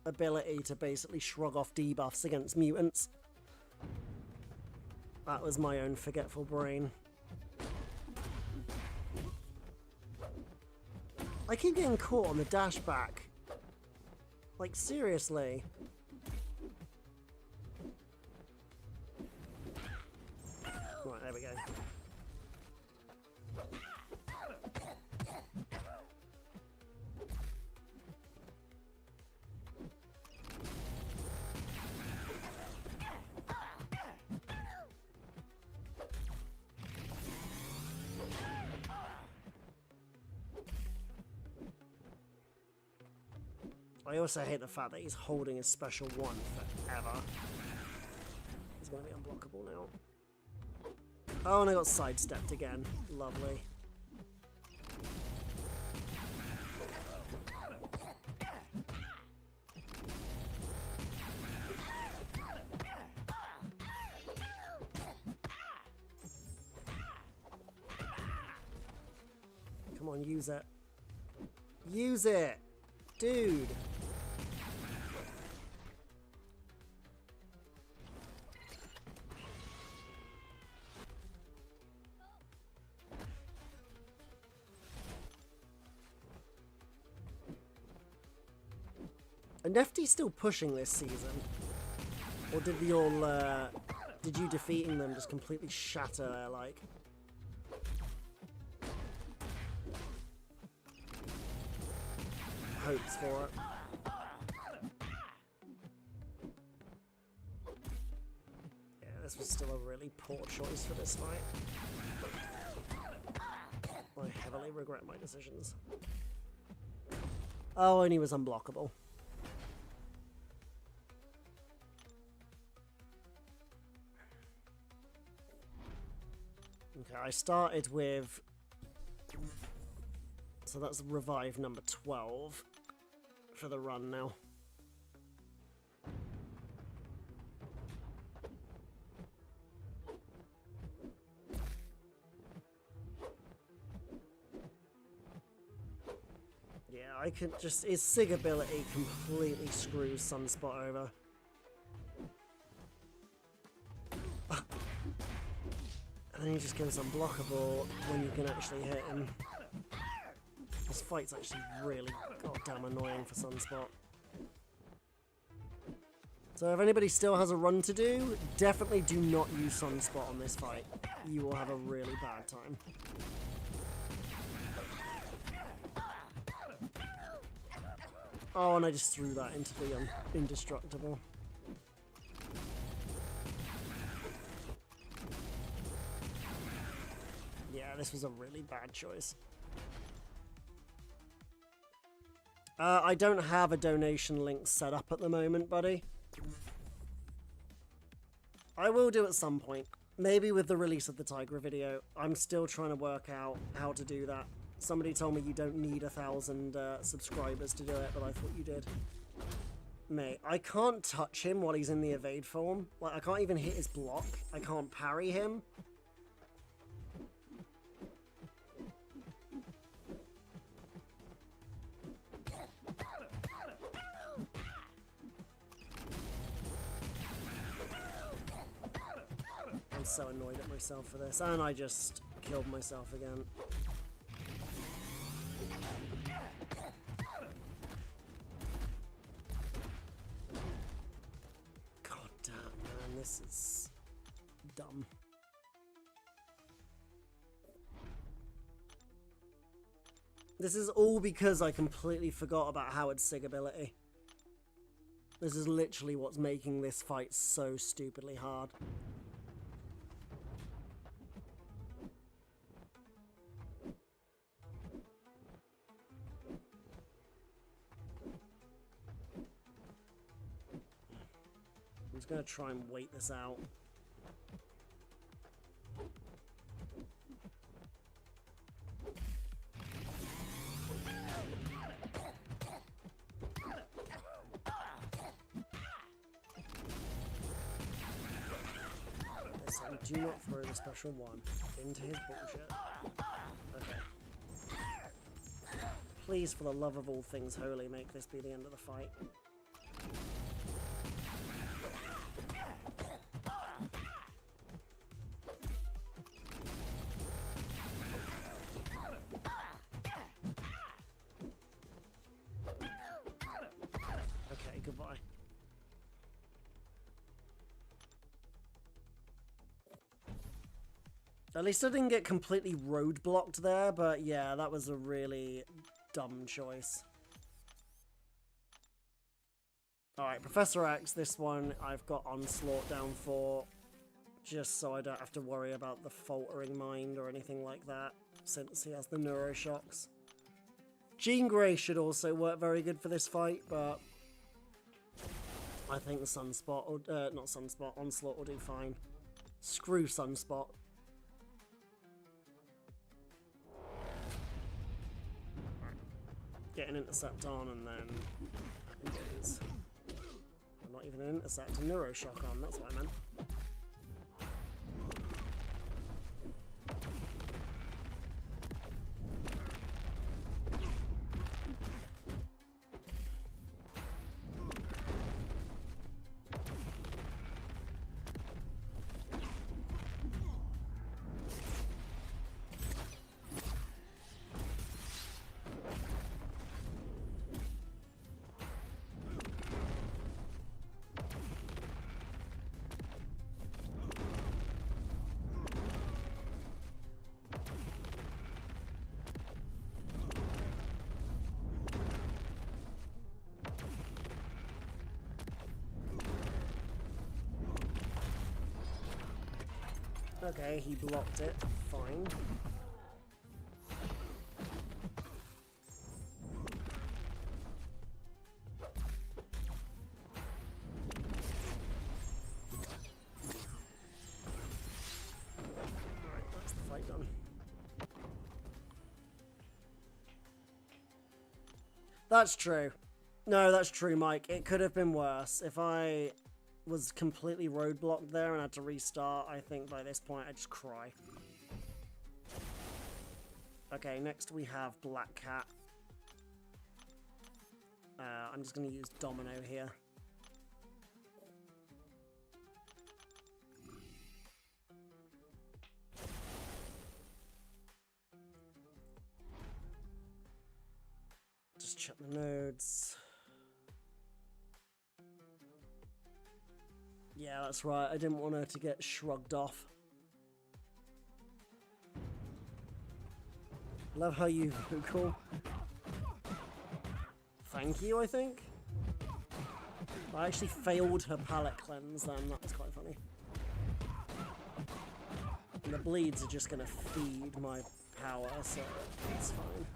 ability to basically shrug off debuffs against mutants. That was my own forgetful brain. I keep getting caught on the dash back. Like, seriously. Right, there we go. I also hate the fact that he's holding a special 1 forever. He's going to be unblockable now. Oh, and I got sidestepped again. Lovely. Come on, use it. Use it! Dude! Are Nefty still pushing this season? Or did the all, did you defeating them just completely shatter their, like... hopes for it? Yeah, this was still a really poor choice for this fight. I heavily regret my decisions. Oh, and he was unblockable. Okay, I started with... So that's revive number 12 for the run now. Yeah, I could just... His SIG ability completely screws Sunspot over. And then he just goes unblockable when you can actually hit him. This fight's actually really goddamn annoying for Sunspot. So if anybody still has a run to do, definitely do not use Sunspot on this fight. You will have a really bad time. Oh, and I just threw that into the indestructible. Yeah, this was a really bad choice. I don't have a donation link set up at the moment, buddy. I will do at some point. Maybe with the release of the Tigra video. I'm still trying to work out how to do that. Somebody told me you don't need 1,000 subscribers to do it, but I thought you did. Mate, I can't touch him while he's in the evade form. Like, I can't even hit his block. I can't parry him. I'm so annoyed at myself for this, and I just killed myself again. God damn, man, this is dumb. This is all because I completely forgot about Howard's SIG ability. This is literally what's making this fight so stupidly hard. I'm just going to try and wait this out. Listen, do not throw the special one into his bullshit. Okay. Please, for the love of all things holy, make this be the end of the fight. Okay, goodbye. At least I didn't get completely roadblocked there, but yeah, that was a really dumb choice. Alright, Professor X, this one I've got Onslaught down for, just so I don't have to worry about the faltering mind or anything like that, since he has the neuroshocks. Jean Grey should also work very good for this fight, but I think the Sunspot, or, not Sunspot, Onslaught will do fine. Screw Sunspot. Get an intercept on and then not even an intercept, a neuroshock on, that's what I meant. Okay, he blocked it. Fine. Alright, that's the fight done. That's true. No, that's true, Mike. It could have been worse. If I was completely roadblocked there and had to restart, I think by this point I'd just cry. Okay, next we have Black Cat. I'm just going to use Domino here. Just check the nodes. Yeah, that's right. I didn't want her to get shrugged off. Love how you vocal. thank you, I think. I actually failed her palate cleanse then, that was quite funny. And the bleeds are just gonna feed my power, so it's fine.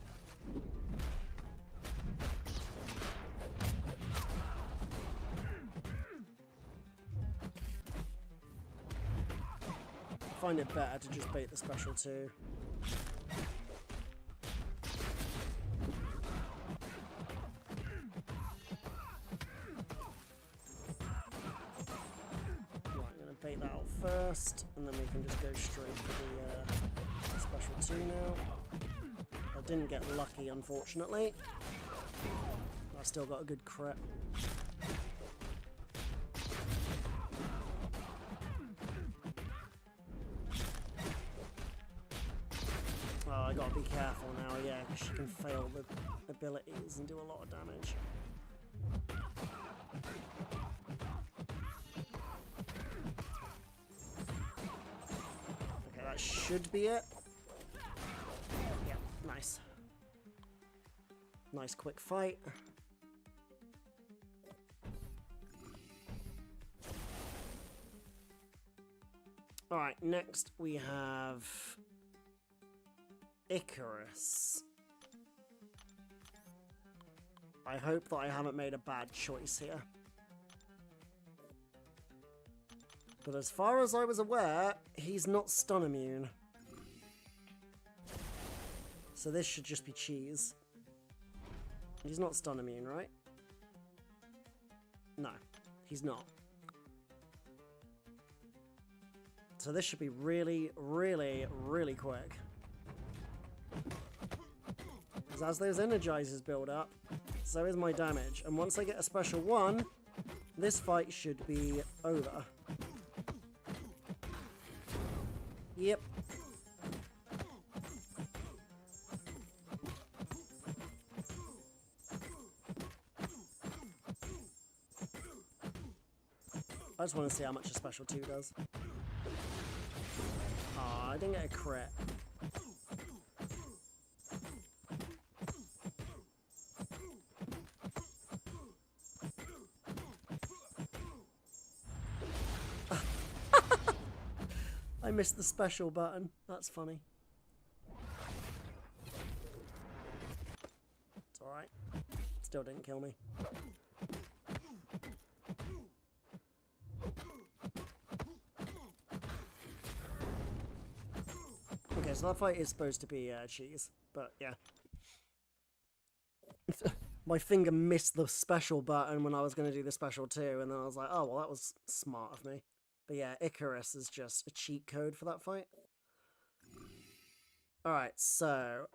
I find it better to just bait the special 2. Bait that out first, and then we can just go straight for the special 2 now. I didn't get lucky, unfortunately. I still got a good crit. Oh, I gotta be careful now, yeah, because she can fail the abilities and do a lot of damage. That should be it. Yeah, nice. Nice quick fight. Alright, next we have Icarus. I hope that I haven't made a bad choice here. But as far as I was aware, he's not stun immune. So this should just be cheese. He's not stun immune, right? No, he's not. So this should be really, really, really quick. Because as those energizers build up, so is my damage. And once I get a special 1, this fight should be over. Yep. I just want to see how much a special 2 does. Aw, I didn't get a crit. I missed the special button. That's funny. It's alright. Still didn't kill me. Okay, so that fight is supposed to be cheese, but yeah. My finger missed the special button when I was going to do the special 2, and then I was like, oh, well, that was smart of me. But yeah, Icarus is just a cheat code for that fight. Alright, so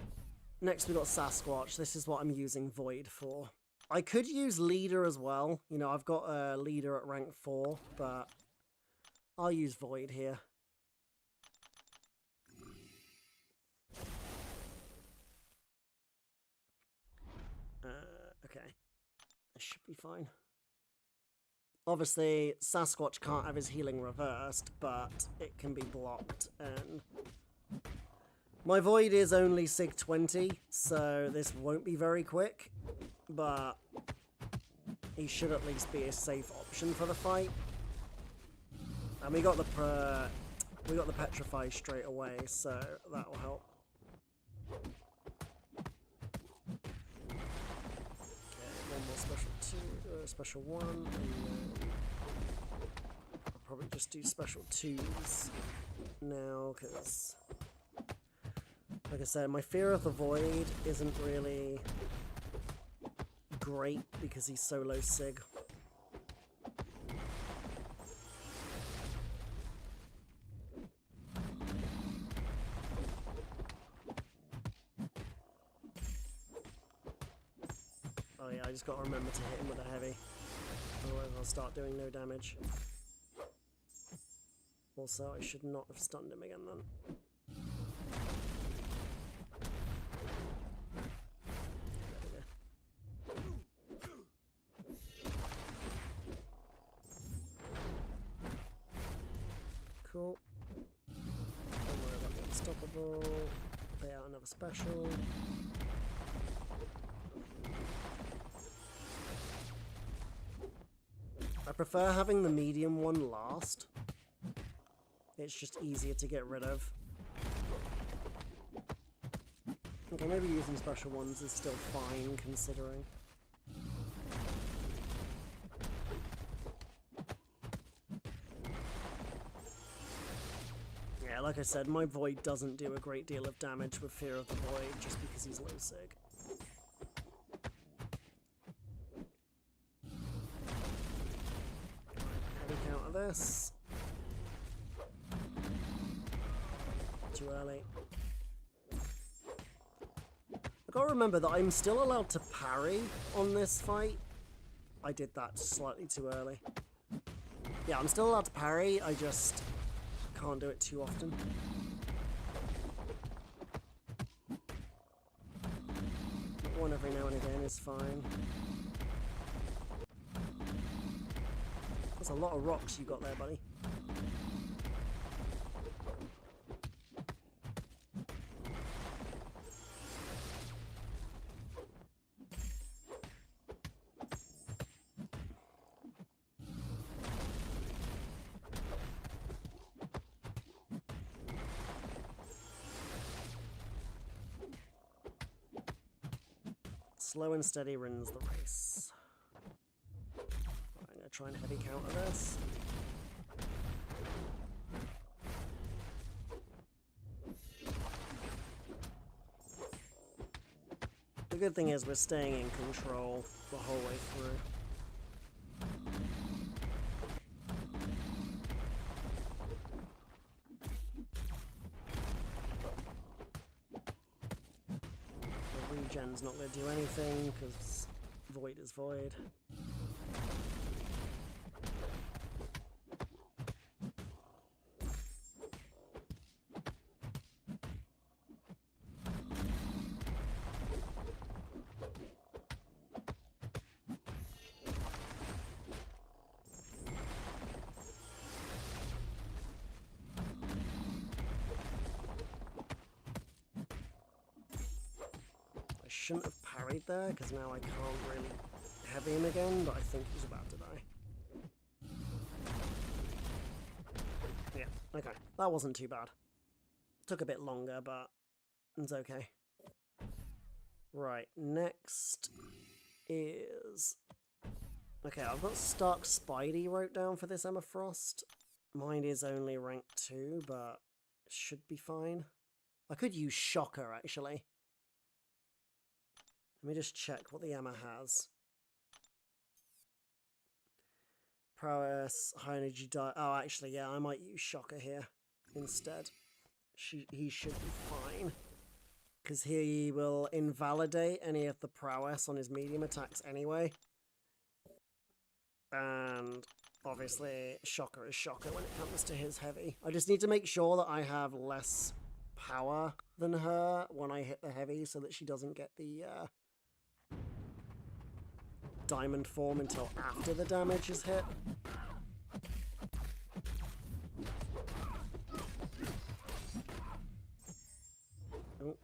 next we got Sasquatch. This is what I'm using Void for. I could use Leader as well. You know, I've got a Leader at rank 4, but I'll use Void here. Okay. This should be fine. Obviously, Sasquatch can't have his healing reversed, but it can be blocked, and my Void is only Sig 20, so this won't be very quick, but he should at least be a safe option for the fight. And we got the Petrify straight away, so that will help. Special 2, special 1, and I'll probably just do special 2s now, because, like I said, my Fear of the Void isn't really great because he's so low Sig. Oh yeah, I just gotta remember to hit him with a heavy. Otherwise I'll start doing no damage. Also, I should not have stunned him again then. Cool. Don't worry about the unstoppable. Pay out another special. I prefer having the medium one last. It's just easier to get rid of. Okay, maybe using special ones is still fine, considering. Yeah, like I said, my Void doesn't do a great deal of damage with Fear of the Void, just because he's low sig. Heavy counter this. Too early. I gotta remember that I'm still allowed to parry on this fight. I did that slightly too early. Yeah, I'm still allowed to parry, I just can't do it too often. But one every now and again is fine. That's a lot of rocks you got there, buddy. Slow and steady wins the race. I'm going to try and heavy counter this. The good thing is we're staying in control the whole way through. Regen's not going to do anything because Void is Void. I shouldn't have parried there, because now I can't really heavy him again, but I think he's about to die. Yeah, okay. That wasn't too bad. Took a bit longer, but it's okay. Right, next is... Okay, I've got Stark Spidey wrote down for this Emma Frost. Mine is only rank 2, but it should be fine. I could use Shocker, actually. Let me just check what the Emma has. Prowess, high energy die. Oh, actually, yeah, I might use Shocker here instead. He should be fine. Because he will invalidate any of the prowess on his medium attacks anyway. And obviously, Shocker is Shocker when it comes to his heavy. I just need to make sure that I have less power than her when I hit the heavy so that she doesn't get the diamond form until after the damage is hit. Oh.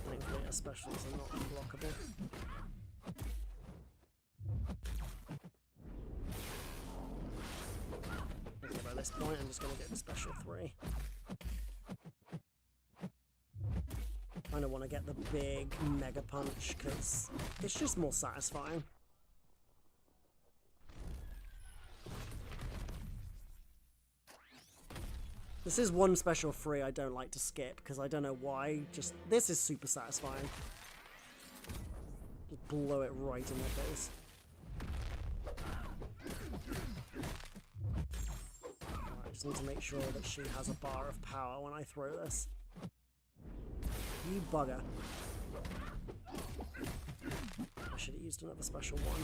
Thankfully, her specials are not unblockable. Okay, by this point, I'm just going to get the special 3. I don't want to get the big mega punch because it's just more satisfying. This is one special 3 I don't like to skip because I don't know why. Just this is super satisfying. Just blow it right in the face. I just need to make sure that she has a bar of power when I throw this. You bugger. I should have used another special 1.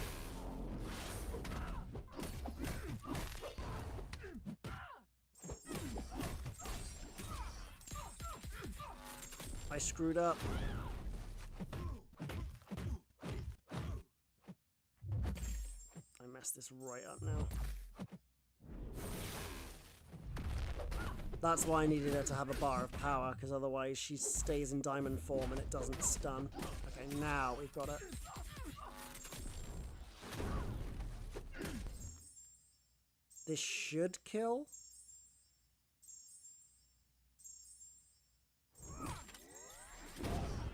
I screwed up. I messed this right up now. That's why I needed her to have a bar of power, because otherwise she stays in diamond form and it doesn't stun. Okay, now we've got it. This should kill.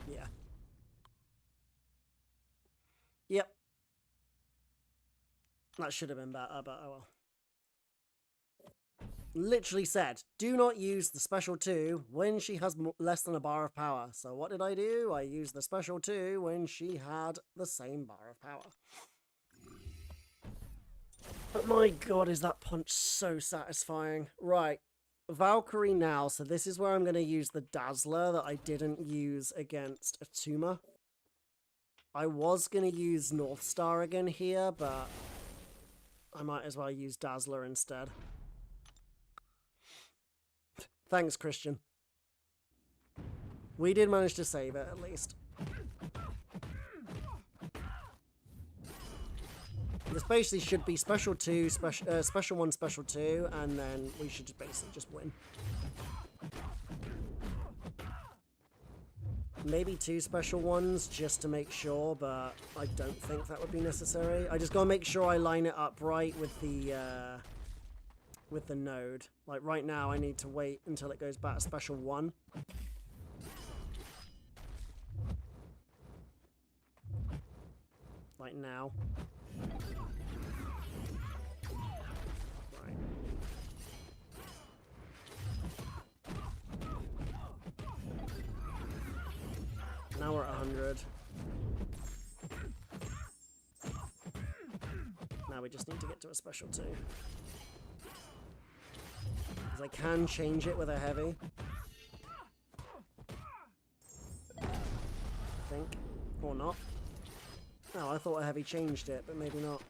Yeah. Yep. That should have been better, but oh well. Literally said, do not use the special 2 when she has less than a bar of power. So what did I do? I used the special 2 when she had the same bar of power. But my god, is that punch so satisfying. Right, Valkyrie now. So this is where I'm going to use the Dazzler that I didn't use against Atuma. I was going to use North Star again here, but I might as well use Dazzler instead. Thanks, Christian. We did manage to save it, at least. This basically should be special 2, special 1, special 2, and then we should just basically just win. Maybe 2 special 1s just to make sure, but I don't think that would be necessary. I just gotta make sure I line it up right with the node. Like right now I need to wait until it goes back to special 1. Like now. Right. Now we're at 100. Now we just need to get to a special 2. Because I can change it with a heavy. I think. Or not. Oh, I thought a heavy changed it, but maybe not.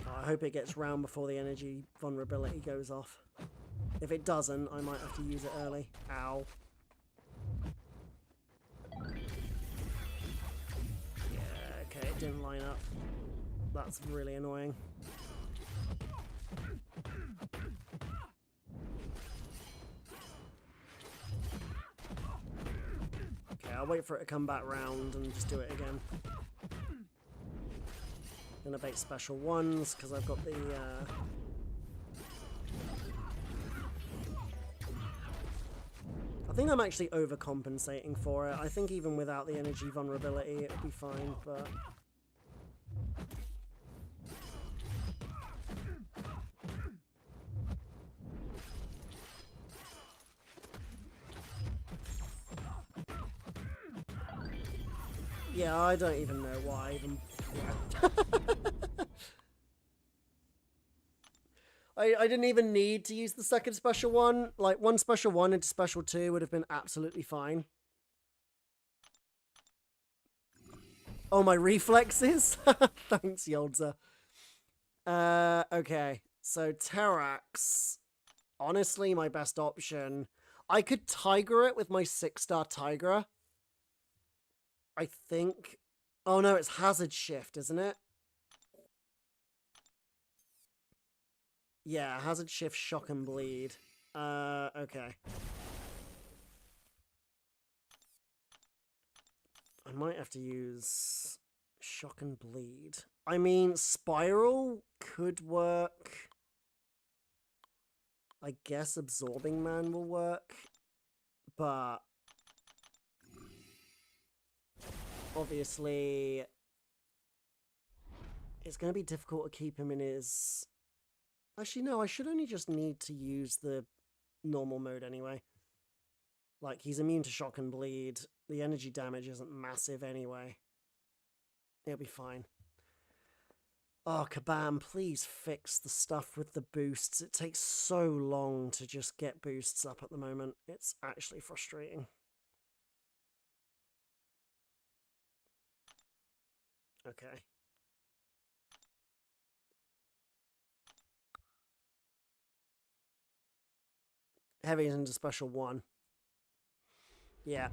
Oh, I hope it gets round before the energy vulnerability goes off. If it doesn't, I might have to use it early. Ow. Yeah, okay, it didn't line up. That's really annoying. Okay, I'll wait for it to come back round and just do it again. Gonna bait special 1s because I've got the I think I'm actually overcompensating for it. I think even without the energy vulnerability it would be fine, but yeah, I don't even know why I even... I didn't even need to use the second special 1. Like, 1 special 1 into special 2 would have been absolutely fine. Oh, my reflexes? Thanks, Yolza. Okay. So, Terrax. Honestly, my best option. I could Tiger it with my 6-star Tigra. I think... Oh no, it's Hazard Shift, isn't it? Yeah, Hazard Shift, Shock and Bleed. Okay. I might have to use Shock and Bleed. I mean, Spiral could work. I guess Absorbing Man will work. But... obviously, it's going to be difficult to keep him in his... Actually, no, I should only just need to use the normal mode anyway. Like, he's immune to Shock and Bleed. The energy damage isn't massive anyway. It'll be fine. Oh, Kabam, please fix the stuff with the boosts. It takes so long to just get boosts up at the moment. It's actually frustrating. Okay. Heavy is into special 1. Yeah.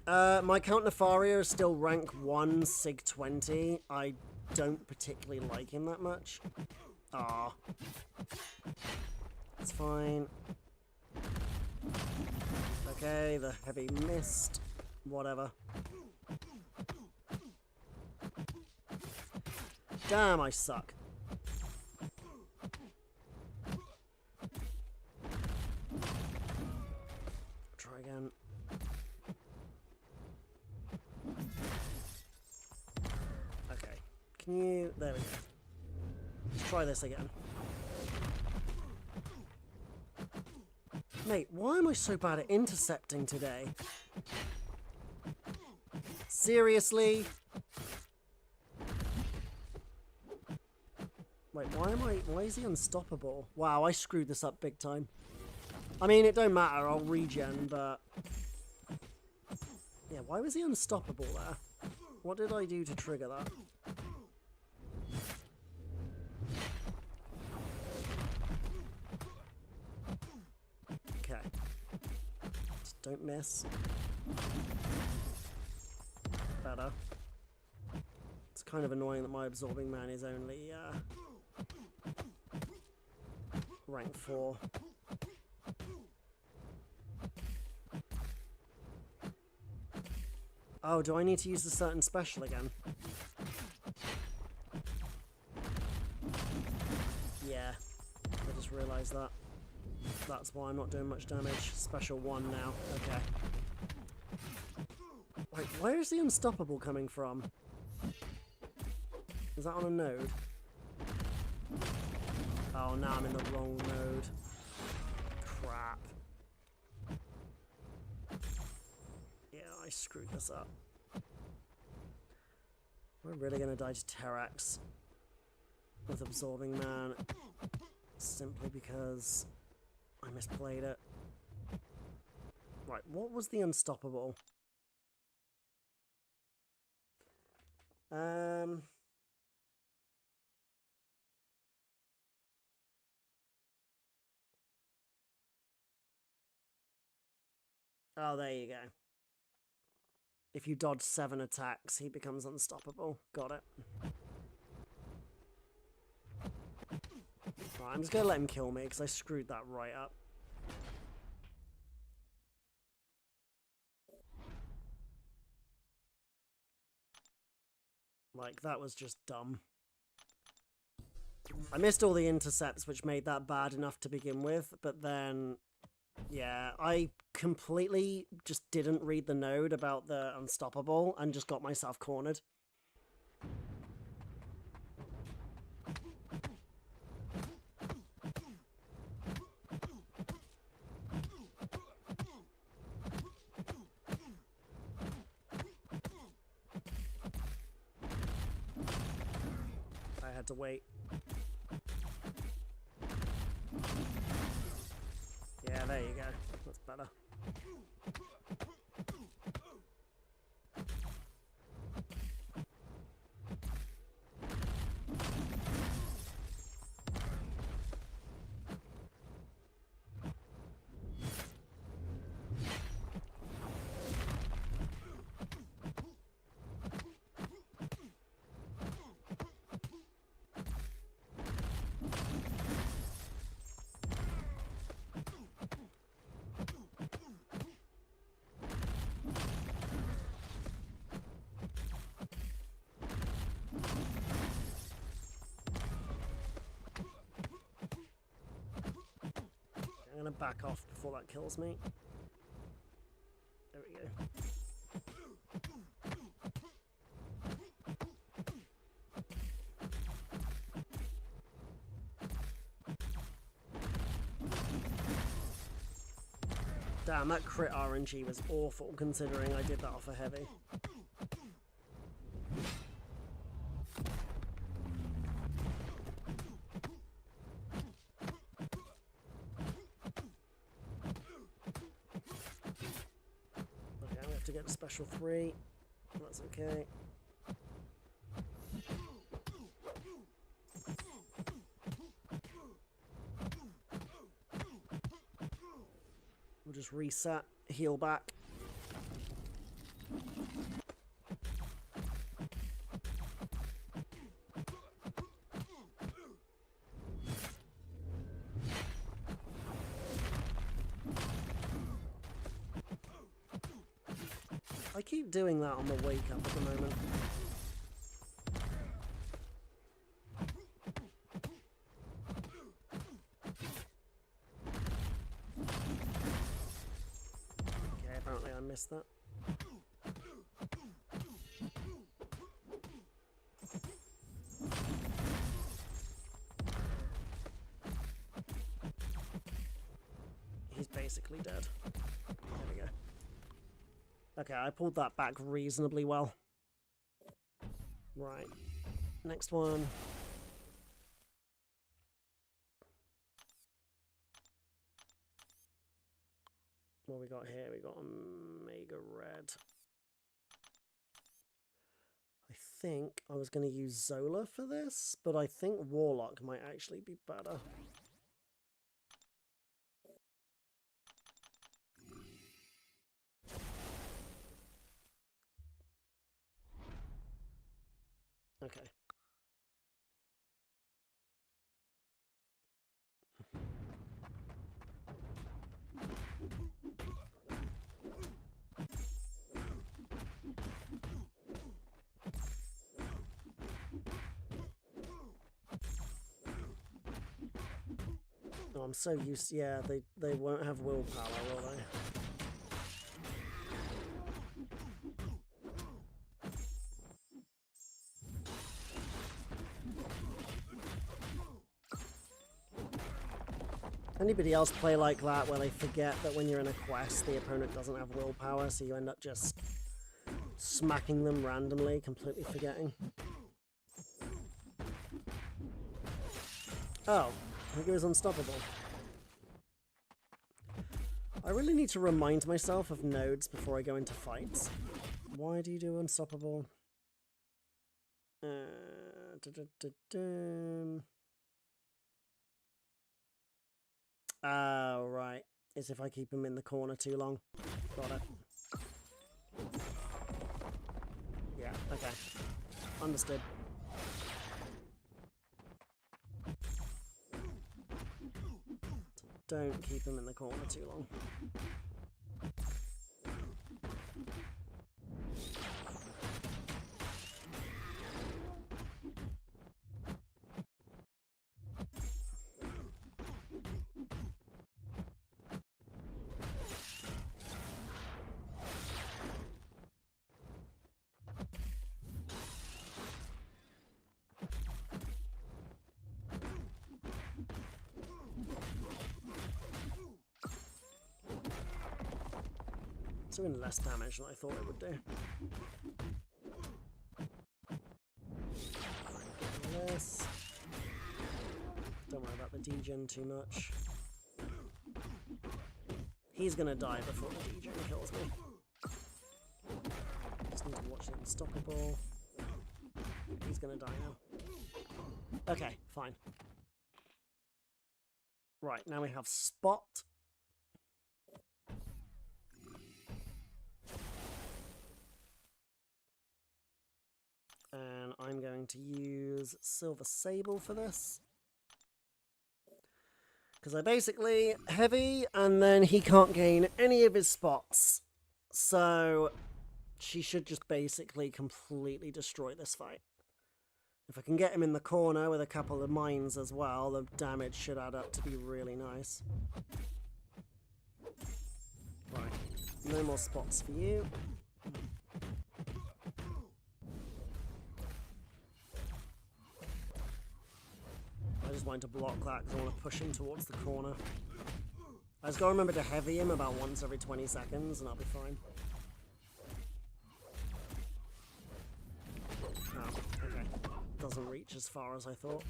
My Count Nefario is still rank 1, Sig 20. I don't particularly like him that much. Ah. It's fine. Okay, the heavy mist. Whatever. Damn, I suck. Try again. Okay. Can you... There we go. Let's try this again. Mate, why am I so bad at intercepting today? Seriously? Wait, why is he unstoppable? Wow, I screwed this up big time. I mean, it don't matter, I'll regen, but... Yeah, why was he unstoppable there? What did I do to trigger that? Okay. Just don't miss. Better. It's kind of annoying that my Absorbing Man is only, rank 4. Oh, do I need to use a certain special again? Yeah, I just realised that. That's why I'm not doing much damage. Special 1 now. Okay. Wait, where is the unstoppable coming from? Is that on a node? Oh, now I'm in the wrong node. Crap. Yeah, I screwed this up. We're really gonna die to Terrax with Absorbing Man simply because I misplayed it. Right, what was the unstoppable? Oh, there you go. If you dodge 7 attacks, he becomes unstoppable. Got it. Right, I'm just gonna let him kill me because I screwed that right up. Like, that was just dumb. I missed all the intercepts, which made that bad enough to begin with, but then, yeah, I completely just didn't read the node about the unstoppable and just got myself cornered. I had to wait. Yeah, there you go. That's better. I'm gonna back off before that kills me. There we go. Damn, that crit RNG was awful considering I did that off a heavy. To get a special 3. That's okay. We'll just reset, heal back. I keep doing that on the wake up at the moment. Okay, apparently I missed that. He's basically dead. There we go. Okay, I pulled that back reasonably well. Right. Next one. What we got here? We got Omega Red. I think I was going to use Zola for this, but I think Warlock might actually be better. Okay. Oh, I'm so used to, yeah, they won't have willpower, will they? Anybody else play like that where they forget that when you're in a quest the opponent doesn't have willpower, so you end up just smacking them randomly, completely forgetting? Oh, I think it was unstoppable. I really need to remind myself of nodes before I go into fights. Why do you do unstoppable? Oh, right. It's if I keep him in the corner too long. Got it. Yeah, okay. Understood. Don't keep him in the corner too long. It's doing less damage than I thought it would do. Less. Don't worry about the degen too much. He's gonna die before the degen kills me. Just need to watch the unstoppable. He's gonna die now. Okay, fine. Right, now we have Spot. And I'm going to use Silver Sable for this. Because I basically heavy, and then he can't gain any of his spots. So she should just basically completely destroy this fight. If I can get him in the corner with a couple of mines as well, the damage should add up to be really nice. Right, no more spots for you. I just wanted to block that because I want to push him towards the corner. I just gotta remember to heavy him about once every 20 seconds and I'll be fine. Oh, okay. Doesn't reach as far as I thought.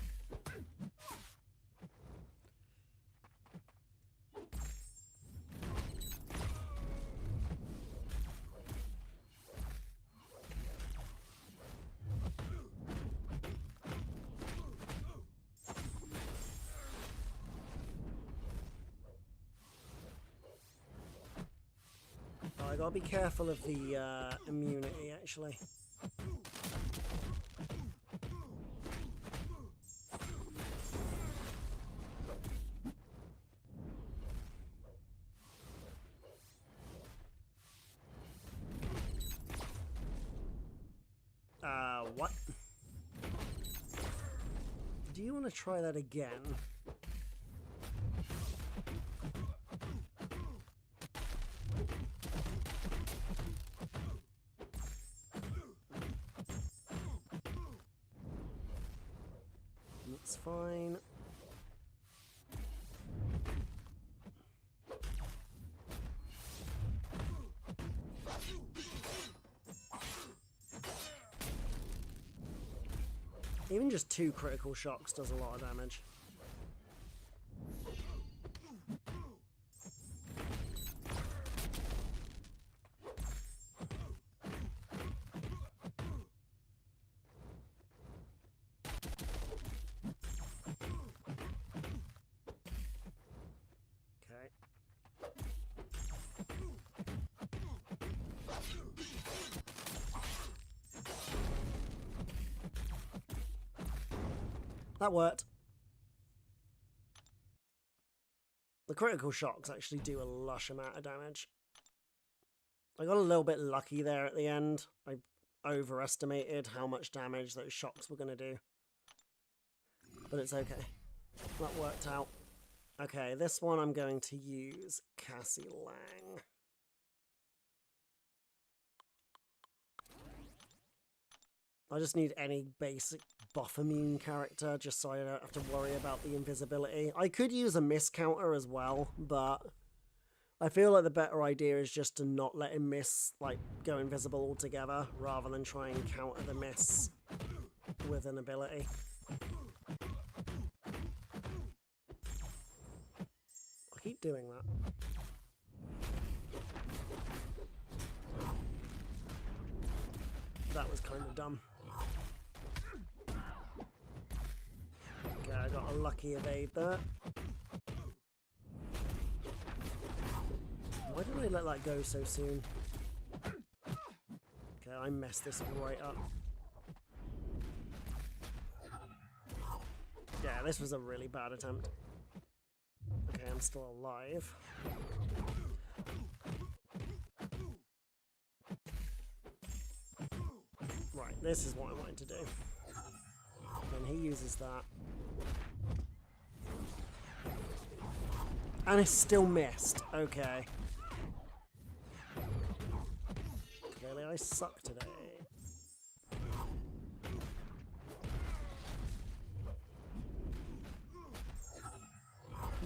I gotta be careful of the immunity, actually. what? Do you want to try that again? That's fine. Even just 2 critical shocks does a lot of damage. Okay. That worked. The critical shocks actually do a lush amount of damage. I got a little bit lucky there at the end. I overestimated how much damage those shocks were going to do. But it's okay. That worked out. Okay, this one I'm going to use Cassie Lang. I just need any basic buff immune character just so I don't have to worry about the invisibility. I could use a miss counter as well, but I feel like the better idea is just to not let him miss, like, go invisible altogether, rather than try and counter the miss with an ability. I keep doing that. That was kind of dumb. Okay, I got a lucky evade there. Why did I let that go so soon? Okay, I messed this right up. Yeah, this was a really bad attempt. Okay, I'm still alive. Right, this is what I wanted to do. Then he uses that. And it's still missed. Okay. Clearly I suck today.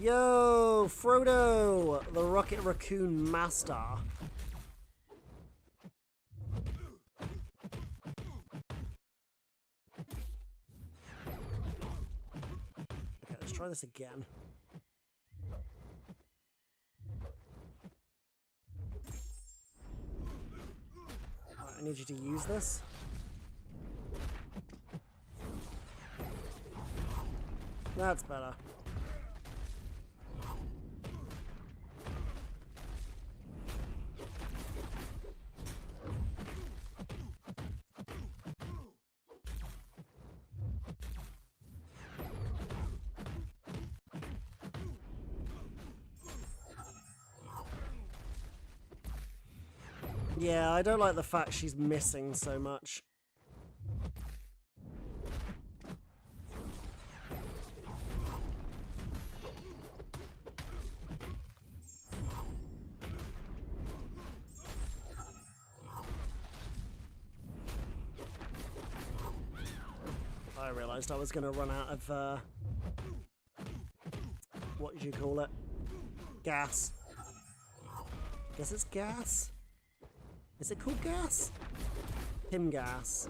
Yo, Frodo, the Rocket Raccoon Master. Okay, let's try this again. Right, I need you to use this. That's better. Yeah, I don't like the fact she's missing so much. I realised I was going to run out of, what did you call it? Gas. Guess it's gas? Is it called gas? Him gas.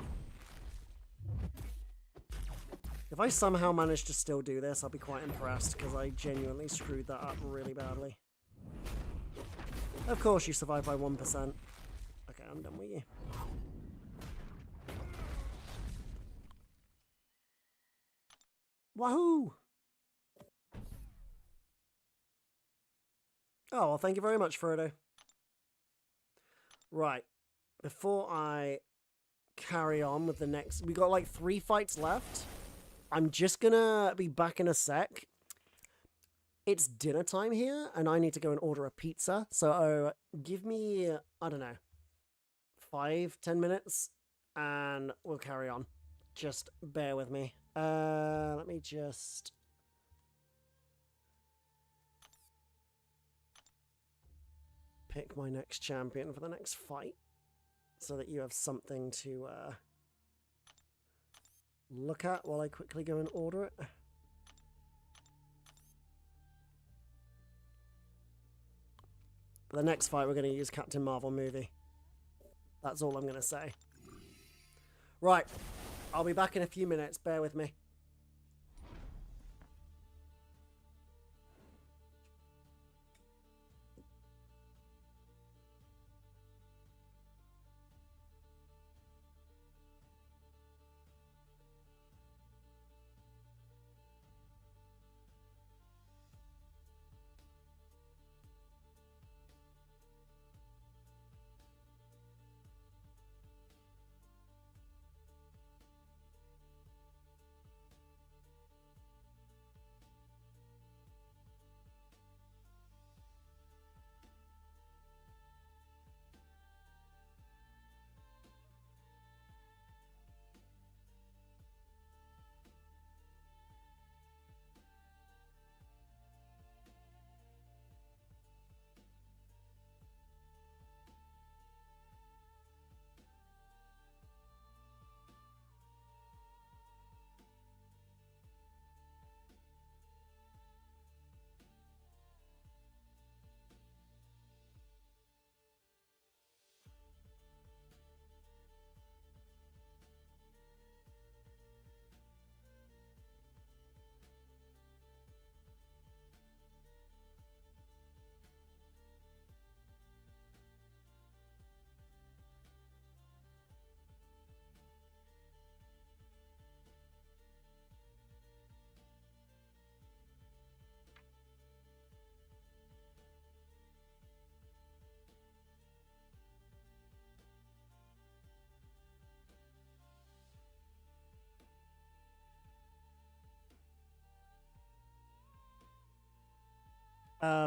If I somehow manage to still do this, I'll be quite impressed, because I genuinely screwed that up really badly. Of course you survive by 1%. Okay, I'm done with you. Wahoo! Oh, well, thank you very much, Frodo. Right, before I carry on with the next... We got like 3 fights left. I'm just gonna be back in a sec. It's dinner time here, and I need to go and order a pizza. So give me, I don't know, 5-10 minutes, and we'll carry on. Just bear with me. Let me just... pick my next champion for the next fight so that you have something to look at while I quickly go and order it. For the next fight, we're going to use Captain Marvel movie. That's all I'm going to say. Right. I'll be back in a few minutes. Bear with me.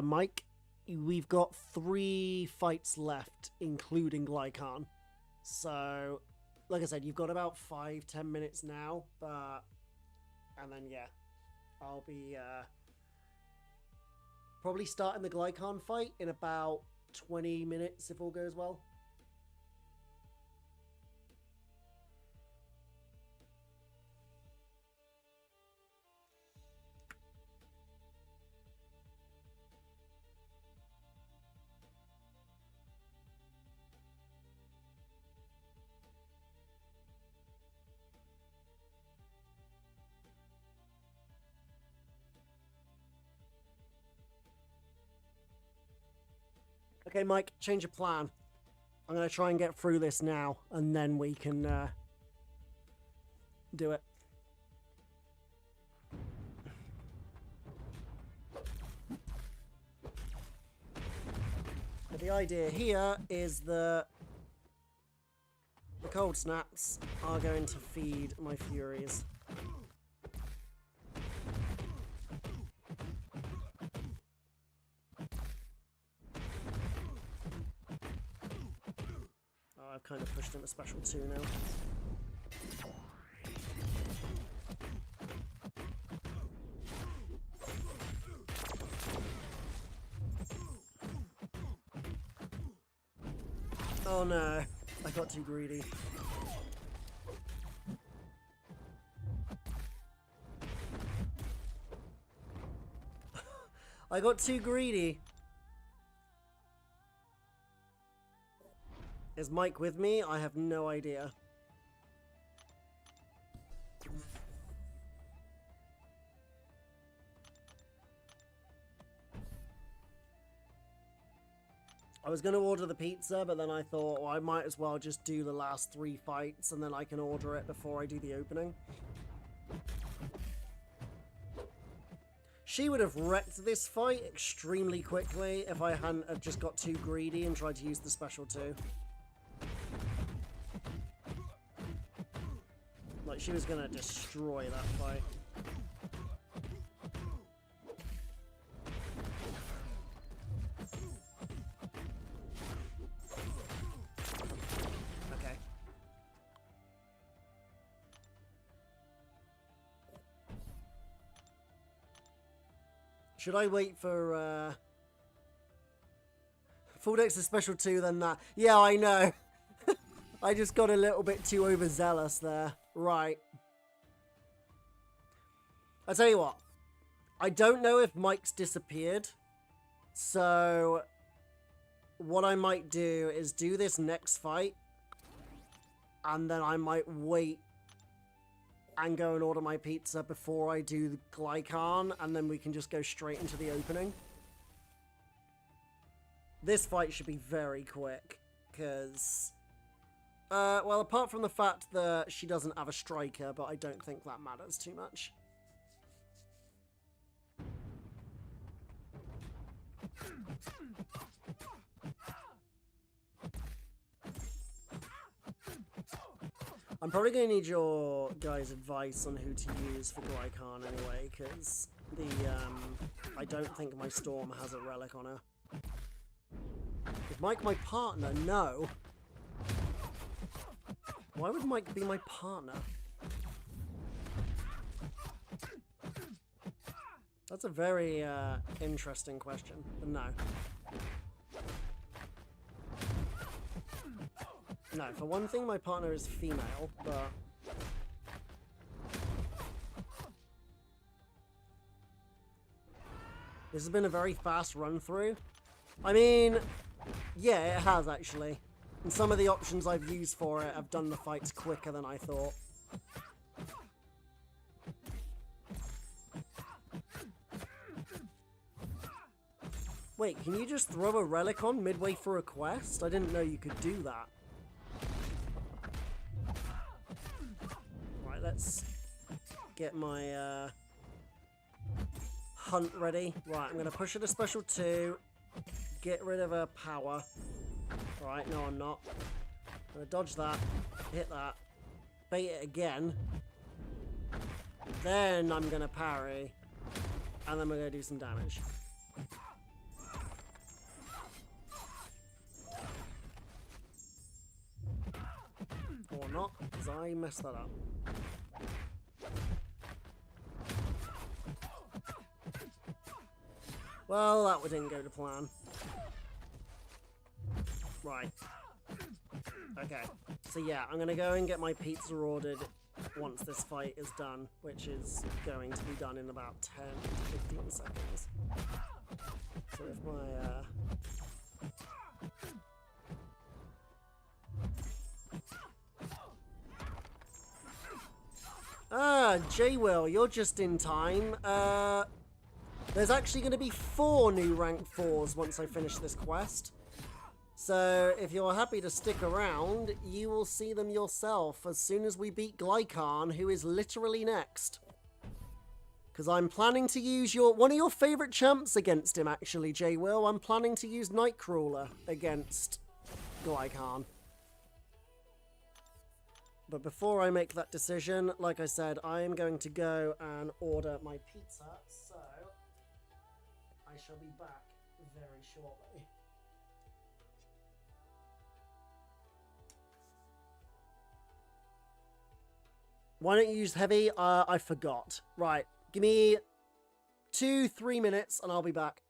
Mike, we've got 3 fights left, including Glycon. So, like I said, you've got about 5-10 minutes now, but... And then, yeah, I'll be probably starting the Glycon fight in about 20 minutes, if all goes well. Okay, Mike, change of plan. I'm going to try and get through this now, and then we can do it. But the idea here is that the cold snaps are going to feed my furies. I've kind of pushed into special 2 now. Oh no, I got too greedy. I got too greedy. Is Mike with me? I have no idea. I was going to order the pizza, but then I thought, well, I might as well just do the last 3 fights and then I can order it before I do the opening. She would have wrecked this fight extremely quickly if I hadn't have just got too greedy and tried to use the special 2. Like, she was gonna destroy that fight. Okay. Should I wait for Full Dex is special 2 than that? Yeah, I know. I just got a little bit too overzealous there. Right. I'll tell you what. I don't know if Mike's disappeared. So what I might do is do this next fight. And then I might wait and go and order my pizza before I do the Glycan. And then we can just go straight into the opening. This fight should be very quick. Because... well, apart from the fact that she doesn't have a striker, but I don't think that matters too much. I'm probably going to need your guys' advice on who to use for Glycan anyway, because the, I don't think my Storm has a relic on her. Is Mike my partner? No. Why would Mike be my partner? That's a very interesting question, but no. No, for one thing, my partner is female, but... This has been a very fast run-through. I mean, yeah, it has, actually. And some of the options I've used for it have done the fights quicker than I thought. Wait, can you just throw a relic on midway through a quest? I didn't know you could do that. Right, let's get my hunt ready. Right, I'm going to push it to special 2. Get rid of her power. Right, no I'm not. I'm going to dodge that. Hit that. Bait it again. Then I'm going to parry. And then we're going to do some damage. Or not, because I messed that up. Well, that didn't go to plan. Right. Okay. So yeah, I'm going to go and get my pizza ordered once this fight is done, which is going to be done in about 10 to 15 seconds. So if my... J-Will, you're just in time. There's actually going to be 4 new rank 4s once I finish this quest. So if you're happy to stick around, you will see them yourself as soon as we beat Glycan, who is literally next. Because I'm planning to use one of your favourite champs against him, actually, J-Will. I'm planning to use Nightcrawler against Glycan. But before I make that decision, like I said, I am going to go and order my pizza, so I shall be back very shortly. Why don't you use heavy? I forgot. Right, give me 2-3 minutes and I'll be back.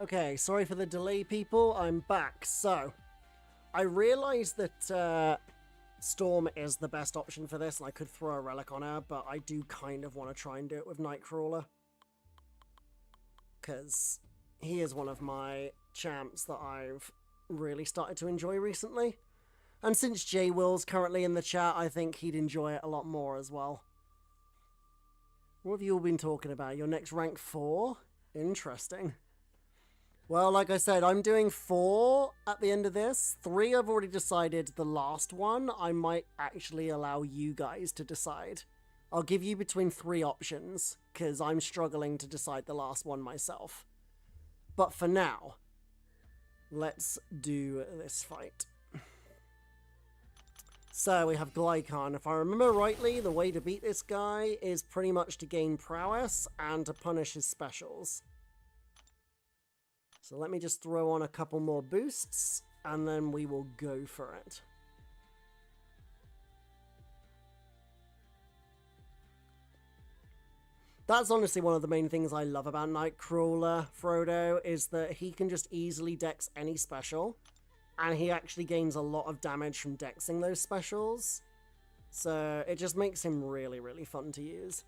Okay, sorry for the delay, people. I'm back. So, I realized that Storm is the best option for this, and I could throw a relic on her, but I do kind of want to try and do it with Nightcrawler. Because he is one of my champs that I've really started to enjoy recently. And since J Will's currently in the chat, I think he'd enjoy it a lot more as well. What have you all been talking about? Your next rank 4? Interesting. Well, like I said, I'm doing 4 at the end of this. 3 I've already decided. The last one, I might actually allow you guys to decide. I'll give you between 3 options, because I'm struggling to decide the last one myself. But for now, let's do this fight. So we have Glycon. If I remember rightly, the way to beat this guy is pretty much to gain prowess and to punish his specials. So let me just throw on a couple more boosts, and then we will go for it. That's honestly one of the main things I love about Nightcrawler, Frodo, is that he can just easily dex any special, and he actually gains a lot of damage from dexing those specials. So it just makes him really, really fun to use.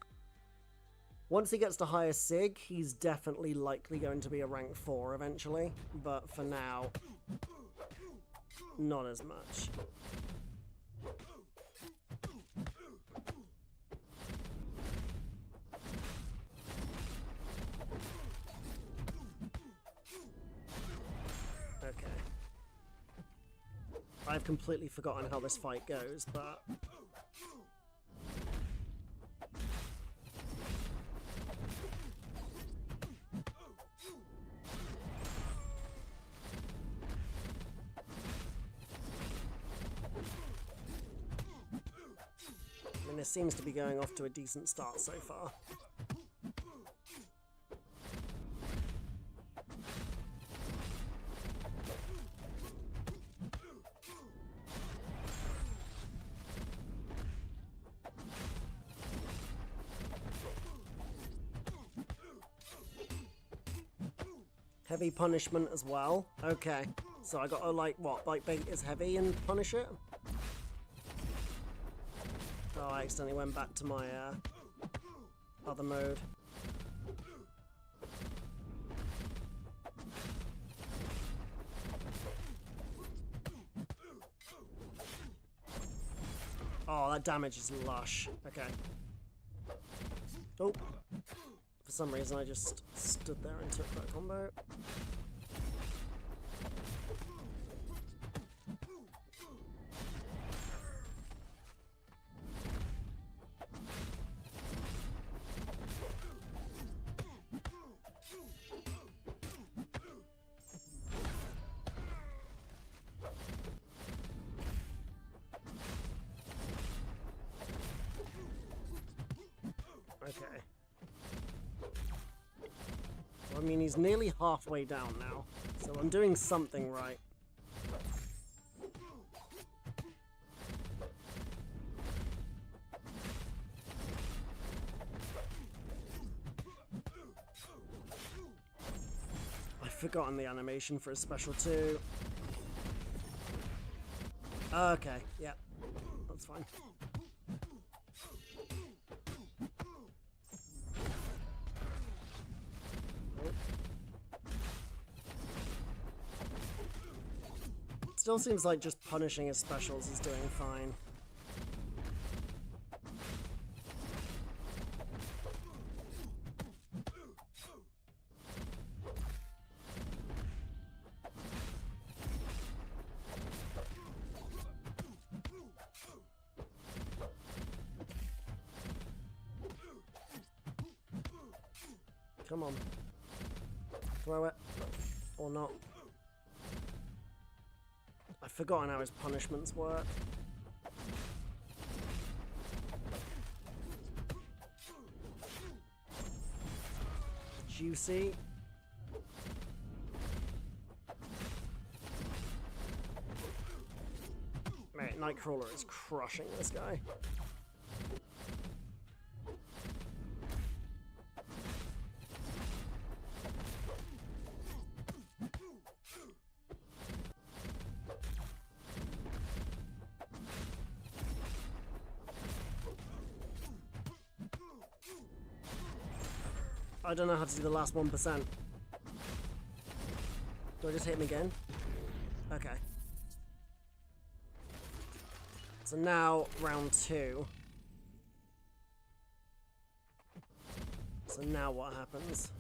Once he gets to higher Sig, he's definitely likely going to be a rank 4 eventually, but for now, not as much. Okay. I've completely forgotten how this fight goes, but... I mean, this seems to be going off to a decent start so far. Heavy punishment as well. Okay. So I gotta, like, what? Like, bait is heavy and punish it? Oh, I accidentally went back to my other mode. Oh, that damage is lush. Okay. Oh. For some reason, I just stood there and took that combo. Okay. Well, I mean, he's nearly halfway down now, so I'm doing something right. I've forgotten the animation for his special too. Okay, yeah, that's fine. Still seems like just punishing his specials is doing fine. Come on. Throw it. Or not. I've forgotten how his punishments work. Juicy. Mate, Nightcrawler is crushing this guy. I don't know how to do the last 1%. Do I just hit him again? Okay. So now, round 2. So now what happens?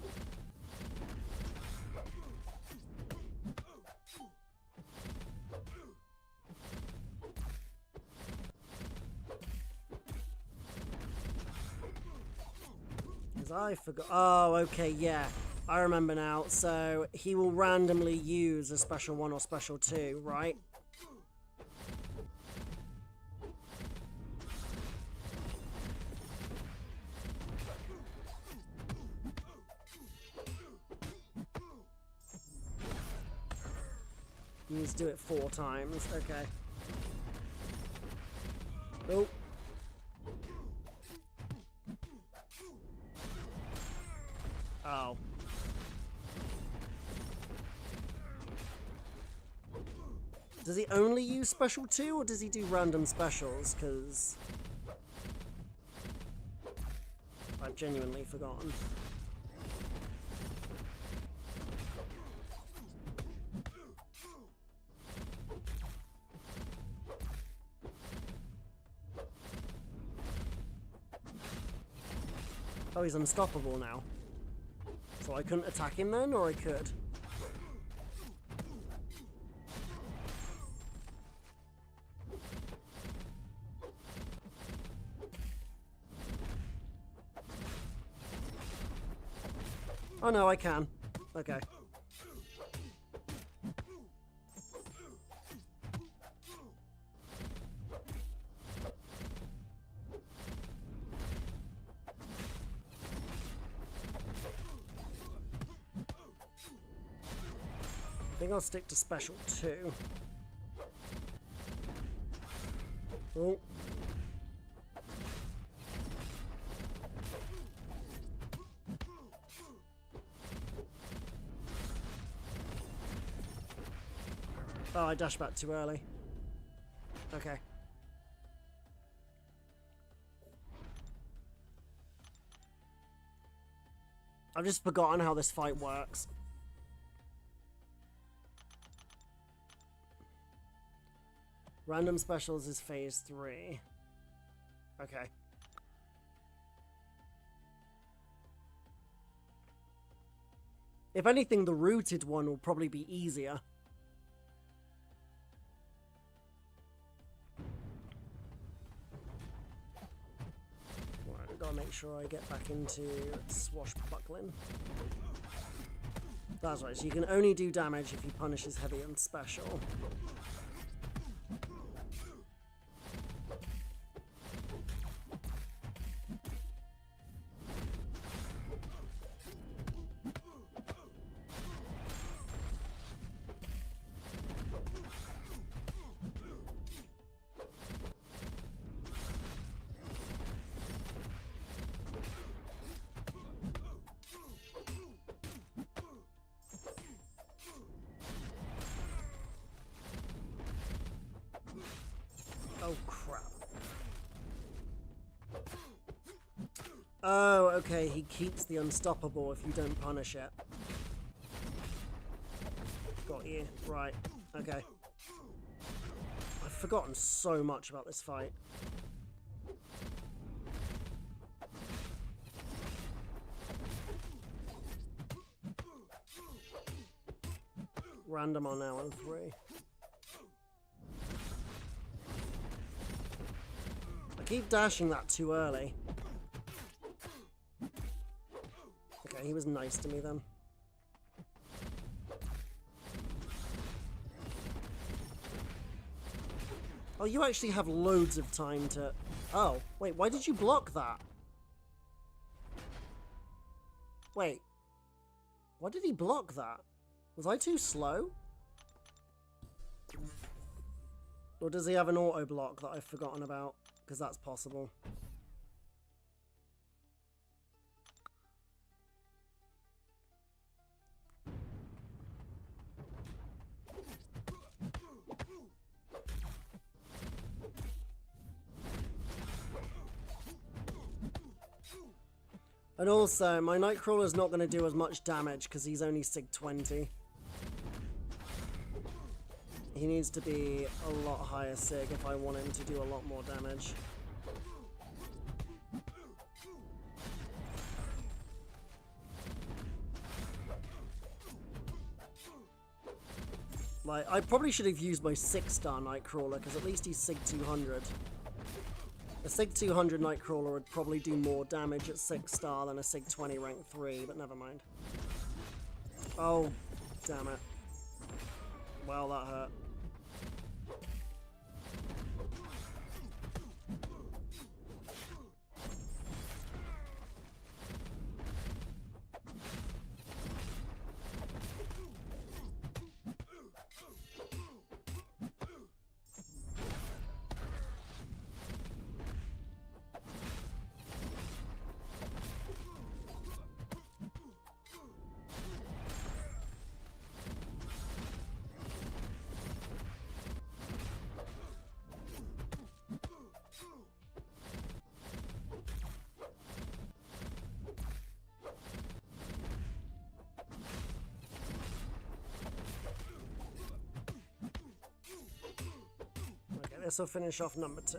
Because I forgot. Oh, okay, yeah. I remember now. So he will randomly use a special 1 or special 2, right? You need to do it 4 times. Okay. Oh. Oh. Does he only use special 2 or does he do random specials? Because I've genuinely forgotten. Oh, he's unstoppable now. So I couldn't attack him then, or I could? Oh no, I can. Okay. I think I'll stick to special 2. Oh. Oh, I dashed back too early. Okay. I've just forgotten how this fight works. Random specials is phase 3. Okay. If anything, the rooted one will probably be easier. Right, I've got to make sure I get back into swashbuckling. That's right, so you can only do damage if he punishes heavy and special. Oh, crap. Oh, okay, he keeps the unstoppable if you don't punish it. Got you. Right, okay. I've forgotten so much about this fight. Random on now on 3. I keep dashing that too early. Okay, he was nice to me then. Oh, you actually have loads of time to... Oh, wait, why did you block that? Wait. Why did he block that? Was I too slow? Or does he have an auto block that I've forgotten about? Because that's possible. And also, my Nightcrawler's not going to do as much damage because he's only Sig 20. He needs to be a lot higher Sig if I want him to do a lot more damage. Like, I probably should have used my 6-star Nightcrawler because at least he's Sig 200. A Sig 200 Nightcrawler would probably do more damage at 6-star than a Sig 20 rank 3, but never mind. Oh, damn it. Well, that hurt. This will finish off number 2.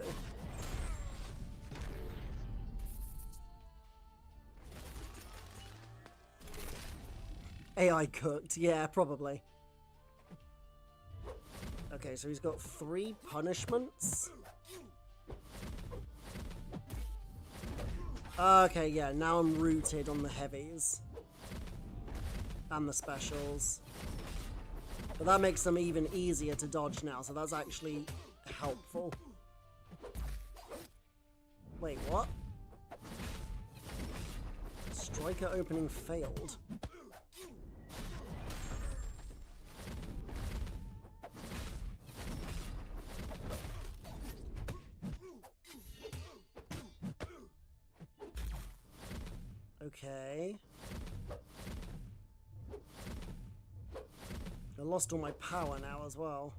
AI cooked, yeah, probably. Okay, so he's got 3 punishments. Okay, yeah, now I'm rooted on the heavies. And the specials. But that makes them even easier to dodge now, so that's actually helpful. Wait, what? Striker opening failed. Okay. I lost all my power now as well.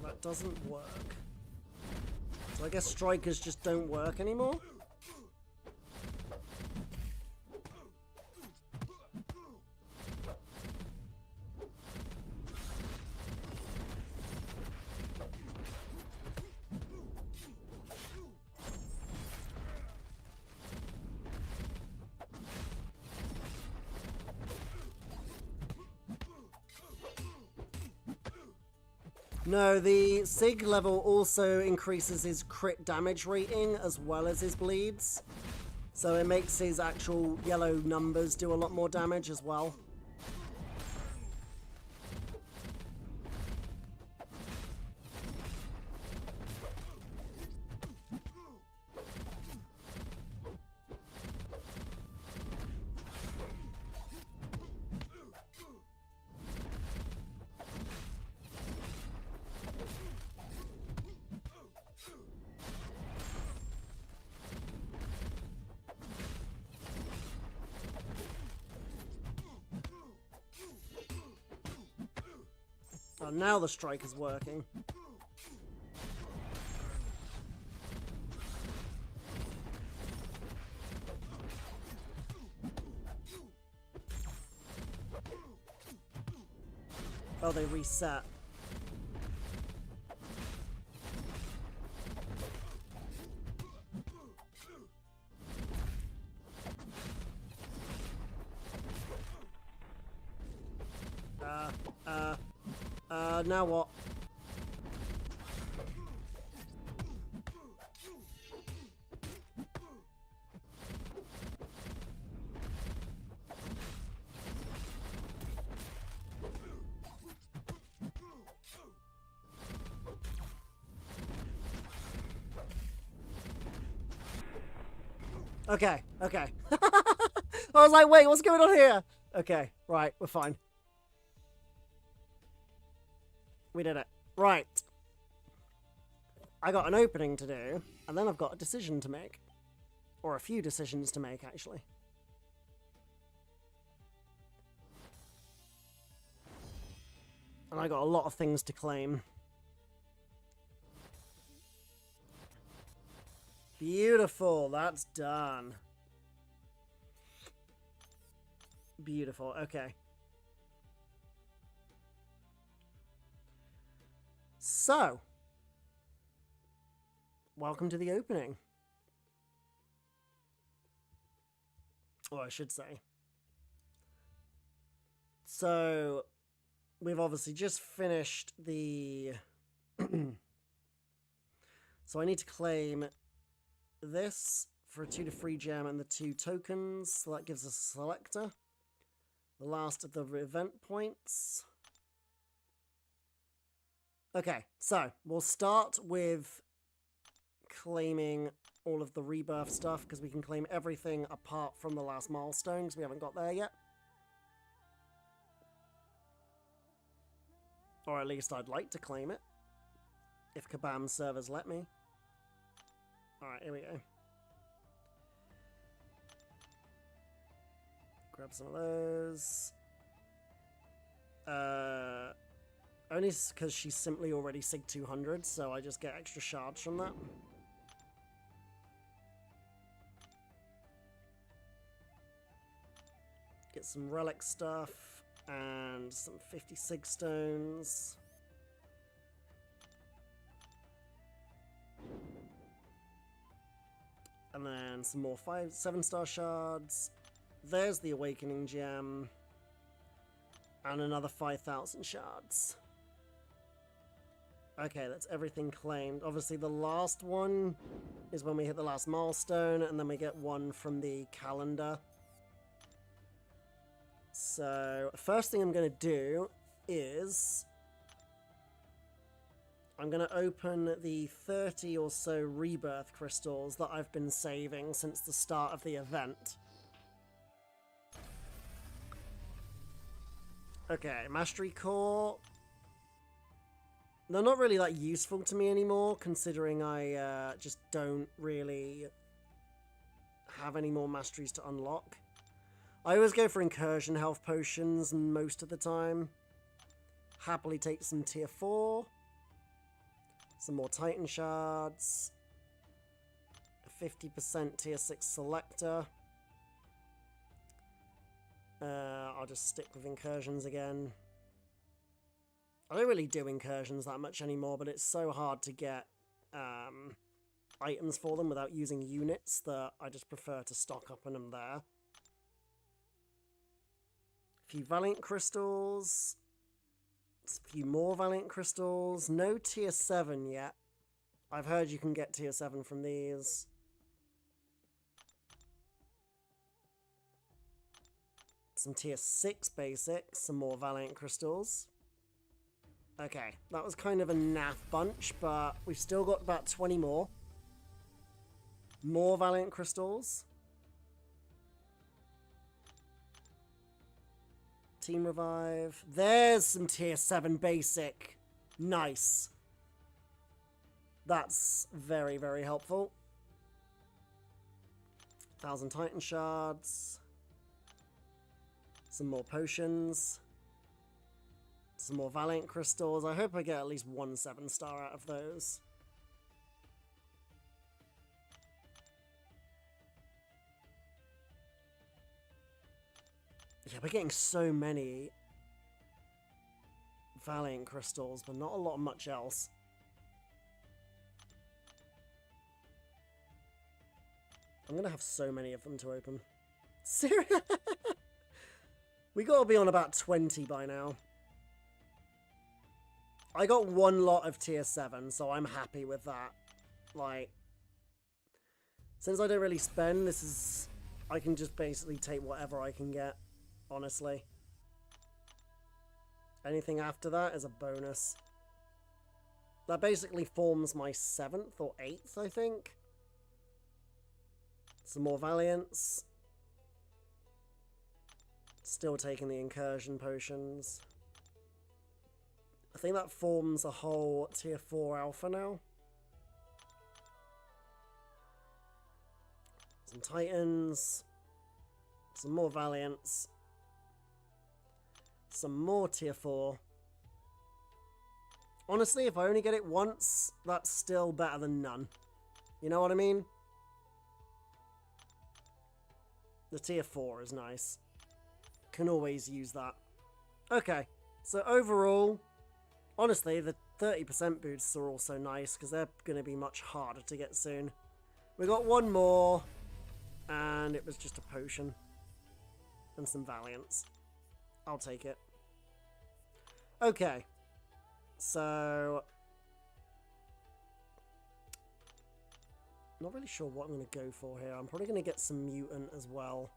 That doesn't work. So I guess strikers just don't work anymore? No, the Sig level also increases his crit damage rating as well as his bleeds. So it makes his actual yellow numbers do a lot more damage as well. Oh, now the strike is working. Oh, they reset. Now what? Okay, okay. I was like, wait, what's going on here? Okay, right, we're fine. We did it. Right. I got an opening to do, and then I've got a decision to make. Or a few decisions to make, actually. And I got a lot of things to claim. Beautiful, that's done. Beautiful, okay. So, welcome to the opening. Or I should say. So, we've obviously just finished the... So I need to claim this for a 2 to 3 gem and the 2 tokens. So that gives us a selector. The last of the event points. Okay, so we'll start with claiming all of the rebirth stuff, because we can claim everything apart from the last milestone, because we haven't got there yet. Or at least I'd like to claim it, if Kabam servers let me. Alright, here we go. Grab some of those. Only because she's simply already Sig 200, so I just get extra shards from that. Get some relic stuff and some 50 Sig stones. And then some more 7-star shards. There's the Awakening Gem. And another 5,000 shards. Okay, that's everything claimed. Obviously, the last one is when we hit the last milestone, and then we get one from the calendar. So, first thing I'm going to do is... I'm going to open the 30 or so Rebirth crystals that I've been saving since the start of the event. Okay, Mastery Core. They're not really that useful to me anymore, considering I just don't really have any more masteries to unlock. I always go for incursion health potions most of the time. Happily take some tier 4. Some more Titan shards. A 50% tier 6 selector. I'll just stick with incursions again. I don't really do incursions that much anymore, but it's so hard to get items for them without using units that I just prefer to stock up on them there. A few Valiant crystals. A few more Valiant crystals. No tier 7 yet. I've heard you can get tier 7 from these. Some tier 6 basics. Some more Valiant crystals. Okay, that was kind of a naff bunch, but we've still got about 20 more. More Valiant crystals. Team revive. There's some tier 7 basic. Nice. That's very, very helpful. 1,000 Titan shards. Some more potions. Some more Valiant crystals. I hope I get at least one 7-star out of those. Yeah, we're getting so many Valiant crystals, but not a lot of much else. I'm gonna have so many of them to open. Seriously? We gotta be on about 20 by now. I got one lot of tier 7, so I'm happy with that. Like, since I don't really spend, this is... I can just basically take whatever I can get, honestly. Anything after that is a bonus. That basically forms my 7th or 8th, I think. Some more Valiants. Still taking the incursion potions. I think that forms a whole tier 4 alpha now. Some Titans. Some more Valiants. Some more tier 4. Honestly, if I only get it once, that's still better than none. You know what I mean? The tier 4 is nice. Can always use that. Okay, so overall, honestly, the 30% boosts are also nice because they're going to be much harder to get soon. We got one more, and it was just a potion and some Valiants. I'll take it. Okay, so not really sure what I'm going to go for here. I'm probably going to get some Mutant as well.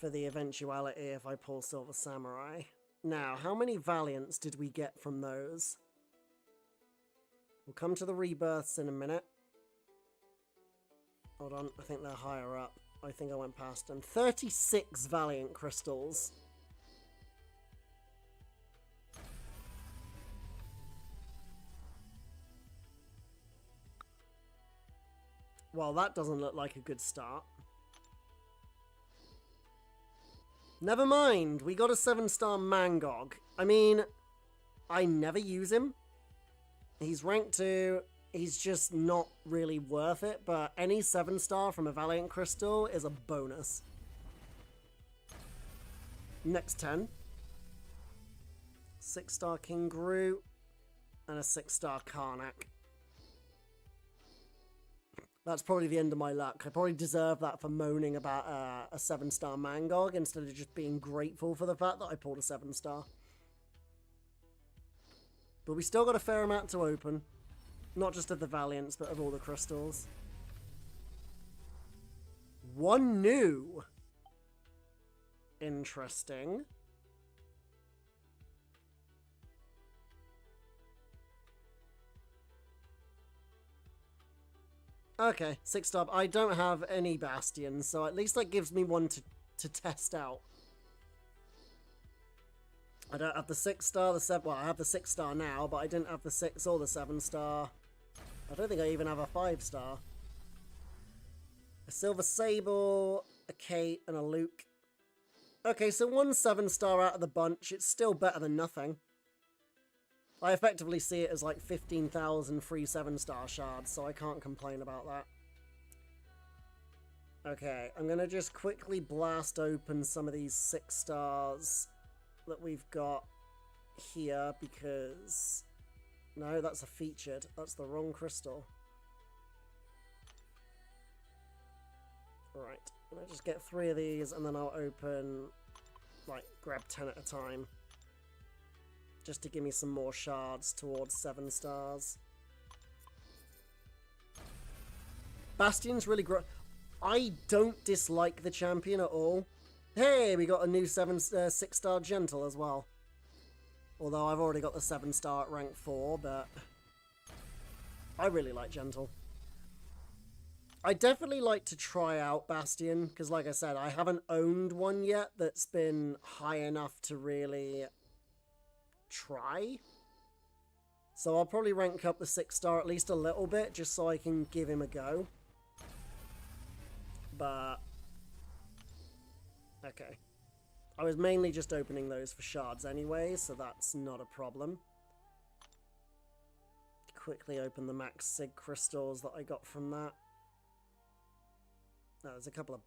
For the eventuality if I pull Silver Samurai. Now, how many Valiants did we get from those? We'll come to the Rebirths in a minute. Hold on, I think they're higher up. I think I went past them. 36 Valiant Crystals. Well, that doesn't look like a good start. Never mind, we got a 7-star Mangog. I mean, I never use him. He's rank 2. He's just not really worth it, but any 7-star from a Valiant Crystal is a bonus. Next 10. 6-star King Groot and a 6-star Karnak. That's probably the end of my luck. I probably deserve that for moaning about a 7-star Mangog instead of just being grateful for the fact that I pulled a 7-star. But we still got a fair amount to open. Not just of the Valiants, but of all the crystals. One new. Interesting. Okay, 6-star. I don't have any Bastions, so at least that gives me one to test out. I don't have the 6-star, the 7. Well, I have the 6-star now, but I didn't have the 6 or the 7-star. I don't think I even have a 5-star. A Silver Sable, a Kate, and a Luke. Okay, so one 7-star out of the bunch. It's still better than nothing. I effectively see it as like 15,000 free 7-star shards, so I can't complain about that. Okay, I'm going to just quickly blast open some of these 6-stars that we've got here because... No, that's a featured. That's the wrong crystal. Right, I'll just get 3 of these and then I'll open, like, grab 10 at a time. Just to give me some more shards towards 7 stars. Bastion's really great. I don't dislike the champion at all. Hey, we got a new 6-star Gentle as well. Although I've already got the 7-star at rank 4, but I really like Gentle. I definitely like to try out Bastion, because like I said, I haven't owned one yet that's been high enough to really try. So I'll probably rank up the 6-star at least a little bit, just so I can give him a go. But okay. I was mainly just opening those for shards anyway, so that's not a problem. Quickly open the max sig crystals that I got from that. No, there's a couple of...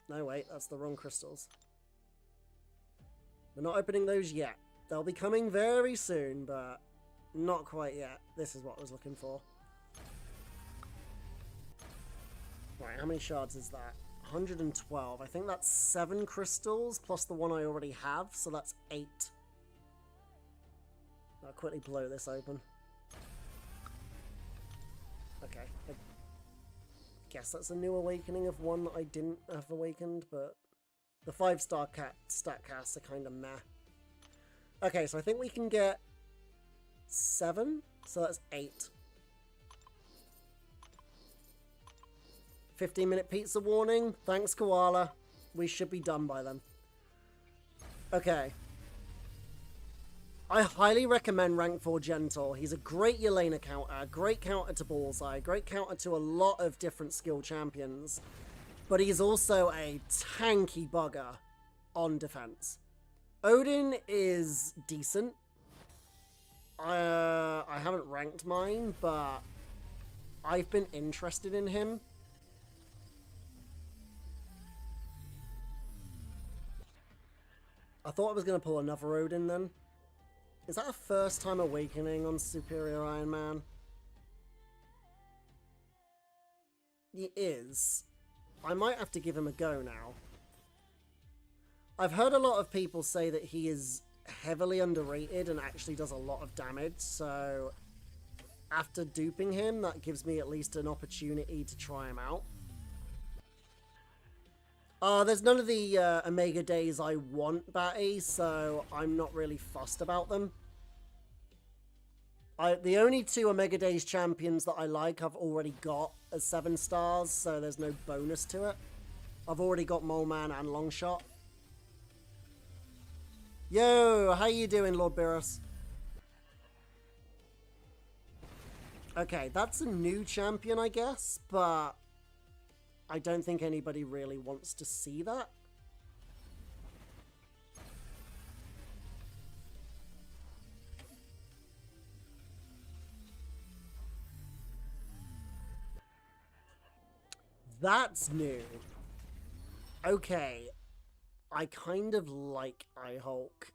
No, wait, that's the wrong crystals. We're not opening those yet. They'll be coming very soon, but not quite yet. This is what I was looking for. Right, how many shards is that? 112. I think that's 7 crystals plus the one I already have, so that's 8. I'll quickly blow this open. Okay. I guess that's a new awakening of one that I didn't have awakened, but the 5-star stat casts are kind of meh. Okay, so I think we can get 7, so that's 8. 15-minute pizza warning. Thanks, Koala. We should be done by then. Okay. I highly recommend rank 4 Gentle. He's a great Yelena counter, great counter to Bullseye, great counter to a lot of different skill champions. But he's also a tanky bugger on defense. Odin is decent. I haven't ranked mine, but I've been interested in him. I thought I was going to pull another Odin then. Is that a first time awakening on Superior Iron Man? He is. I might have to give him a go now. I've heard a lot of people say that he is heavily underrated and actually does a lot of damage, so after duping him, that gives me at least an opportunity to try him out. There's none of the Omega Days I want, Batty, so I'm not really fussed about them. The only 2 Omega Days champions that I like I've already got as 7 stars, so there's no bonus to it. I've already got Mole Man and Longshot. Yo, how you doing, Lord Beerus? Okay, that's a new champion, I guess, but I don't think anybody really wants to see that. That's new. Okay. I kind of like iHulk.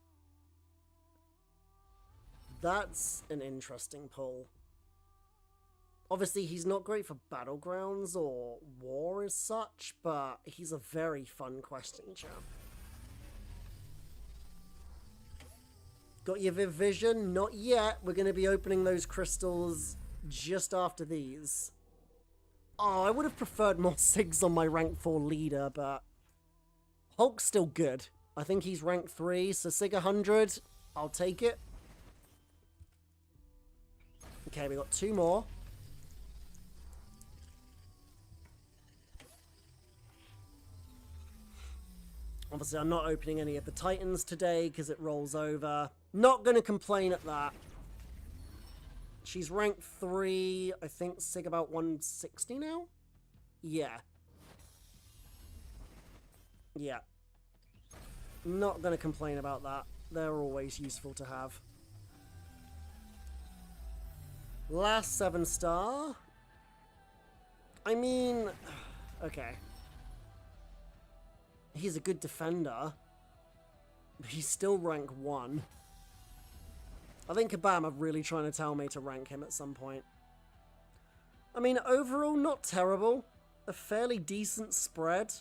That's an interesting pull. Obviously, he's not great for Battlegrounds or War as such, but he's a very fun questing champ. Got your Viv Vision? Not yet. We're going to be opening those crystals just after these. Oh, I would have preferred more SIGs on my rank 4 leader, but Hulk's still good. I think he's rank 3, so SIG 100, I'll take it. Okay, we got 2 more. Obviously, I'm not opening any of the Titans today because it rolls over. Not going to complain at that. She's rank 3, I think SIG about 160 now? Yeah. Yeah. Not going to complain about that. They're always useful to have. Last 7 star. I mean, okay. He's a good defender. But he's still rank 1. I think Kabam are really trying to tell me to rank him at some point. I mean, overall, not terrible. A fairly decent spread.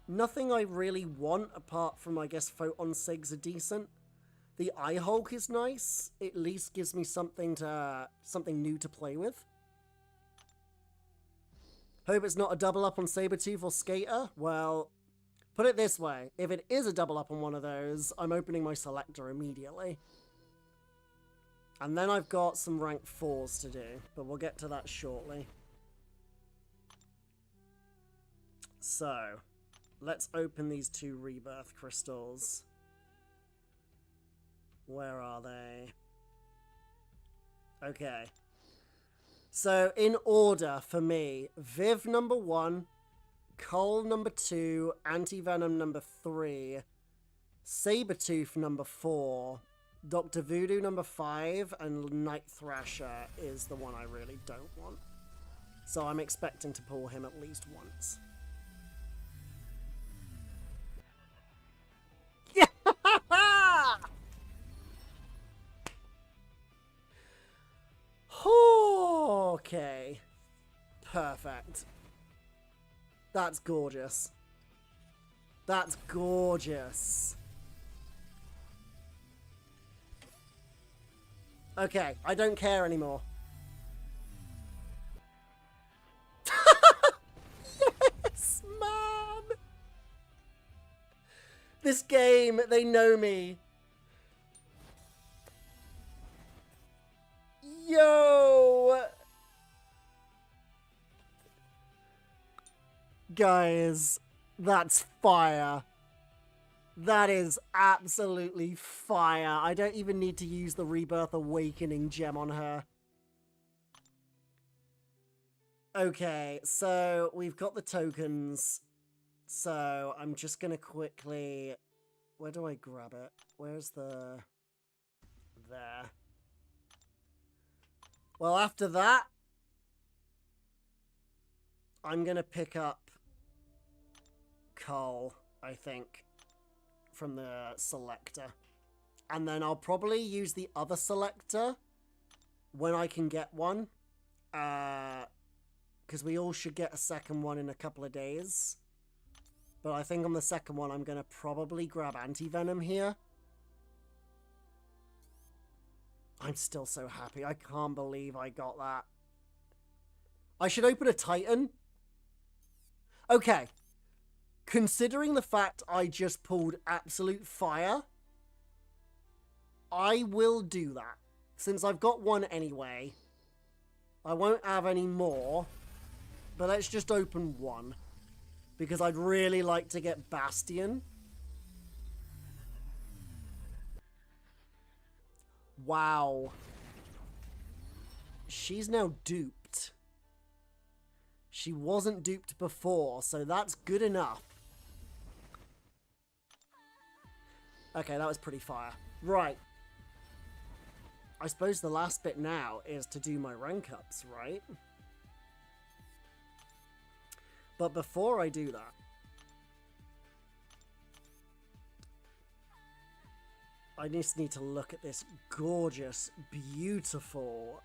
Nothing I really want apart from, I guess, Photon Sigs are decent. The iHulk is nice. It at least gives me something new to play with. Hope it's not a double up on Sabretooth or Skater. Well, put it this way. If it is a double up on one of those, I'm opening my selector immediately. And then I've got some rank 4s to do, but we'll get to that shortly. So, let's open these 2 Rebirth crystals. Where are they? Okay. So, in order for me, Viv number 1, Cull number 2, Anti-Venom number 3, Sabretooth number 4, Dr. Voodoo number 5, and Night Thrasher is the one I really don't want. So I'm expecting to pull him at least once. Yeah! Okay. Perfect. That's gorgeous. That's gorgeous. Okay, I don't care anymore. Yes, man! This game, they know me. Yo! Guys, that's fire. That is absolutely fire. I don't even need to use the Rebirth Awakening gem on her. Okay, so we've got the tokens. So I'm just going to quickly... Where do I grab it? Where's the... There. Well, after that, I'm going to pick up coal, I think, from the selector. And then I'll probably use the other selector when I can get one. Because we all should get a second one in a couple of days. But I think on the second one, I'm going to probably grab anti-venom here. I'm still so happy. I can't believe I got that. I should open a Titan. Okay. Considering the fact I just pulled absolute fire, I will do that. Since I've got one anyway, I won't have any more. But let's just open one. Because I'd really like to get Bastion. Wow. She's now duped. She wasn't duped before, so that's good enough. Okay, that was pretty fire. Right. I suppose the last bit now is to do my rank ups, right? But before I do that, I just need to look at this gorgeous, beautiful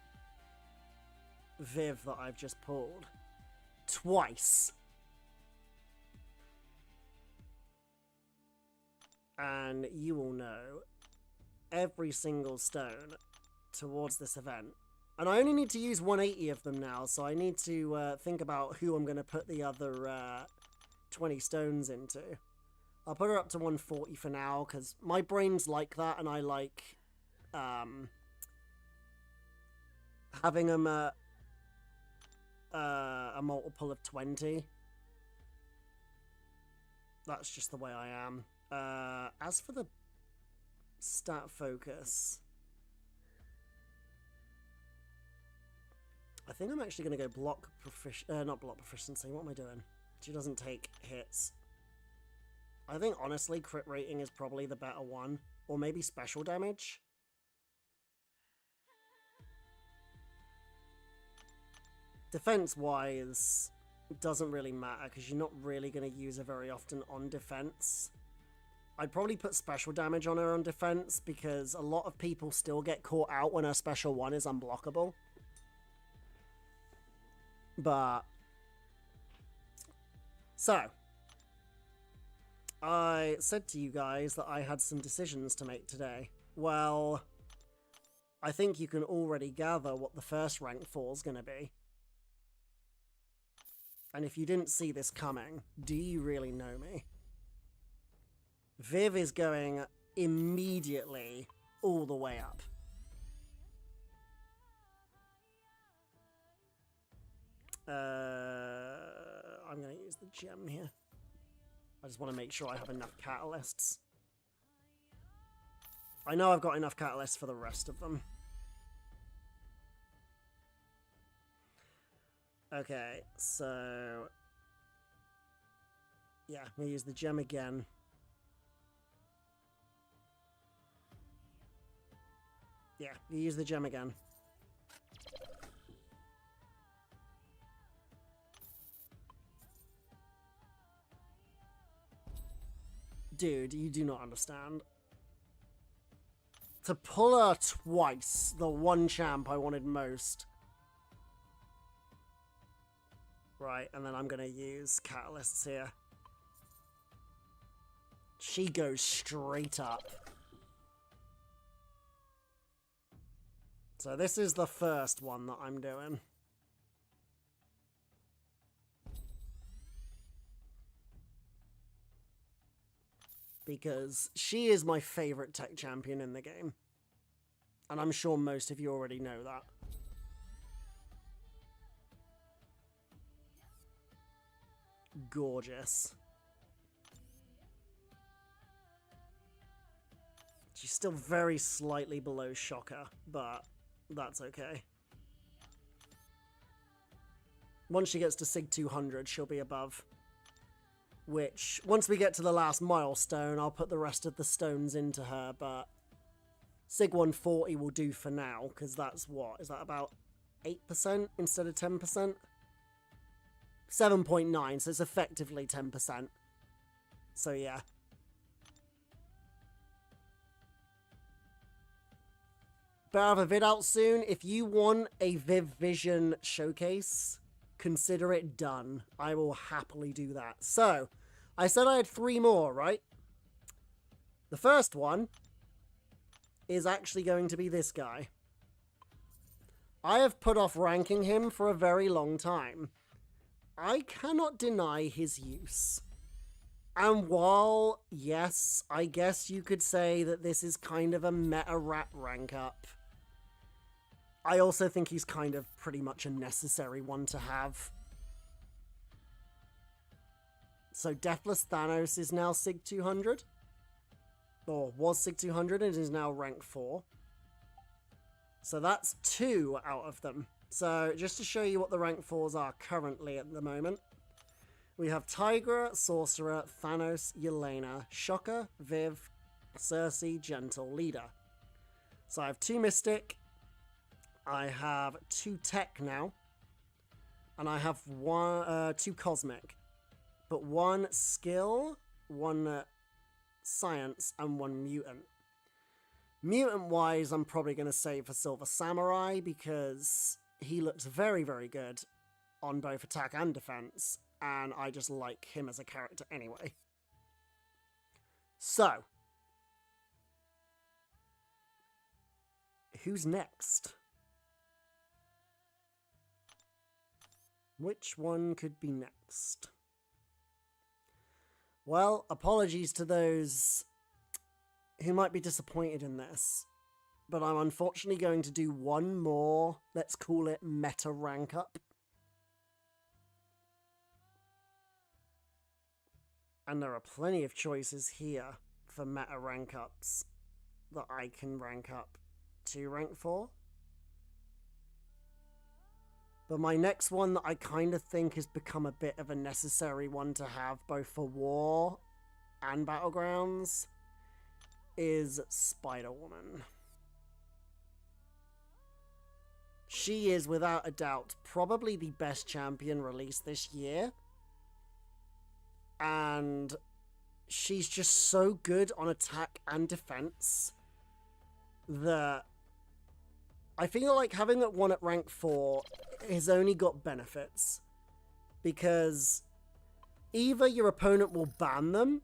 Viv that I've just pulled. Twice. And you will know every single stone towards this event. And I only need to use 180 of them now, so I need to think about who I'm going to put the other 20 stones into. I'll put her up to 140 for now, because my brain's like that, and I like having them a multiple of 20. That's just the way I am. As for the stat focus, I think I'm actually going to go not block proficiency. What am I doing? She doesn't take hits. I think, honestly, crit rating is probably the better one. Or maybe special damage. Defense-wise, it doesn't really matter, because you're not really going to use her very often on defense. I'd probably put special damage on her on defense, because a lot of people still get caught out when her special one is unblockable. But... So... I said to you guys that I had some decisions to make today. Well, I think you can already gather what the first rank 4 is going to be. And if you didn't see this coming, do you really know me? Viv is going immediately all the way up. I'm going to use the gem here. I just want to make sure I have enough catalysts. I know I've got enough catalysts for the rest of them. Okay, so... yeah, I'm going to use the gem again. Yeah, you use the gem again. Dude, you do not understand. To pull her twice, the one champ I wanted most. Right, and then I'm going to use catalysts here. She goes straight up. So this is the first one that I'm doing. Because she is my favorite tech champion in the game. And I'm sure most of you already know that. Gorgeous. She's still very slightly below Shocker, but that's okay. Once she gets to Sig 200, she'll be above. Which, once we get to the last milestone, I'll put the rest of the stones into her, but Sig 140 will do for now, because that's what? Is that about 8% instead of 10%? 7.9, so it's effectively 10%. So yeah. But I have a vid out soon. If you want a Viv Vision showcase, consider it done. I will happily do that. So, I said I had 3 more, right? The first one is actually going to be this guy. I have put off ranking him for a very long time. I cannot deny his use. And while, yes, I guess you could say that this is kind of a meta rat rank up, I also think he's kind of pretty much a necessary one to have. So Deathless Thanos is now Sig 200. Or was Sig 200 and is now rank 4. So that's 2 out of them. So just to show you what the rank 4s are currently at the moment. We have Tigra, Sorcerer, Thanos, Yelena, Shocker, Viv, Cersei, Gentle, Leader. So I have 2 Mystic. I have 2 Tech now. And I have 2 Cosmic. But 1 Skill, 1 Science, and 1 Mutant. Mutant-wise, I'm probably going to save for Silver Samurai because he looks very, very good on both attack and defense, and I just like him as a character anyway. So, who's next? Which one could be next? Well, apologies to those who might be disappointed in this, but I'm unfortunately going to do one more, let's call it meta rank up. And there are plenty of choices here for meta rank ups that I can rank up to rank 4. But my next one that I kind of think has become a bit of a necessary one to have both for War and Battlegrounds is Spider-Woman. She is, without a doubt, probably the best champion released this year. And she's just so good on attack and defense that I feel like having that one at rank 4 has only got benefits. Because either your opponent will ban them,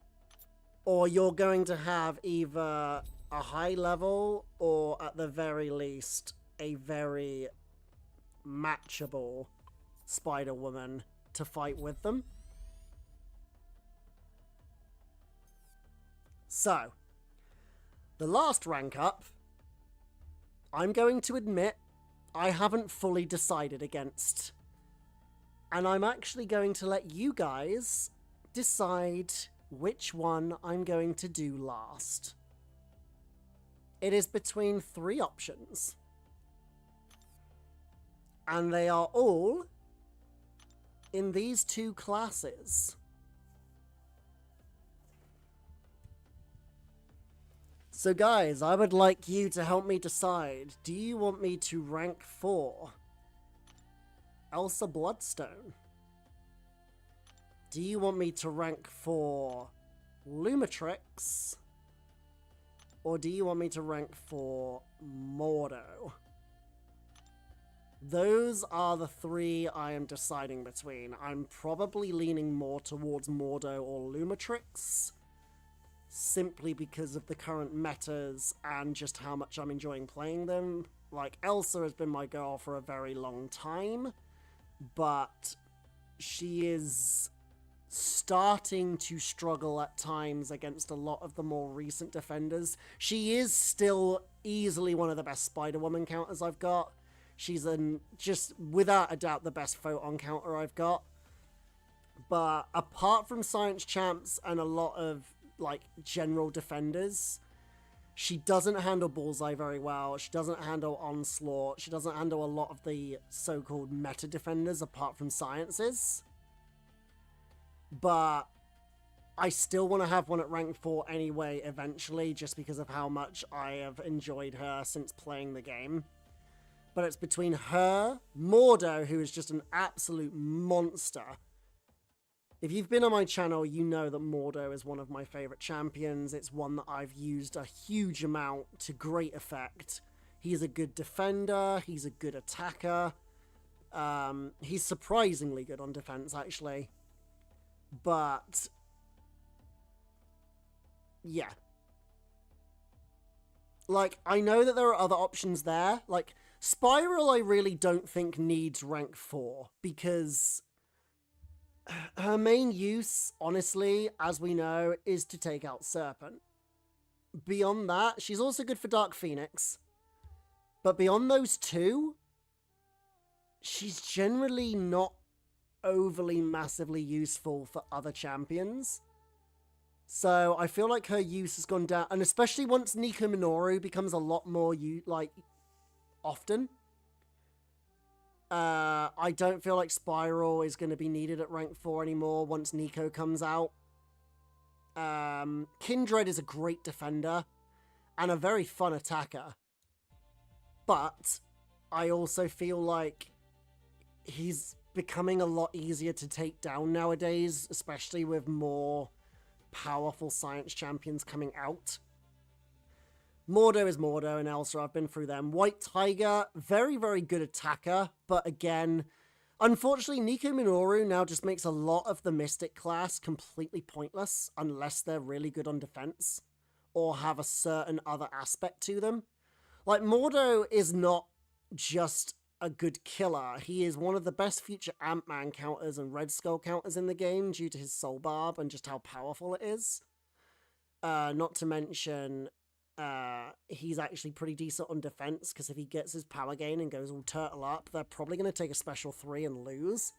or you're going to have either a high level, or at the very least, a very matchable Spider-Woman to fight with them. So, the last rank up, I'm going to admit I haven't fully decided against. And I'm actually going to let you guys decide which one I'm going to do last. It is between 3 options. And they are all in these 2 classes. So guys, I would like you to help me decide. Do you want me to rank 4 Elsa Bloodstone? Do you want me to rank 4 Lumatrix? Or do you want me to rank 4 Mordo? Those are the 3 I am deciding between. I'm probably leaning more towards Mordo or Lumatrix, simply because of the current metas and just how much I'm enjoying playing them. Like, Elsa has been my girl for a very long time, but she is starting to struggle at times against a lot of the more recent defenders. She is still easily one of the best Spider-Woman counters I've got. She's just without a doubt the best Photon counter I've got. But apart from Science Champs and a lot of like general defenders, She doesn't handle Bullseye very well. She doesn't handle Onslaught. She doesn't handle a lot of the so-called meta defenders apart from Sciences. But I still want to have one at rank 4 anyway, eventually, just because of how much I have enjoyed her since playing the game. But it's between her, Mordo, who is just an absolute monster. If you've been on my channel, you know that Mordo is one of my favorite champions. It's one that I've used a huge amount to great effect. He's a good defender. He's a good attacker. He's surprisingly good on defense, actually. But yeah. Like, I know that there are other options there. Like, Spiral I really don't think needs rank 4, because her main use, honestly, as we know, is to take out Serpent. Beyond that, she's also good for Dark Phoenix. But beyond those two, she's generally not overly massively useful for other champions. So I feel like her use has gone down, and especially once Nico Minoru becomes a lot more often. I don't feel like Spiral is going to be needed at rank 4 anymore once Nico comes out. Kindred is a great defender and a very fun attacker. But I also feel like he's becoming a lot easier to take down nowadays, especially with more powerful science champions coming out. Mordo is Mordo and Elsa, I've been through them. White Tiger, very, very good attacker, but again, unfortunately, Nico Minoru now just makes a lot of the Mystic class completely pointless unless they're really good on defense or have a certain other aspect to them. Like, Mordo is not just a good killer. He is one of the best future Ant-Man counters and Red Skull counters in the game due to his Soul Barb and just how powerful it is. Not to mention, he's actually pretty decent on defense, because if he gets his power gain and goes all turtle up, they're probably going to take a special 3 and lose.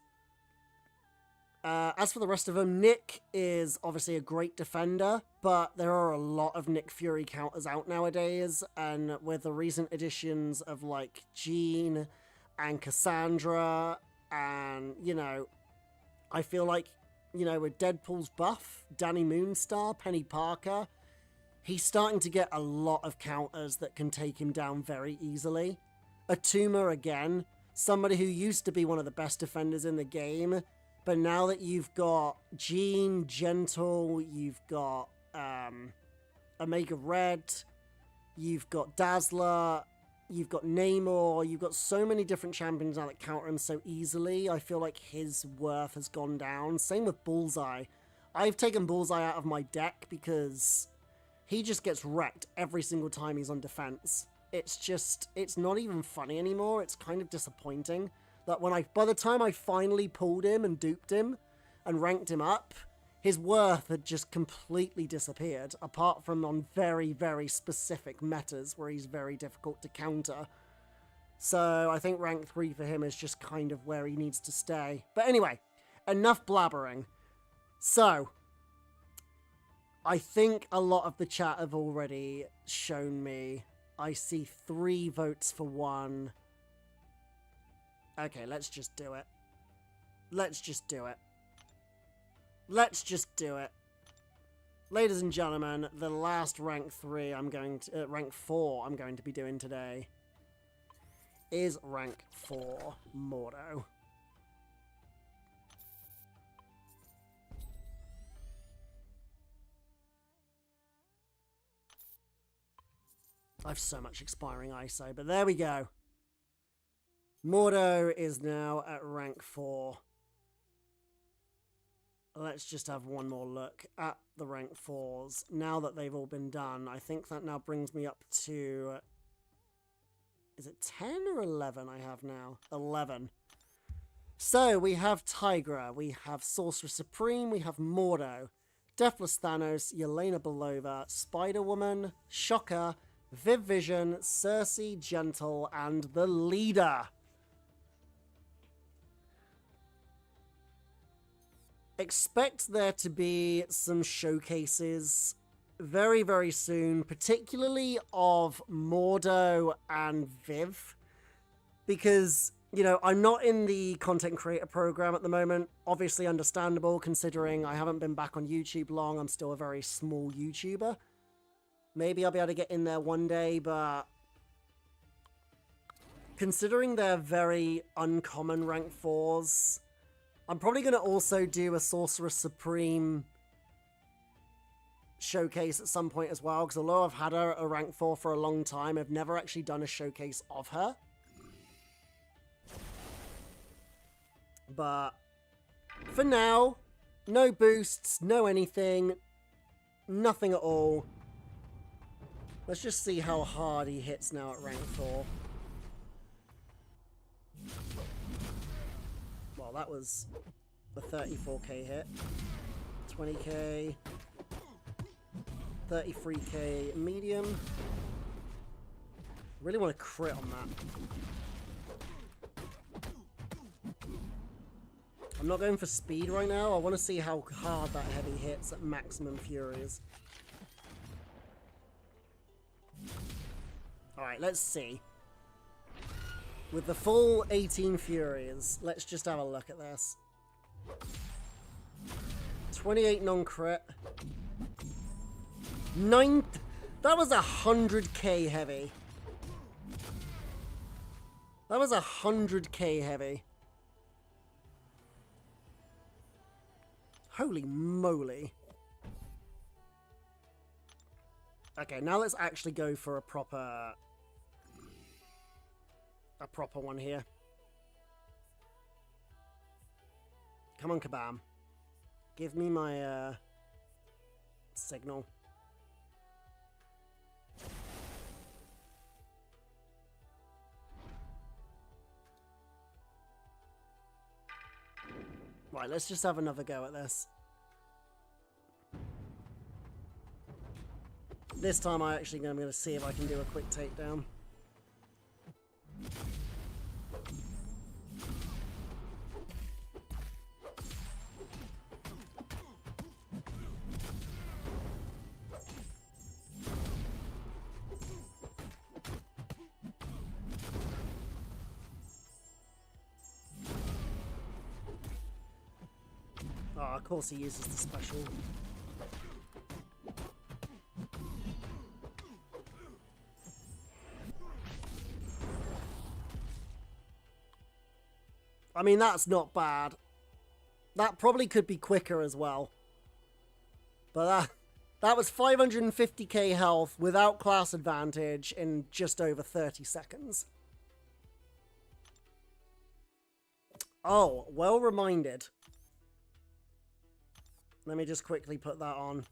As for the rest of them, Nick is obviously a great defender, but there are a lot of Nick Fury counters out nowadays, and with the recent additions of, like, Jean and Cassandra, and, you know, I feel like, you know, with Deadpool's buff, Danny Moonstar, Penny Parker, he's starting to get a lot of counters that can take him down very easily. Atuma, again, somebody who used to be one of the best defenders in the game, but now that you've got Jean, Gentle, you've got Omega Red, you've got Dazzler, you've got Namor, you've got so many different champions now that counter him so easily, I feel like his worth has gone down. Same with Bullseye. I've taken Bullseye out of my deck because he just gets wrecked every single time he's on defense. It's not even funny anymore. It's kind of disappointing that by the time I finally pulled him and duped him and ranked him up, his worth had just completely disappeared, apart from on very, very specific metas where he's very difficult to counter. So I think rank 3 for him is just kind of where he needs to stay. But anyway, enough blabbering. So I think a lot of the chat have already shown me. I see 3 votes for 1. Okay, let's just do it. Let's just do it. Let's just do it. Ladies and gentlemen, the last rank 4 I'm going to be doing today is rank 4 Mordo. I have so much expiring ISO, but there we go. Mordo is now at rank 4. Let's just have one more look at the rank 4s. Now that they've all been done, I think that now brings me up to... Is it 10 or 11 I have now? 11. So we have Tigra, we have Sorcerer Supreme, we have Mordo, Deathless Thanos, Yelena Belova, Spider-Woman, Shocker, Viv Vision, Cersei, Gentle, and the Leader. Expect there to be some showcases very, very soon, particularly of Mordo and Viv, because, you know, I'm not in the content creator program at the moment. Obviously understandable, considering I haven't been back on YouTube long. I'm still a very small YouTuber. Maybe I'll be able to get in there one day, but considering they're very uncommon rank 4s, I'm probably going to also do a Sorcerer Supreme showcase at some point as well, because although I've had her a rank 4 for a long time, I've never actually done a showcase of her. But for now, no boosts, no anything, nothing at all. Let's just see how hard he hits now at rank 4. Well, that was a 34k hit. 20k. 33k medium. Really want to crit on that. I'm not going for speed right now. I want to see how hard that heavy hits at maximum furies. Alright, let's see. With the full 18 furies, let's just have a look at this. 28 non-crit. 9... That was 100k heavy. That was 100k heavy. Holy moly. Okay, now let's actually go for a proper one here. Come on, Kabam. Give me my signal. Right, let's just have another go at this. This time I'm going to see if I can do a quick takedown. Oh, of course he uses the special. I mean, that's not bad. That probably could be quicker as well. But that was 550k health without class advantage in just over 30 seconds. Oh, well reminded. Let me just quickly put that on.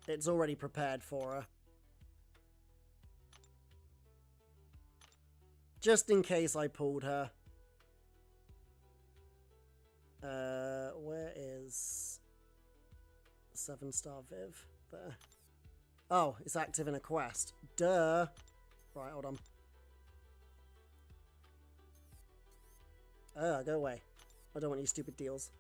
It's already prepared for her. Just in case I pulled her. Where is 7-star Viv? There. Oh, it's active in a quest. Duh. Right, hold on. Go away. I don't want any stupid deals.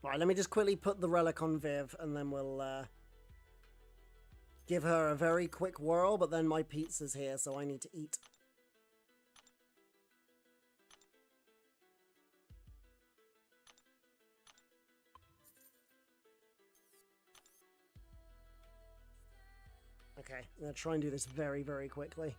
Right, let me just quickly put the relic on Viv, and then we'll give her a very quick whirl, but then my pizza's here, so I need to eat. Okay, I'm going to try and do this very, very quickly.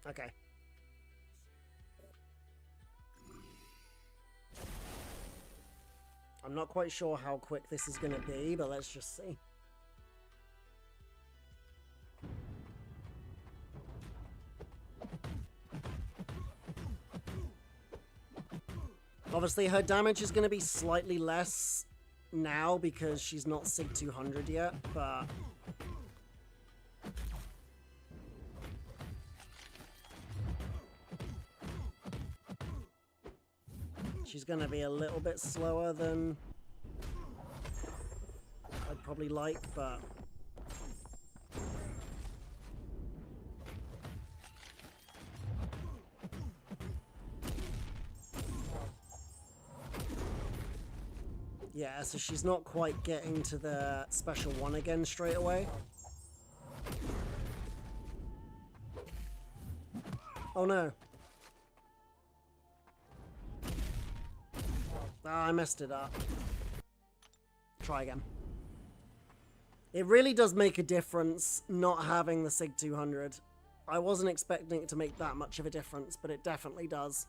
Okay. I'm not quite sure how quick this is going to be, but let's just see. Obviously, her damage is going to be slightly less now because she's not Sig 200 yet, but... she's going to be a little bit slower than I'd probably like, but Yeah, so she's not quite getting to the special one again straight away. Oh no. Ah, I messed it up. Try again. It really does make a difference not having the SIG 200. I wasn't expecting it to make that much of a difference, but it definitely does.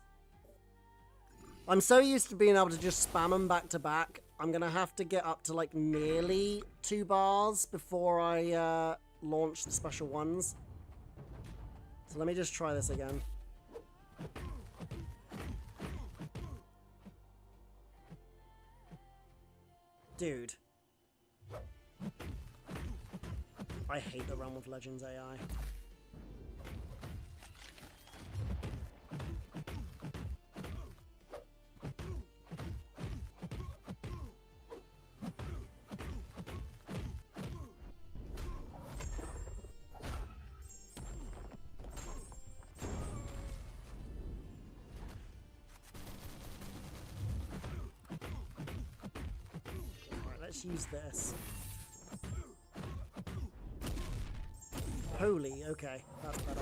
I'm so used to being able to just spam them back to back. I'm going to have to get up to like nearly 2 bars before I launch the special ones. So let me just try this again. Dude. I hate the Realm of Legends AI. Let's use this. Holy, okay, that's better.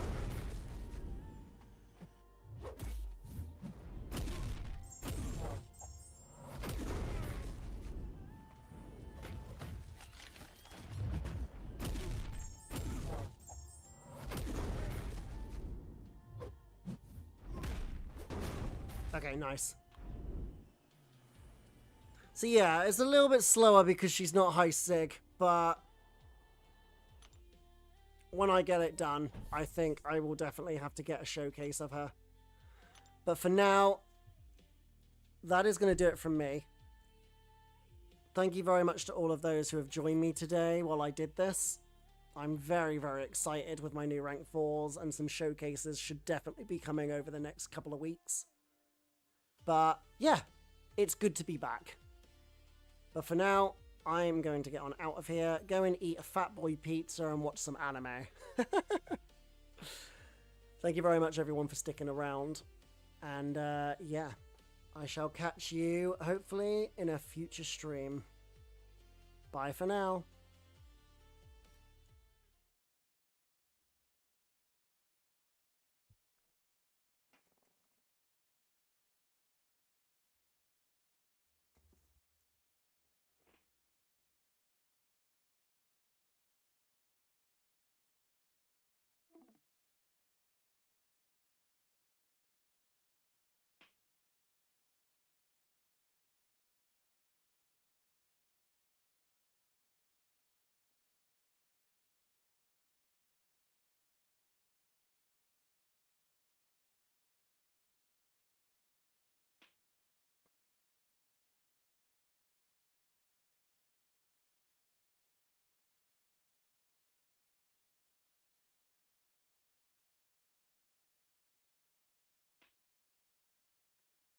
Okay, nice. So yeah, it's a little bit slower because she's not high SIG, but when I get it done, I think I will definitely have to get a showcase of her. But for now, that is going to do it from me. Thank you very much to all of those who have joined me today while I did this. I'm very, very excited with my new rank 4s, and some showcases should definitely be coming over the next couple of weeks. But yeah, it's good to be back. But for now, I'm going to get on out of here, go and eat a Fat Boy pizza and watch some anime. Thank you very much, everyone, for sticking around. And yeah, I shall catch you, hopefully, in a future stream. Bye for now.